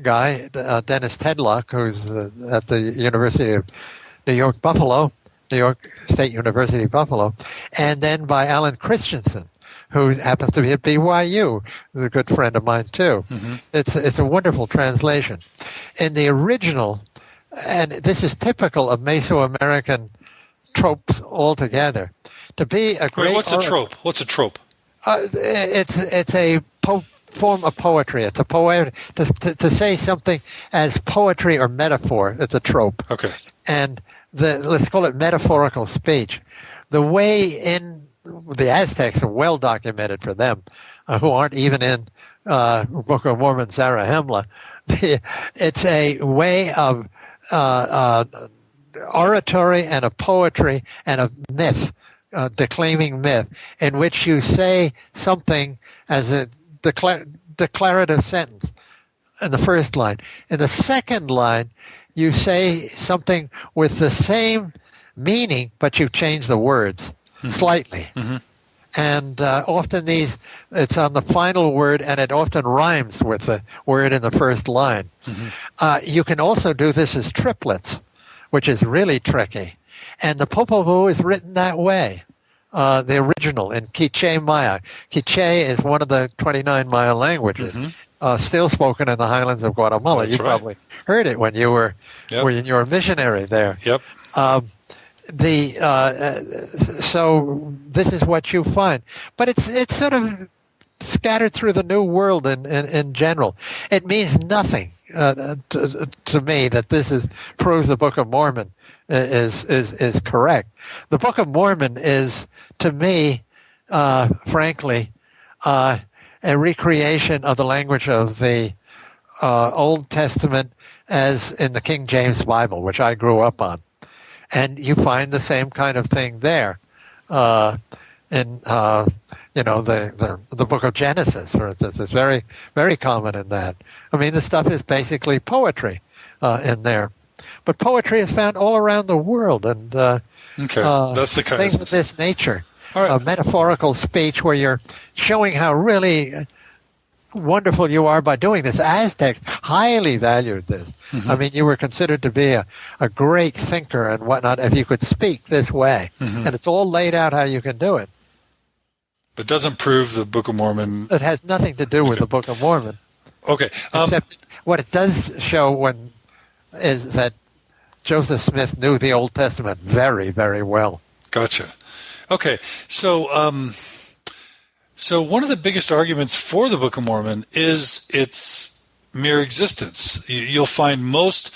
Dennis Tedlock, who's at the University of New York State University, Buffalo, and then by Alan Christensen, who happens to be at BYU. He's a good friend of mine, too. Mm-hmm. It's a wonderful translation. In the original, and this is typical of Mesoamerican tropes altogether, to be a great... What's a trope? What's a trope? It's a form of poetry. It's a poet to say something as poetry or metaphor. It's a trope. Okay. And let's call it metaphorical speech. The way in the Aztecs are well documented for them, who aren't even in Book of Mormon Zarahemla. It's a way of oratory and a poetry and a myth, declaiming myth, in which you say something as a declarative sentence in the first line. In the second line, you say something with the same meaning, but you change the words slightly. Mm-hmm. And often it's on the final word, and it often rhymes with the word in the first line. Mm-hmm. You can also do this as triplets, which is really tricky. And the Popol Vuh is written that way, the original in Quiché Maya. Quiché is one of the 29 Maya languages, still spoken in the highlands of Guatemala. That's you probably heard it when you were a missionary there. Yep. So this is what you find, but it's sort of scattered through the New World in general. It means nothing to me that this proves the Book of Mormon is correct. The Book of Mormon is, to me, frankly, a recreation of the language of the Old Testament as in the King James Bible, which I grew up on. And you find the same kind of thing there in the Book of Genesis, for instance. It's very, very common in that. I mean, the stuff is basically poetry in there. But poetry is found all around the world, and that's the kind things of this nature. All right. a metaphorical speech where you're showing how really wonderful you are by doing this. Aztecs highly valued this. I mean, you were considered to be a great thinker and whatnot if you could speak this way. And it's all laid out how you can do it. But doesn't prove the Book of Mormon. It has nothing to do with the Book of Mormon. Okay. Except what it does show is that Joseph Smith knew the Old Testament very, very well. Gotcha. Okay. So one of the biggest arguments for the Book of Mormon is its mere existence. You'll find most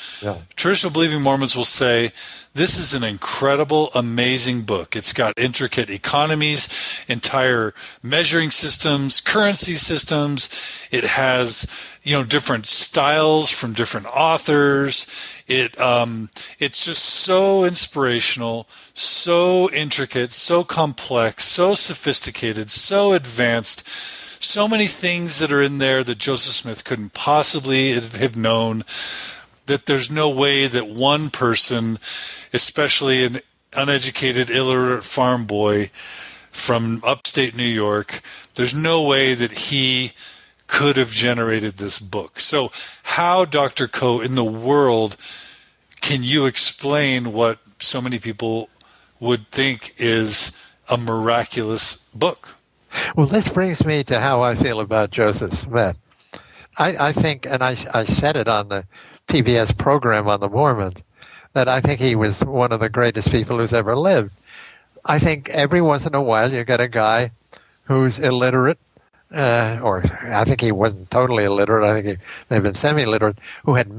traditional believing Mormons will say, this is an incredible, amazing book. It's got intricate economies, entire measuring systems, currency systems. It has, different styles from different authors. It's just so inspirational, so intricate, so complex, so sophisticated, so advanced. So many things that are in there that Joseph Smith couldn't possibly have known, that there's no way that one person, especially an uneducated, illiterate farm boy from upstate New York, there's no way that he could have generated this book. So how, Dr. Coe, in the world can you explain what so many people would think is a miraculous book? Well, this brings me to how I feel about Joseph Smith. I think, and I said it on the PBS program on the Mormons, that I think he was one of the greatest people who's ever lived. I think every once in a while you get a guy who's illiterate, or I think he wasn't totally illiterate, I think he may have been semi-literate, who had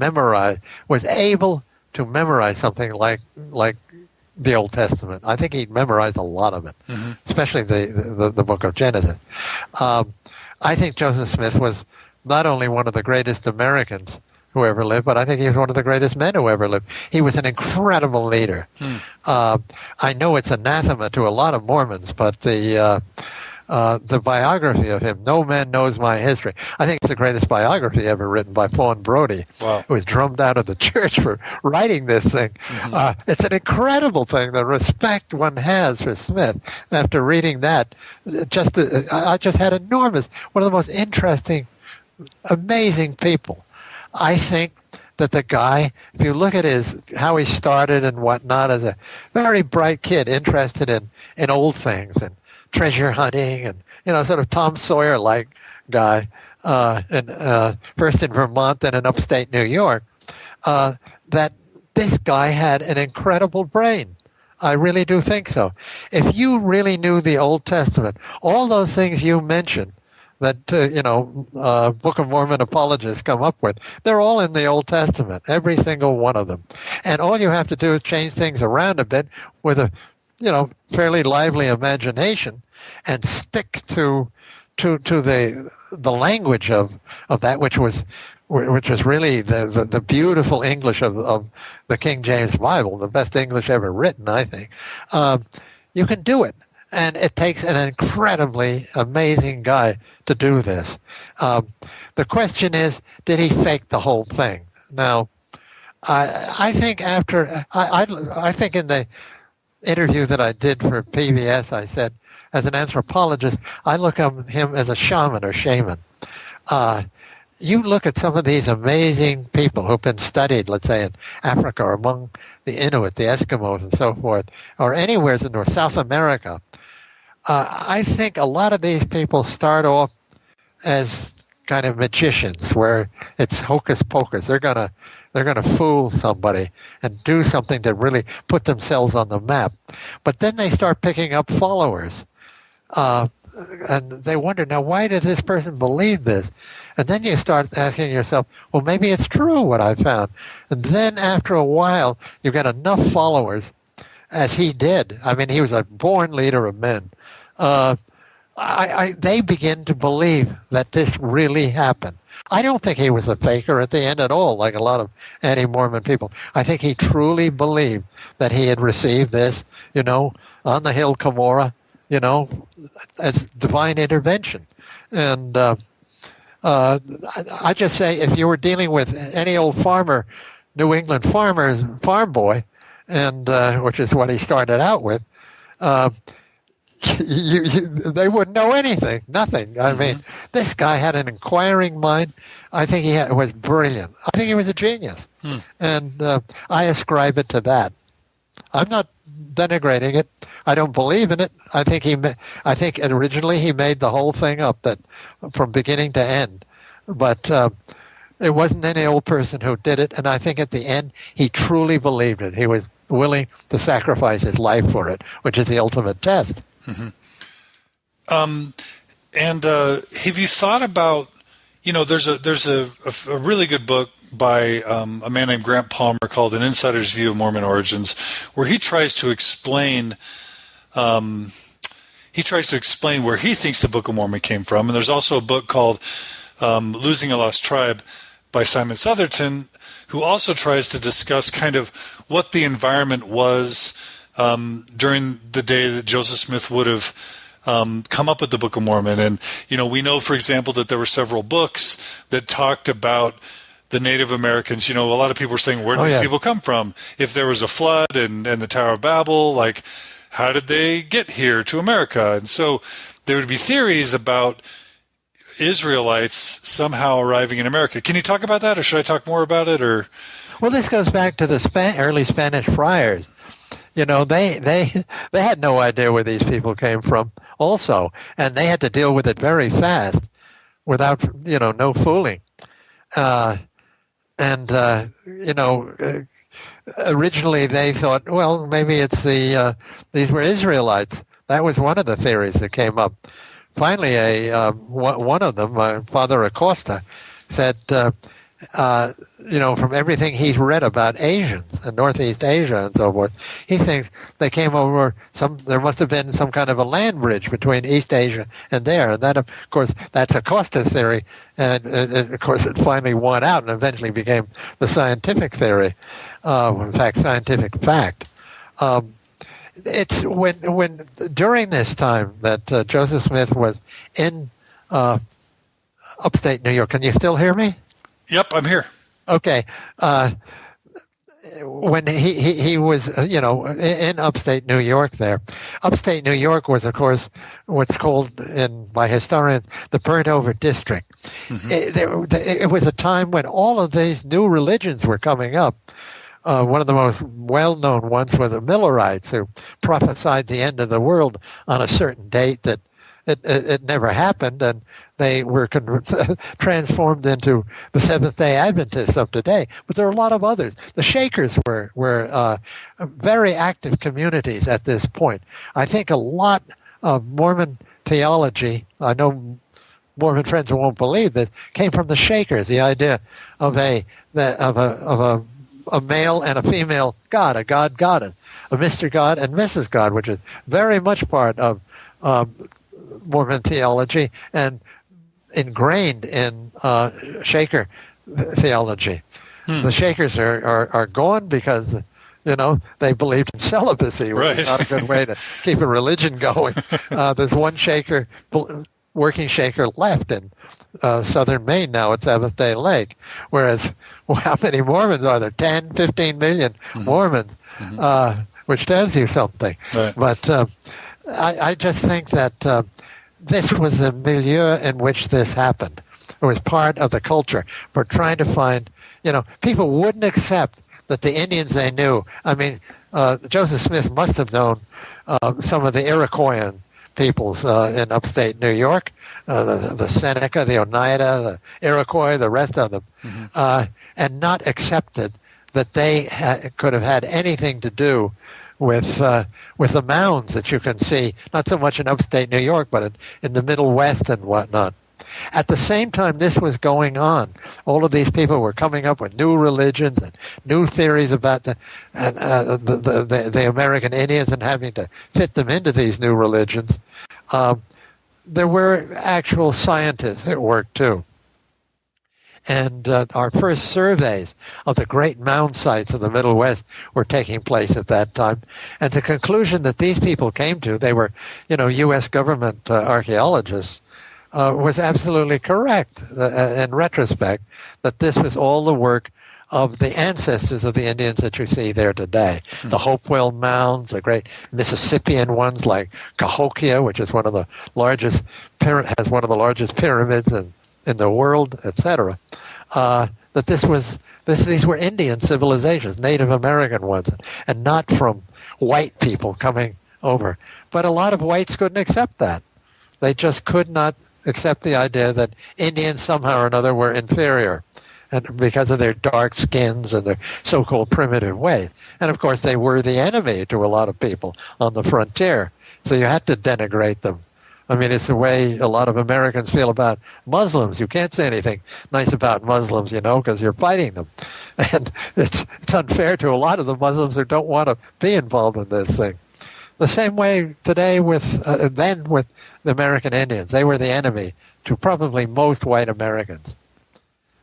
was able to memorize something like the Old Testament. I think he'd memorized a lot of it, especially the book of Genesis. I think Joseph Smith was not only one of the greatest Americans who ever lived, but I think he was one of the greatest men who ever lived. He was an incredible leader. I know it's anathema to a lot of Mormons, but the biography of him, No Man Knows My History, I think it's the greatest biography ever written by Fawn Brodie, who was drummed out of the church for writing this thing. It's an incredible thing, the respect one has for Smith. After reading that, I just had one of the most interesting, amazing people. I think that the guy, if you look at how he started and whatnot, as a very bright kid, interested in old things and treasure hunting and, sort of Tom Sawyer-like guy, first in Vermont, then in upstate New York, that this guy had an incredible brain. I really do think so. If you really knew the Old Testament, all those things you mentioned that, Book of Mormon apologists come up with, they're all in the Old Testament, every single one of them. And all you have to do is change things around a bit with a fairly lively imagination, and stick to the language of that which was really the beautiful English of the King James Bible, the best English ever written, I think. You can do it, and it takes an incredibly amazing guy to do this. The question is, did he fake the whole thing? Now, I think I think in the interview that I did for PBS, I said, as an anthropologist, I look at him as a shaman or shaman. You look at some of these amazing people who've been studied, let's say in Africa or among the Inuit, the Eskimos and so forth, or anywhere in North South America. I think a lot of these people start off as kind of magicians, where it's hocus pocus. They're gonna fool somebody and do something to really put themselves on the map. But then they start picking up followers. And they wonder, now, why does this person believe this? And then you start asking yourself, well, maybe it's true what I found. And then after a while, you get enough followers, as he did. I mean, he was a born leader of men. They begin to believe that this really happened. I don't think he was a faker at the end at all, like a lot of anti-Mormon people. I think he truly believed that he had received this, on the hill Cumorah, as divine intervention. And I just say, if you were dealing with any old farmer, New England farm boy, and which is what he started out with, they wouldn't know anything, nothing. I mean, this guy had an inquiring mind. I think was brilliant. I think he was a genius. And I ascribe it to that. I'm not denigrating it. I don't believe in it. I think originally he made the whole thing up, that from beginning to end. But it wasn't any old person who did it. And I think at the end, he truly believed it. He was willing to sacrifice his life for it, which is the ultimate test. And have you thought about, there's a really good book by a man named Grant Palmer called An Insider's View of Mormon Origins, where he tries to explain where he thinks the Book of Mormon came from. And there's also a book called Losing a Lost Tribe by Simon Southerton, who also tries to discuss kind of what the environment was during the day that Joseph Smith would have come up with the Book of Mormon. And, we know, for example, that there were several books that talked about the Native Americans. A lot of people were saying, where did these people come from? If there was a flood and the Tower of Babel, like, how did they get here to America? And so there would be theories about Israelites somehow arriving in America. Can you talk about that, or should I talk more about it? Or well, this goes back to the early Spanish friars. They had no idea where these people came from also, and they had to deal with it very fast without, no fooling. Originally they thought, well, maybe it's these were Israelites. That was one of the theories that came up. Finally, one of them, Father Acosta, said, from everything he's read about Asians and Northeast Asia and so forth, he thinks they came over there must have been some kind of a land bridge between East Asia and there. And that, of course, that's Acosta's theory. And of course, it finally won out and eventually became the scientific theory. In fact, scientific fact. It's when during this time that Joseph Smith was in upstate New York. Can you still hear me? Yep, I'm here. Okay. When he was, in upstate New York there. Upstate New York was, of course, what's called by historians the burnt-over district. It was a time when all of these new religions were coming up. One of the most well-known ones were the Millerites, who prophesied the end of the world on a certain date that it never happened, and they were transformed into the Seventh-day Adventists of today. But there are a lot of others. The Shakers were very active communities at this point. I think a lot of Mormon theology, I know Mormon friends won't believe this, came from the Shakers. The idea of a male and a female god, a god goddess, a Mr. God and Mrs. God, which is very much part of Mormon theology and ingrained in Shaker theology. The Shakers are gone because they believed in celibacy, which is not a good way to keep a religion going. There's one Shaker, working Shaker, left in southern Maine now at Seventh Day Lake, whereas how many Mormons are there? 10, 15 million Mormons, which tells you something. Right. But I just think that this was the milieu in which this happened. It was part of the culture for trying to find, people wouldn't accept that the Indians they knew, I mean, Joseph Smith must have known some of the Iroquoian peoples in upstate New York, the Seneca, the Oneida, the Iroquois, the rest of them, and not accepted that they could have had anything to do with the mounds that you can see, not so much in upstate New York, but in the Middle West and whatnot. At the same time this was going on, all of these people were coming up with new religions and new theories about the American Indians and having to fit them into these new religions. There were actual scientists at work too. And our first surveys of the great mound sites of the Middle West were taking place at that time. And the conclusion that these people came to, they were, U.S. government archaeologists, was absolutely correct in retrospect, that this was all the work of the ancestors of the Indians that you see there today. Mm-hmm. The Hopewell Mounds, the great Mississippian ones like Cahokia, which is one of the largest pyramids in the world, etc. That these were Indian civilizations, Native American ones, and not from white people coming over. But a lot of whites couldn't accept that. They just could not accept the idea that Indians somehow or another were inferior, and because of their dark skins and their so-called primitive ways. And of course, they were the enemy to a lot of people on the frontier. So you had to denigrate them. I mean, it's the way a lot of Americans feel about Muslims. You can't say anything nice about Muslims, because you're fighting them. And it's unfair to a lot of the Muslims who don't want to be involved in this thing. The same way today then with the American Indians. They were the enemy to probably most white Americans,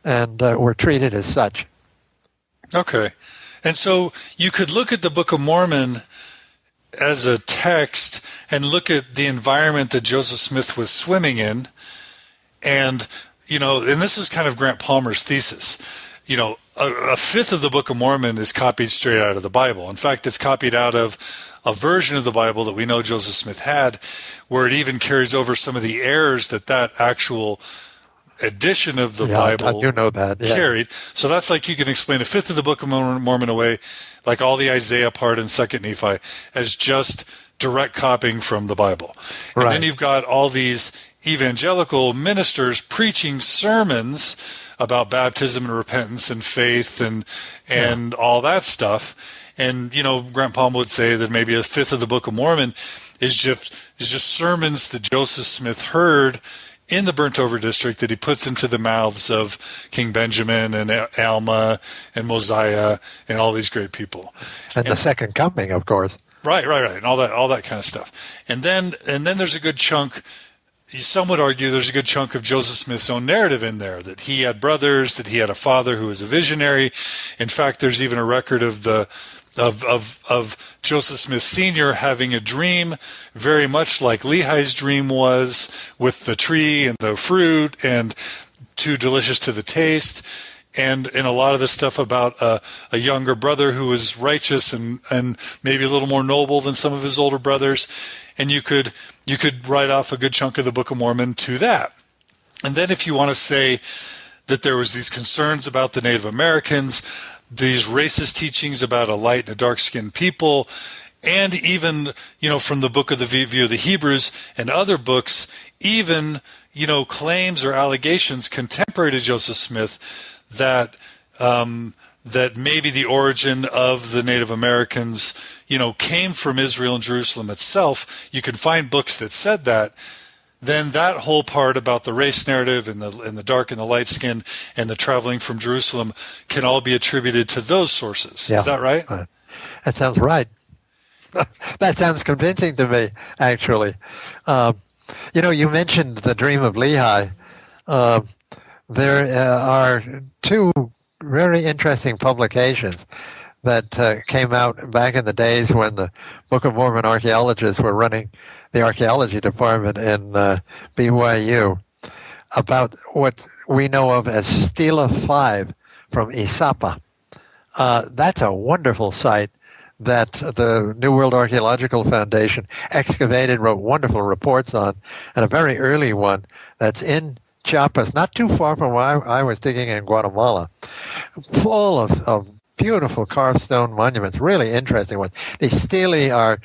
and were treated as such. Okay. And so you could look at the Book of Mormon as a text and look at the environment that Joseph Smith was swimming in. And, and this is kind of Grant Palmer's thesis. A fifth of the Book of Mormon is copied straight out of the Bible. In fact, it's copied out of a version of the Bible that we know Joseph Smith had, where it even carries over some of the errors that actual edition of the Bible I do know that, carried. So that's like you can explain a fifth of the Book of Mormon away, like all the Isaiah part in 2nd Nephi, as just direct copying from the Bible. And then you've got all these evangelical ministers preaching sermons about baptism and repentance and faith and all that stuff. And, Grant Palmer would say that maybe a fifth of the Book of Mormon is just sermons that Joseph Smith heard in the burnt-over district that he puts into the mouths of King Benjamin and Alma and Mosiah and all these great people. And the Second Coming, of course. Right, and all that kind of stuff. And then there's a good chunk. Some would argue there's a good chunk of Joseph Smith's own narrative in there, that he had brothers, that he had a father who was a visionary. In fact, there's even a record of Joseph Smith Sr. having a dream very much like Lehi's dream was, with the tree and the fruit and too delicious to the taste, and a lot of the stuff about a younger brother who was righteous and maybe a little more noble than some of his older brothers. And you could write off a good chunk of the Book of Mormon to that. And then if you want to say that there was these concerns about the Native Americans, these racist teachings about a light and a dark-skinned people, and even, from the Book of the View of the Hebrews and other books, even, claims or allegations contemporary to Joseph Smith that maybe the origin of the Native Americans, came from Israel and Jerusalem itself. You can find books that said that. Then that whole part about the race narrative and the dark and the light skin and the traveling from Jerusalem can all be attributed to those sources. Yeah. Is that right? That sounds right. That sounds convincing to me, actually. You mentioned the dream of Lehi. There are two very interesting publications that came out back in the days when the Book of Mormon archaeologists were running the archaeology department in BYU, about what we know of as Stela 5 from Izapa. That's a wonderful site that the New World Archaeological Foundation excavated, wrote wonderful reports on, and a very early one that's in Chiapas, not too far from where I was digging in Guatemala, full of beautiful carved stone monuments, really interesting ones. These stelae are,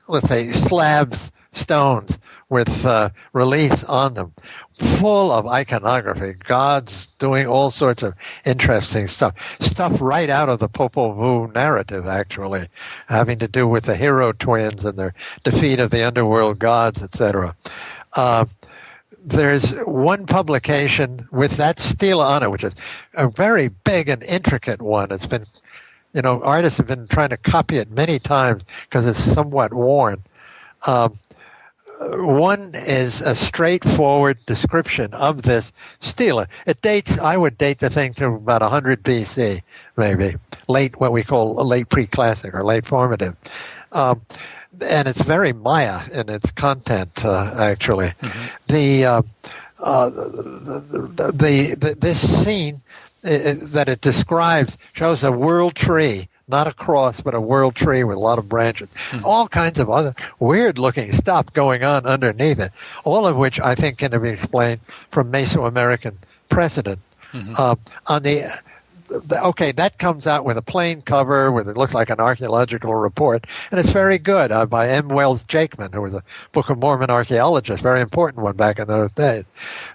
let's say, slabs, stones with reliefs on them, full of iconography, gods doing all sorts of interesting stuff right out of the Popol Vuh narrative, actually, having to do with the hero twins and their defeat of the underworld gods, etc. There's one publication with that stela on it, which is a very big and intricate one. It's been, artists have been trying to copy it many times because it's somewhat worn. One is a straightforward description of this stela. I would date the thing to about 100 BC, maybe, what we call late pre-classic or late formative. And it's very Maya in its content, actually. Mm-hmm. This scene that it describes, shows a world tree, not a cross, but a world tree with a lot of branches. All kinds of other weird-looking stuff going on underneath it, all of which I think can be explained from Mesoamerican precedent. On okay, that comes out with a plain cover, with it looks like an archaeological report, and it's very good, by M. Wells Jakeman, who was a Book of Mormon archaeologist, very important one back in those days.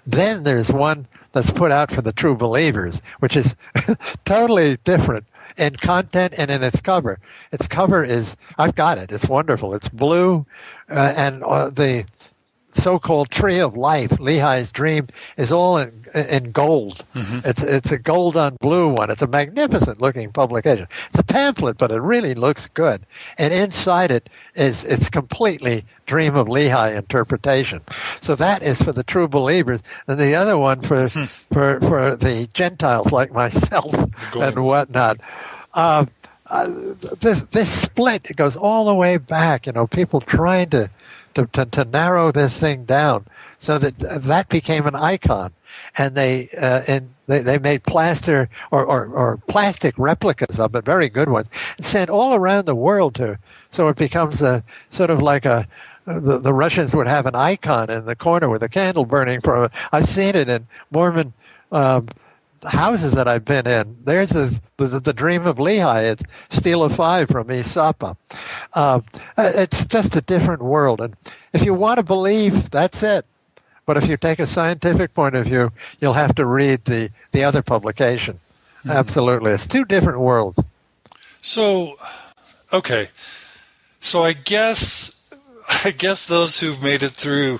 Then there's one that's put out for the true believers, which is totally different in content and in its cover. Its cover is, I've got it, it's wonderful. It's blue, and the so-called Tree of Life, Lehi's Dream, is all in gold. It's a gold on blue one. It's a magnificent-looking publication. It's a pamphlet, but it really looks good. And inside it's completely Dream of Lehi interpretation. So that is for the true believers, and the other one for the Gentiles like myself and whatnot. This split, it goes all the way back. People trying to narrow this thing down so that became an icon, and they made plaster or plastic replicas of it, very good ones, and sent all around the world so it becomes a sort of like the Russians would have an icon in the corner with a candle burning from it. I've seen it in Mormon houses that I've been in. There's the Dream of Lehi. It's Stela 5 from Izapa. It's just a different world. And if you want to believe, that's it. But if you take a scientific point of view, you'll have to read the other publication. Absolutely. It's two different worlds. So, okay. So I guess those who've made it through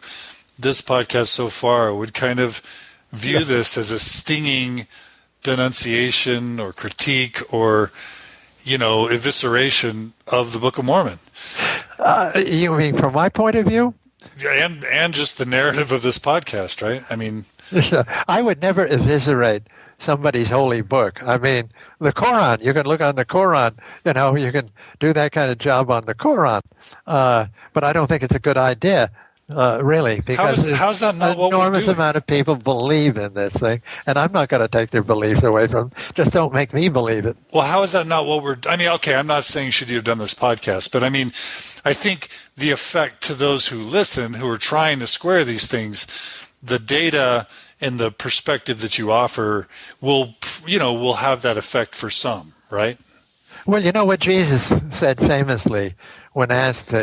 this podcast so far would kind of view this as a stinging denunciation or critique or, evisceration of the Book of Mormon. You mean from my point of view? And just the narrative of this podcast, right? I mean, I would never eviscerate somebody's holy book. I mean, the Quran, you can look on the Quran, you can do that kind of job on the Quran. But I don't think it's a good idea. Really, because how's that not an what enormous we're doing? amount of people believe in this thing, and I'm not going to take their beliefs away from them. Just don't make me believe it. Well, how is that not what we're... I mean, okay, I'm not saying should you have done this podcast, but I mean, I think the effect to those who listen, who are trying to square these things, the data and the perspective that you offer will have that effect for some, right? Well, you know what Jesus said famously when asked,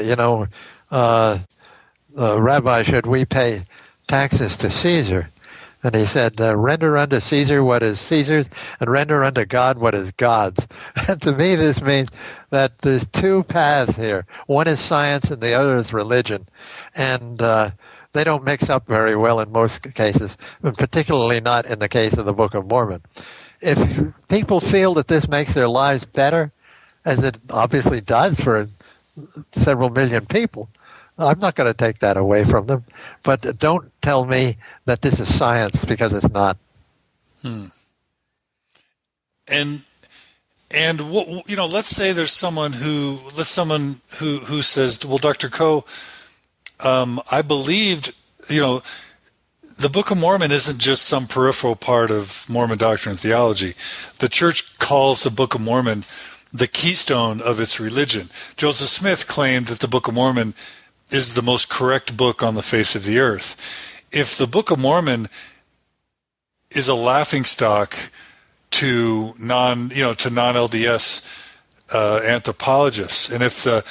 Rabbi, should we pay taxes to Caesar? And he said, render unto Caesar what is Caesar's, and render unto God what is God's. And to me, this means that there's two paths here. One is science and the other is religion. And they don't mix up very well in most cases, and particularly not in the case of the Book of Mormon. If people feel that this makes their lives better, as it obviously does for several million people, I'm not going to take that away from them, but don't tell me that this is science, because it's not. And let's say there's someone who says, well, Dr. Coe, I believed, the Book of Mormon isn't just some peripheral part of Mormon doctrine and theology. The church calls the Book of Mormon the keystone of its religion. Joseph Smith claimed that the Book of Mormon is the most correct book on the face of the earth. If the Book of Mormon is a laughingstock to non-LDS anthropologists, and if the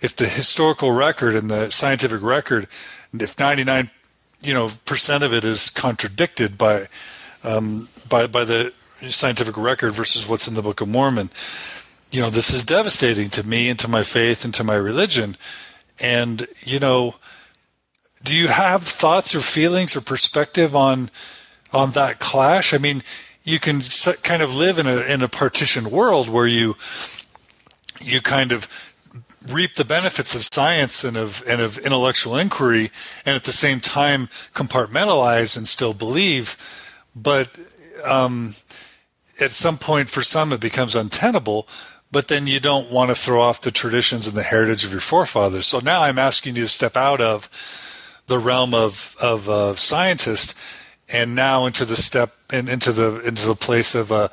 historical record and the scientific record, if 99% of it is contradicted by the scientific record versus what's in the Book of Mormon, this is devastating to me and to my faith and to my religion. And, do you have thoughts or feelings or perspective on that clash? I mean, you can kind of live in a partitioned world where you kind of reap the benefits of science and of intellectual inquiry, and at the same time compartmentalize and still believe. But at some point, for some, it becomes untenable. But then you don't want to throw off the traditions and the heritage of your forefathers. So now I'm asking you to step out of the realm of scientist and now into the step and into the place of a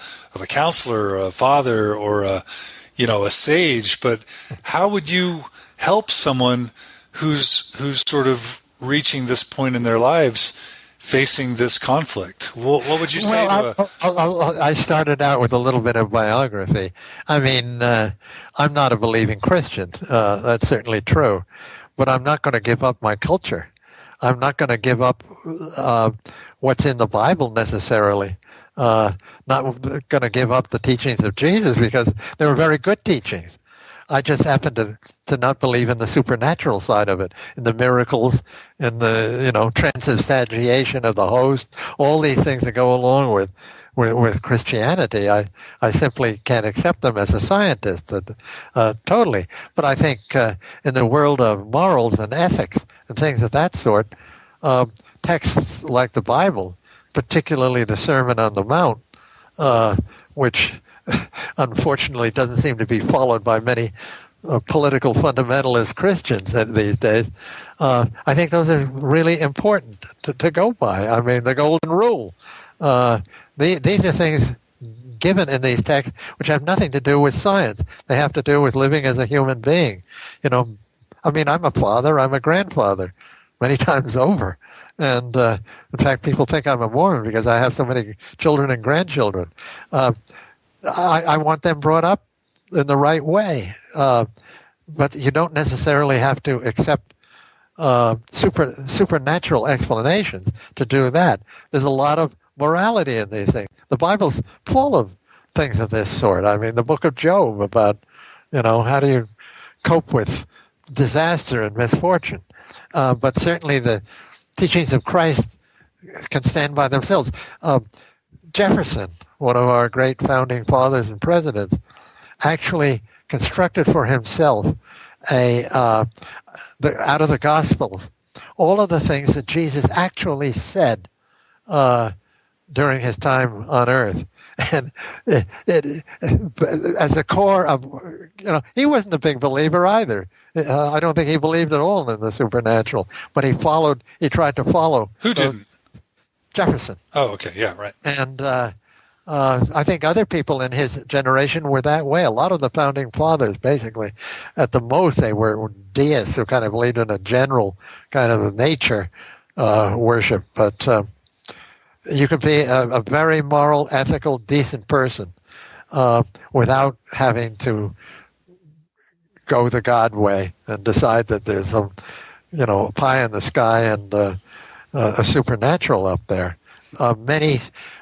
counselor, or a father, or a sage. But how would you help someone who's sort of reaching this point in their lives, facing this conflict? What would you say I started out with a little bit of biography. I mean, I'm not a believing Christian. That's certainly true. But I'm not going to give up my culture. I'm not going to give up what's in the Bible necessarily. Not going to give up the teachings of Jesus, because they were very good teachings. I just happen to not believe in the supernatural side of it, in the miracles, in the transubstantiation of the host, all these things that go along with Christianity. I simply can't accept them as a scientist, totally. But I think in the world of morals and ethics and things of that sort, texts like the Bible, particularly the Sermon on the Mount, which unfortunately doesn't seem to be followed by many political fundamentalist Christians these days. I think those are really important to go by. I mean, the golden rule. These are things given in these texts which have nothing to do with science. They have to do with living as a human being. I mean, I'm a father, I'm a grandfather, many times over. And in fact, people think I'm a Mormon because I have so many children and grandchildren. I want them brought up in the right way. But you don't necessarily have to accept supernatural explanations to do that. There's a lot of morality in these things. The Bible's full of things of this sort. I mean, the book of Job about, how do you cope with disaster and misfortune. But certainly the teachings of Christ can stand by themselves. Jefferson, one of our great founding fathers and presidents, actually constructed for himself out of the Gospels all of the things that Jesus actually said during his time on earth. And it as a core of, he wasn't a big believer either. I don't think he believed at all in the supernatural, but he tried to follow. Who didn't? Jefferson. Oh, okay, yeah, right. And I think other people in his generation were that way. A lot of the founding fathers, basically, at the most, they were deists who kind of believed in a general kind of nature worship. But you could be a very moral, ethical, decent person without having to go the God way and decide that there's some, pie in the sky and a supernatural up there.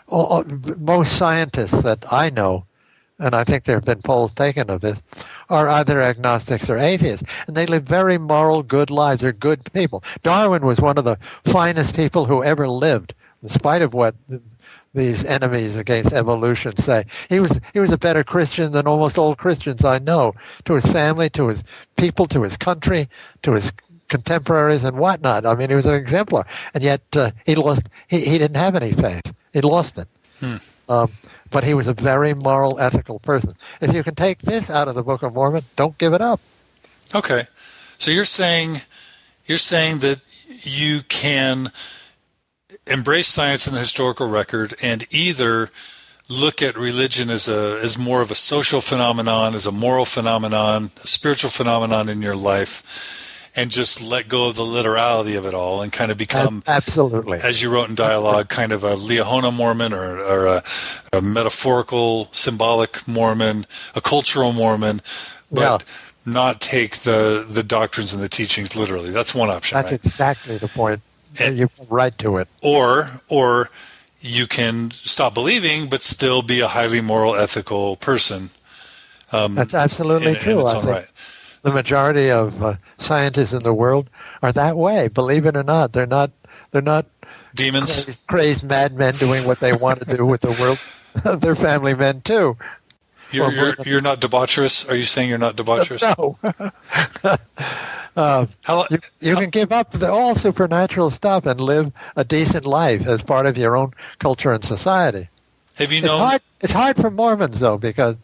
Most scientists that I know, and I think there have been polls taken of this, are either agnostics or atheists, and they live very moral, good lives. They're good people. Darwin was one of the finest people who ever lived, in spite of what these enemies against evolution say. He was a better Christian than almost all Christians I know, to his family, to his people, to his country, to his contemporaries and whatnot. I mean, he was an exemplar, and yet he didn't have any faith. He lost it. But he was a very moral, ethical person. If you can take this out of the Book of Mormon, don't give it up. Okay, so you're saying that you can embrace science and the historical record, and either look at religion as more of a social phenomenon, as a moral phenomenon, a spiritual phenomenon in your life, and just let go of the literality of it all and kind of become, absolutely, as you wrote in Dialogue, kind of a Liahona Mormon or a metaphorical, symbolic Mormon, a cultural Mormon, but not take the doctrines and the teachings literally. That's one option. That's right? Exactly the point. And you're right to it. Or you can stop believing, but still be a highly moral, ethical person. That's absolutely true. I think right. The majority of scientists in the world are that way. Believe it or not, they're not demons, crazed madmen doing what they want to do with the world. They're family men too. You're not debaucherous? Are you saying you're not debaucherous? No. You can give up all supernatural stuff and live a decent life as part of your own culture and society. Have you known? It's hard for Mormons though, because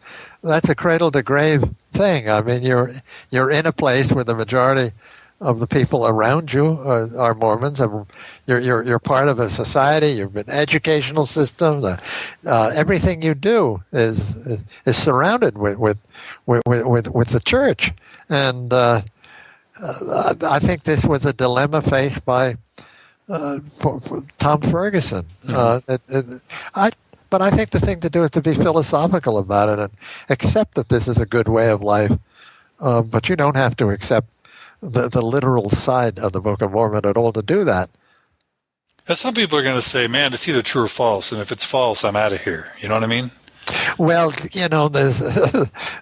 that's a cradle to grave thing. I mean, you're in a place where the majority of the people around you are Mormons, and you're part of a society. You've an educational system. Everything you do is surrounded with the church, and I think this was a dilemma faced by for Tom Ferguson. But I think the thing to do is to be philosophical about it and accept that this is a good way of life. But you don't have to accept the literal side of the Book of Mormon at all to do that. Some people are going to say, man, it's either true or false, and if it's false, I'm out of here. You know what I mean? Well, there's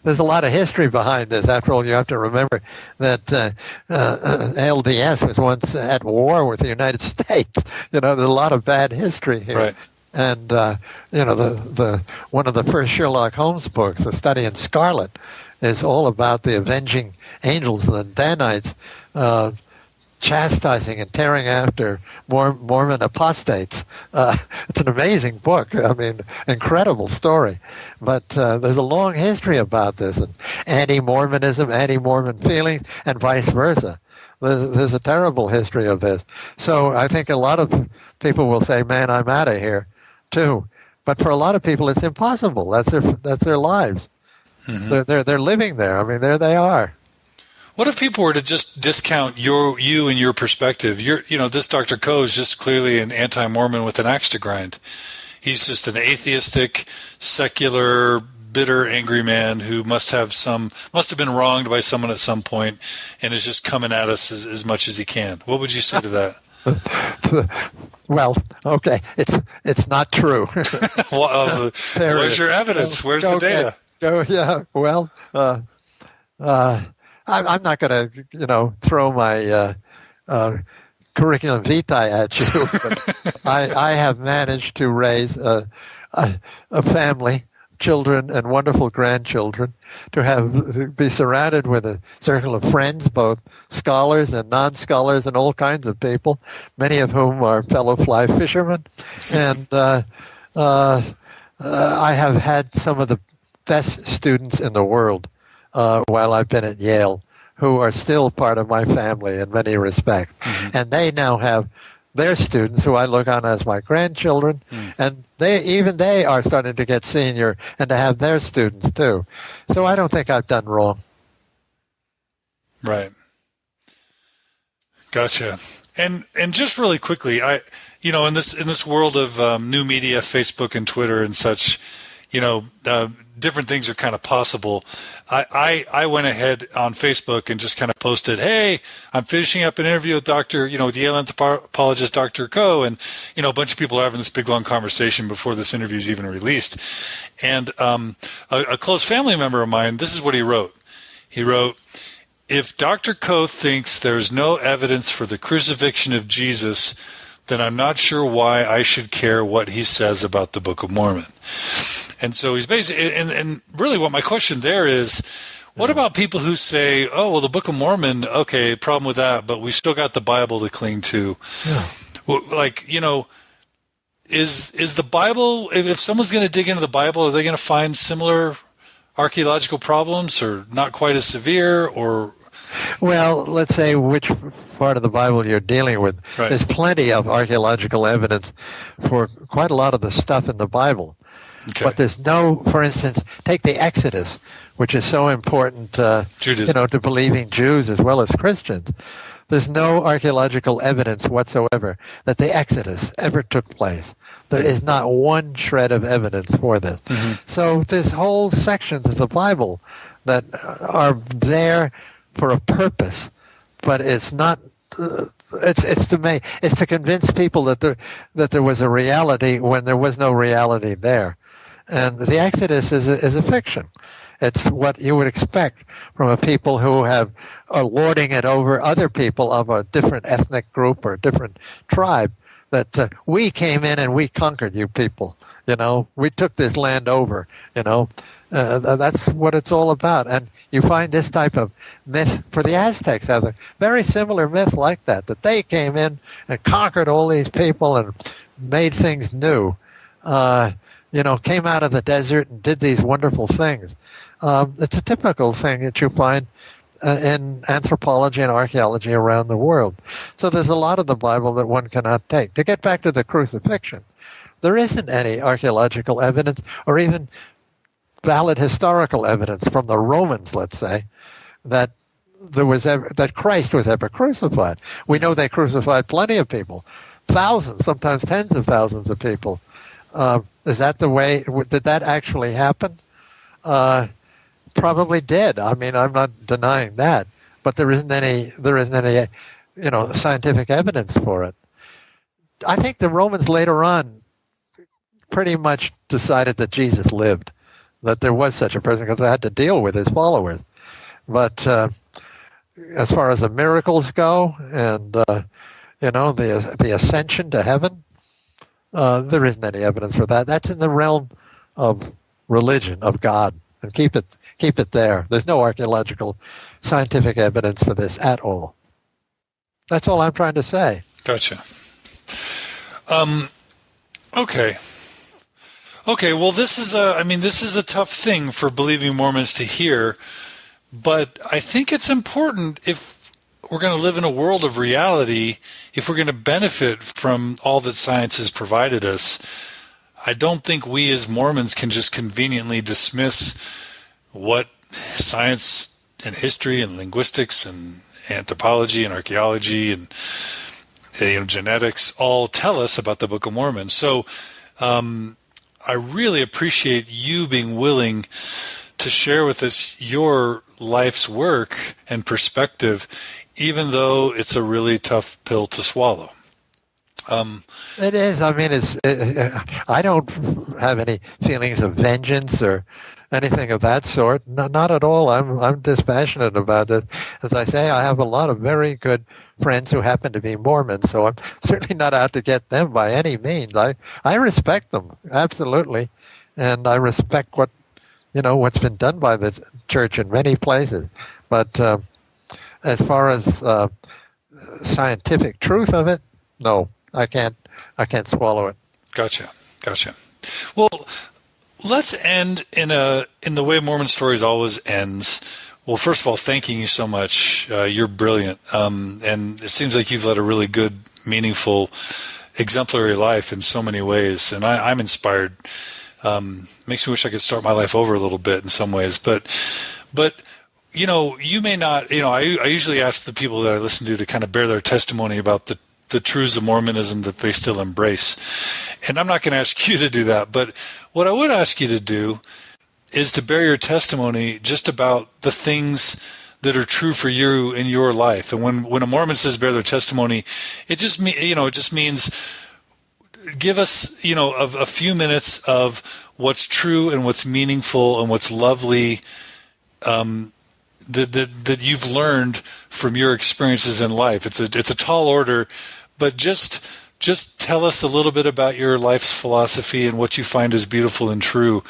there's a lot of history behind this. After all, you have to remember that LDS was once at war with the United States. There's a lot of bad history here. Right. And the one of the first Sherlock Holmes books, A Study in Scarlet, is all about the avenging angels, the Danites, chastising and tearing after Mormon apostates. It's an amazing book. I mean, incredible story. But there's a long history about this, and anti-Mormonism, anti-Mormon feelings, and vice versa. There's a terrible history of this. So I think a lot of people will say, man, I'm out of here, too. But for a lot of people, it's impossible. That's their lives. Mm-hmm. They're living there. I mean, there they are. What if people were to just discount you and your perspective? This Dr. Coe is just clearly an anti-Mormon with an axe to grind. He's just an atheistic, secular, bitter, angry man who must have been wronged by someone at some point and is just coming at us as much as he can. What would you say to that? Well, okay, it's not true. Where's your evidence? Where's the data? Yeah. Well, I'm not going to, throw my curriculum vitae at you, but I have managed to raise a family, children, and wonderful grandchildren, to be surrounded with a circle of friends, both scholars and non-scholars and all kinds of people, many of whom are fellow fly fishermen. And I have had some of the best students in the world while I've been at Yale, who are still part of my family in many respects. Mm-hmm. And they now have their students who I look on as my grandchildren, and they are starting to get senior and to have their students too. So I don't think I've done wrong. Right. Gotcha. And just really quickly, in this world of new media, Facebook and Twitter and such, different things are kind of possible. I went ahead on Facebook and just kind of posted, hey, I'm finishing up an interview with with Yale anthropologist Dr. Coe, and, a bunch of people are having this big, long conversation before this interview is even released. And a close family member of mine, this is what he wrote. He wrote, if Dr. Coe thinks there's no evidence for the crucifixion of Jesus, then I'm not sure why I should care what he says about the Book of Mormon. And so he's basically, and really what my question there is, what about people who say, oh, well, the Book of Mormon, okay, problem with that, but we still got the Bible to cling to. Yeah. Well, is the Bible, if someone's going to dig into the Bible, are they going to find similar archaeological problems or not quite as severe or... Well, let's say which part of the Bible you're dealing with. Right. There's plenty of archaeological evidence for quite a lot of the stuff in the Bible. Okay. But there's no, for instance, take the Exodus, which is so important to believing Jews as well as Christians. There's no archaeological evidence whatsoever that the Exodus ever took place. There is not one shred of evidence for this. Mm-hmm. So there's whole sections of the Bible that are there for a purpose, but it's not. It's to convince people that there was a reality when there was no reality there, and the Exodus is a fiction. It's what you would expect from a people who are lording it over other people of a different ethnic group or a different tribe. That we came in and we conquered you people. We took this land over. That's what it's all about. And you find this type of myth for the Aztecs have a very similar myth like that they came in and conquered all these people and made things new. Came out of the desert and did these wonderful things. It's a typical thing that you find in anthropology and archaeology around the world. So there's a lot of the Bible that one cannot take. To get back to the crucifixion, there isn't any archaeological evidence or even valid historical evidence from the Romans, let's say, that that Christ was ever crucified. We know they crucified plenty of people, thousands, sometimes tens of thousands of people. Is that the way? Did that actually happen? Probably did. I mean, I'm not denying that, but there isn't any, scientific evidence for it. I think the Romans later on pretty much decided that Jesus lived, that there was such a person, because they had to deal with his followers. But as far as the miracles go, and the ascension to heaven, there isn't any evidence for that. That's in the realm of religion, of God, and keep it there. There's no archaeological, scientific evidence for this at all. That's all I'm trying to say. Gotcha. Okay. Well, this is a tough thing for believing Mormons to hear, but I think it's important if we're going to live in a world of reality, if we're going to benefit from all that science has provided us. I don't think we as Mormons can just conveniently dismiss what science and history and linguistics and anthropology and archaeology and genetics all tell us about the Book of Mormon. So I really appreciate you being willing to share with us your life's work and perspective, even though it's a really tough pill to swallow. It is. I mean, I don't have any feelings of vengeance or anything of that sort. Not at all. I'm dispassionate about it. As I say, I have a lot of very good friends who happen to be Mormons, so I'm certainly not out to get them by any means. I respect them, absolutely, and I respect what's been done by the church in many places. But as far as scientific truth of it, no, I can't swallow it. Gotcha. Well, let's end in the way Mormon Stories always ends. Well, first of all, thanking you so much. You're brilliant, and it seems like you've led a really good, meaningful, exemplary life in so many ways. And I'm inspired. Makes me wish I could start my life over a little bit in some ways. But you may not. I usually ask the people that I listen to kind of bear their testimony about the truths of Mormonism that they still embrace. And I'm not going to ask you to do that, but what I would ask you to do is to bear your testimony just about the things that are true for you in your life. And when a Mormon says bear their testimony, it just means give us, a few minutes of what's true and what's meaningful and what's lovely, that you've learned from your experiences in life. It's a tall order, but just tell us a little bit about your life's philosophy and what you find is beautiful and true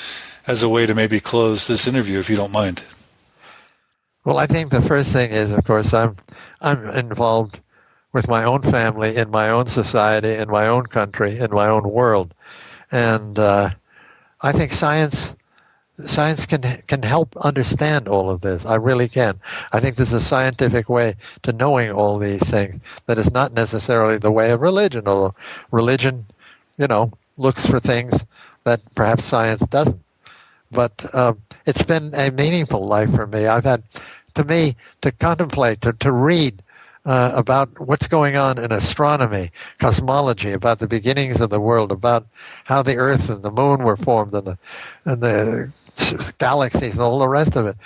as a way to maybe close this interview, if you don't mind. Well, I think the first thing is, of course, I'm involved with my own family, in my own society, in my own country, in my own world. And I think science can help understand all of this. I really can. I think there's a scientific way to knowing all these things that is not necessarily the way of religion, although religion, looks for things that perhaps science doesn't. But it's been a meaningful life for me. I've had, to contemplate, to read about what's going on in astronomy, cosmology, about the beginnings of the world, about how the Earth and the Moon were formed, and the galaxies and all the rest of it.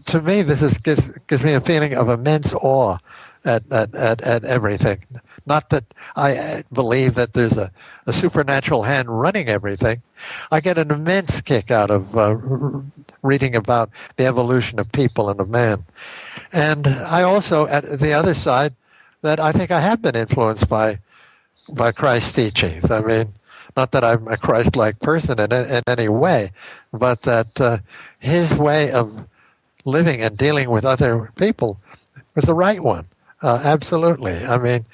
To me, this gives me a feeling of immense awe at everything. Not that I believe that there's a supernatural hand running everything. I get an immense kick out of reading about the evolution of people and of man. And I also, at the other side, that I think I have been influenced by Christ's teachings. I mean, not that I'm a Christ-like person in any way, but that his way of living and dealing with other people was the right one. Absolutely. I mean,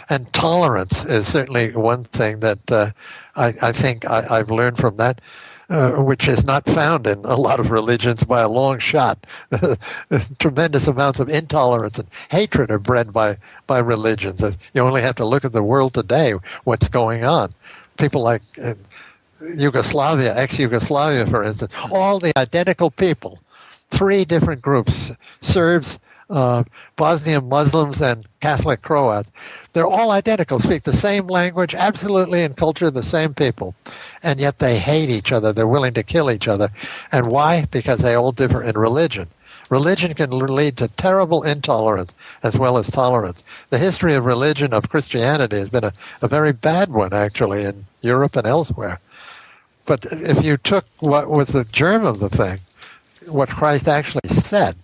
and tolerance is certainly one thing that I think I've learned from that. which is not found in a lot of religions by a long shot. Tremendous amounts of intolerance and hatred are bred by religions. You only have to look at the world today, what's going on. People like Yugoslavia, ex-Yugoslavia, for instance, all the identical people, 3 different groups, Serbs, Bosnian Muslims, and Catholic Croats. They're all identical, speak the same language, absolutely in culture, the same people. And yet they hate each other. They're willing to kill each other. And why? Because they all differ in religion. Religion can lead to terrible intolerance as well as tolerance. The history of religion, of Christianity, has been a very bad one, actually, in Europe and elsewhere. But if you took what was the germ of the thing, what Christ actually said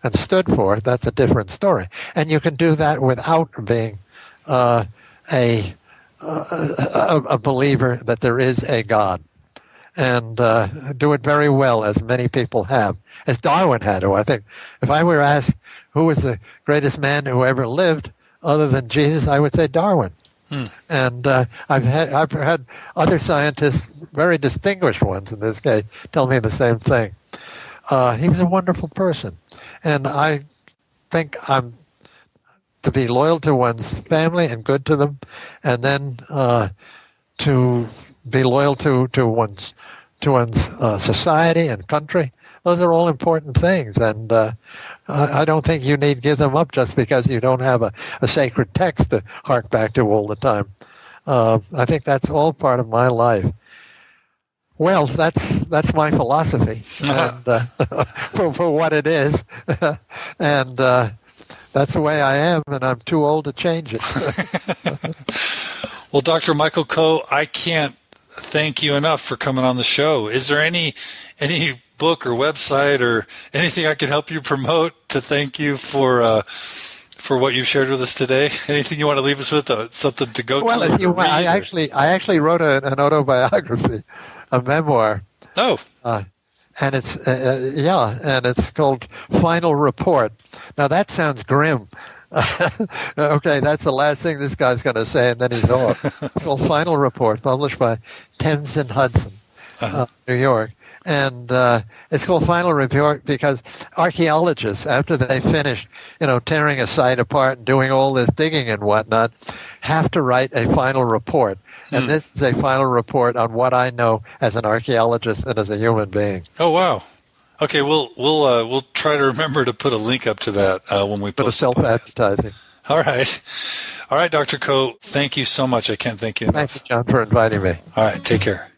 and stood for, that's a different story. And you can do that without being a believer that there is a God. And do it very well, as many people have, as Darwin had to. I think if I were asked who was the greatest man who ever lived other than Jesus, I would say Darwin. And I've had other scientists, very distinguished ones in this case, tell me the same thing. He was a wonderful person. And I think I'm to be loyal to one's family and good to them, and then to be loyal to one's society and country. Those are all important things, and I don't think you need to give them up just because you don't have a sacred text to hark back to all the time. I think that's all part of my life. Well, that's my philosophy, and, for what it is, and that's the way I am, and I'm too old to change it. Well, Dr. Michael Coe, I can't thank you enough for coming on the show. Is there any book or website or anything I can help you promote to thank you for what you've shared with us today? Anything you want to leave us with? Something to go to? Well, if you want, I actually wrote an autobiography, a memoir. Oh. And it's and it's called Final Report. Now that sounds grim. Okay, that's the last thing this guy's going to say, and then he's off. It's called Final Report, published by Thames and Hudson, New York. And it's called Final Report because archaeologists, after they finish, tearing a site apart and doing all this digging and whatnot, have to write a final report. And this is a final report on what I know as an archaeologist and as a human being. Oh, wow. Okay, we'll try to remember to put a link up to that when we post. For the self-advertising. All right, Dr. Coe, thank you so much. I can't thank you enough. Thank you, John, for inviting me. All right, take care.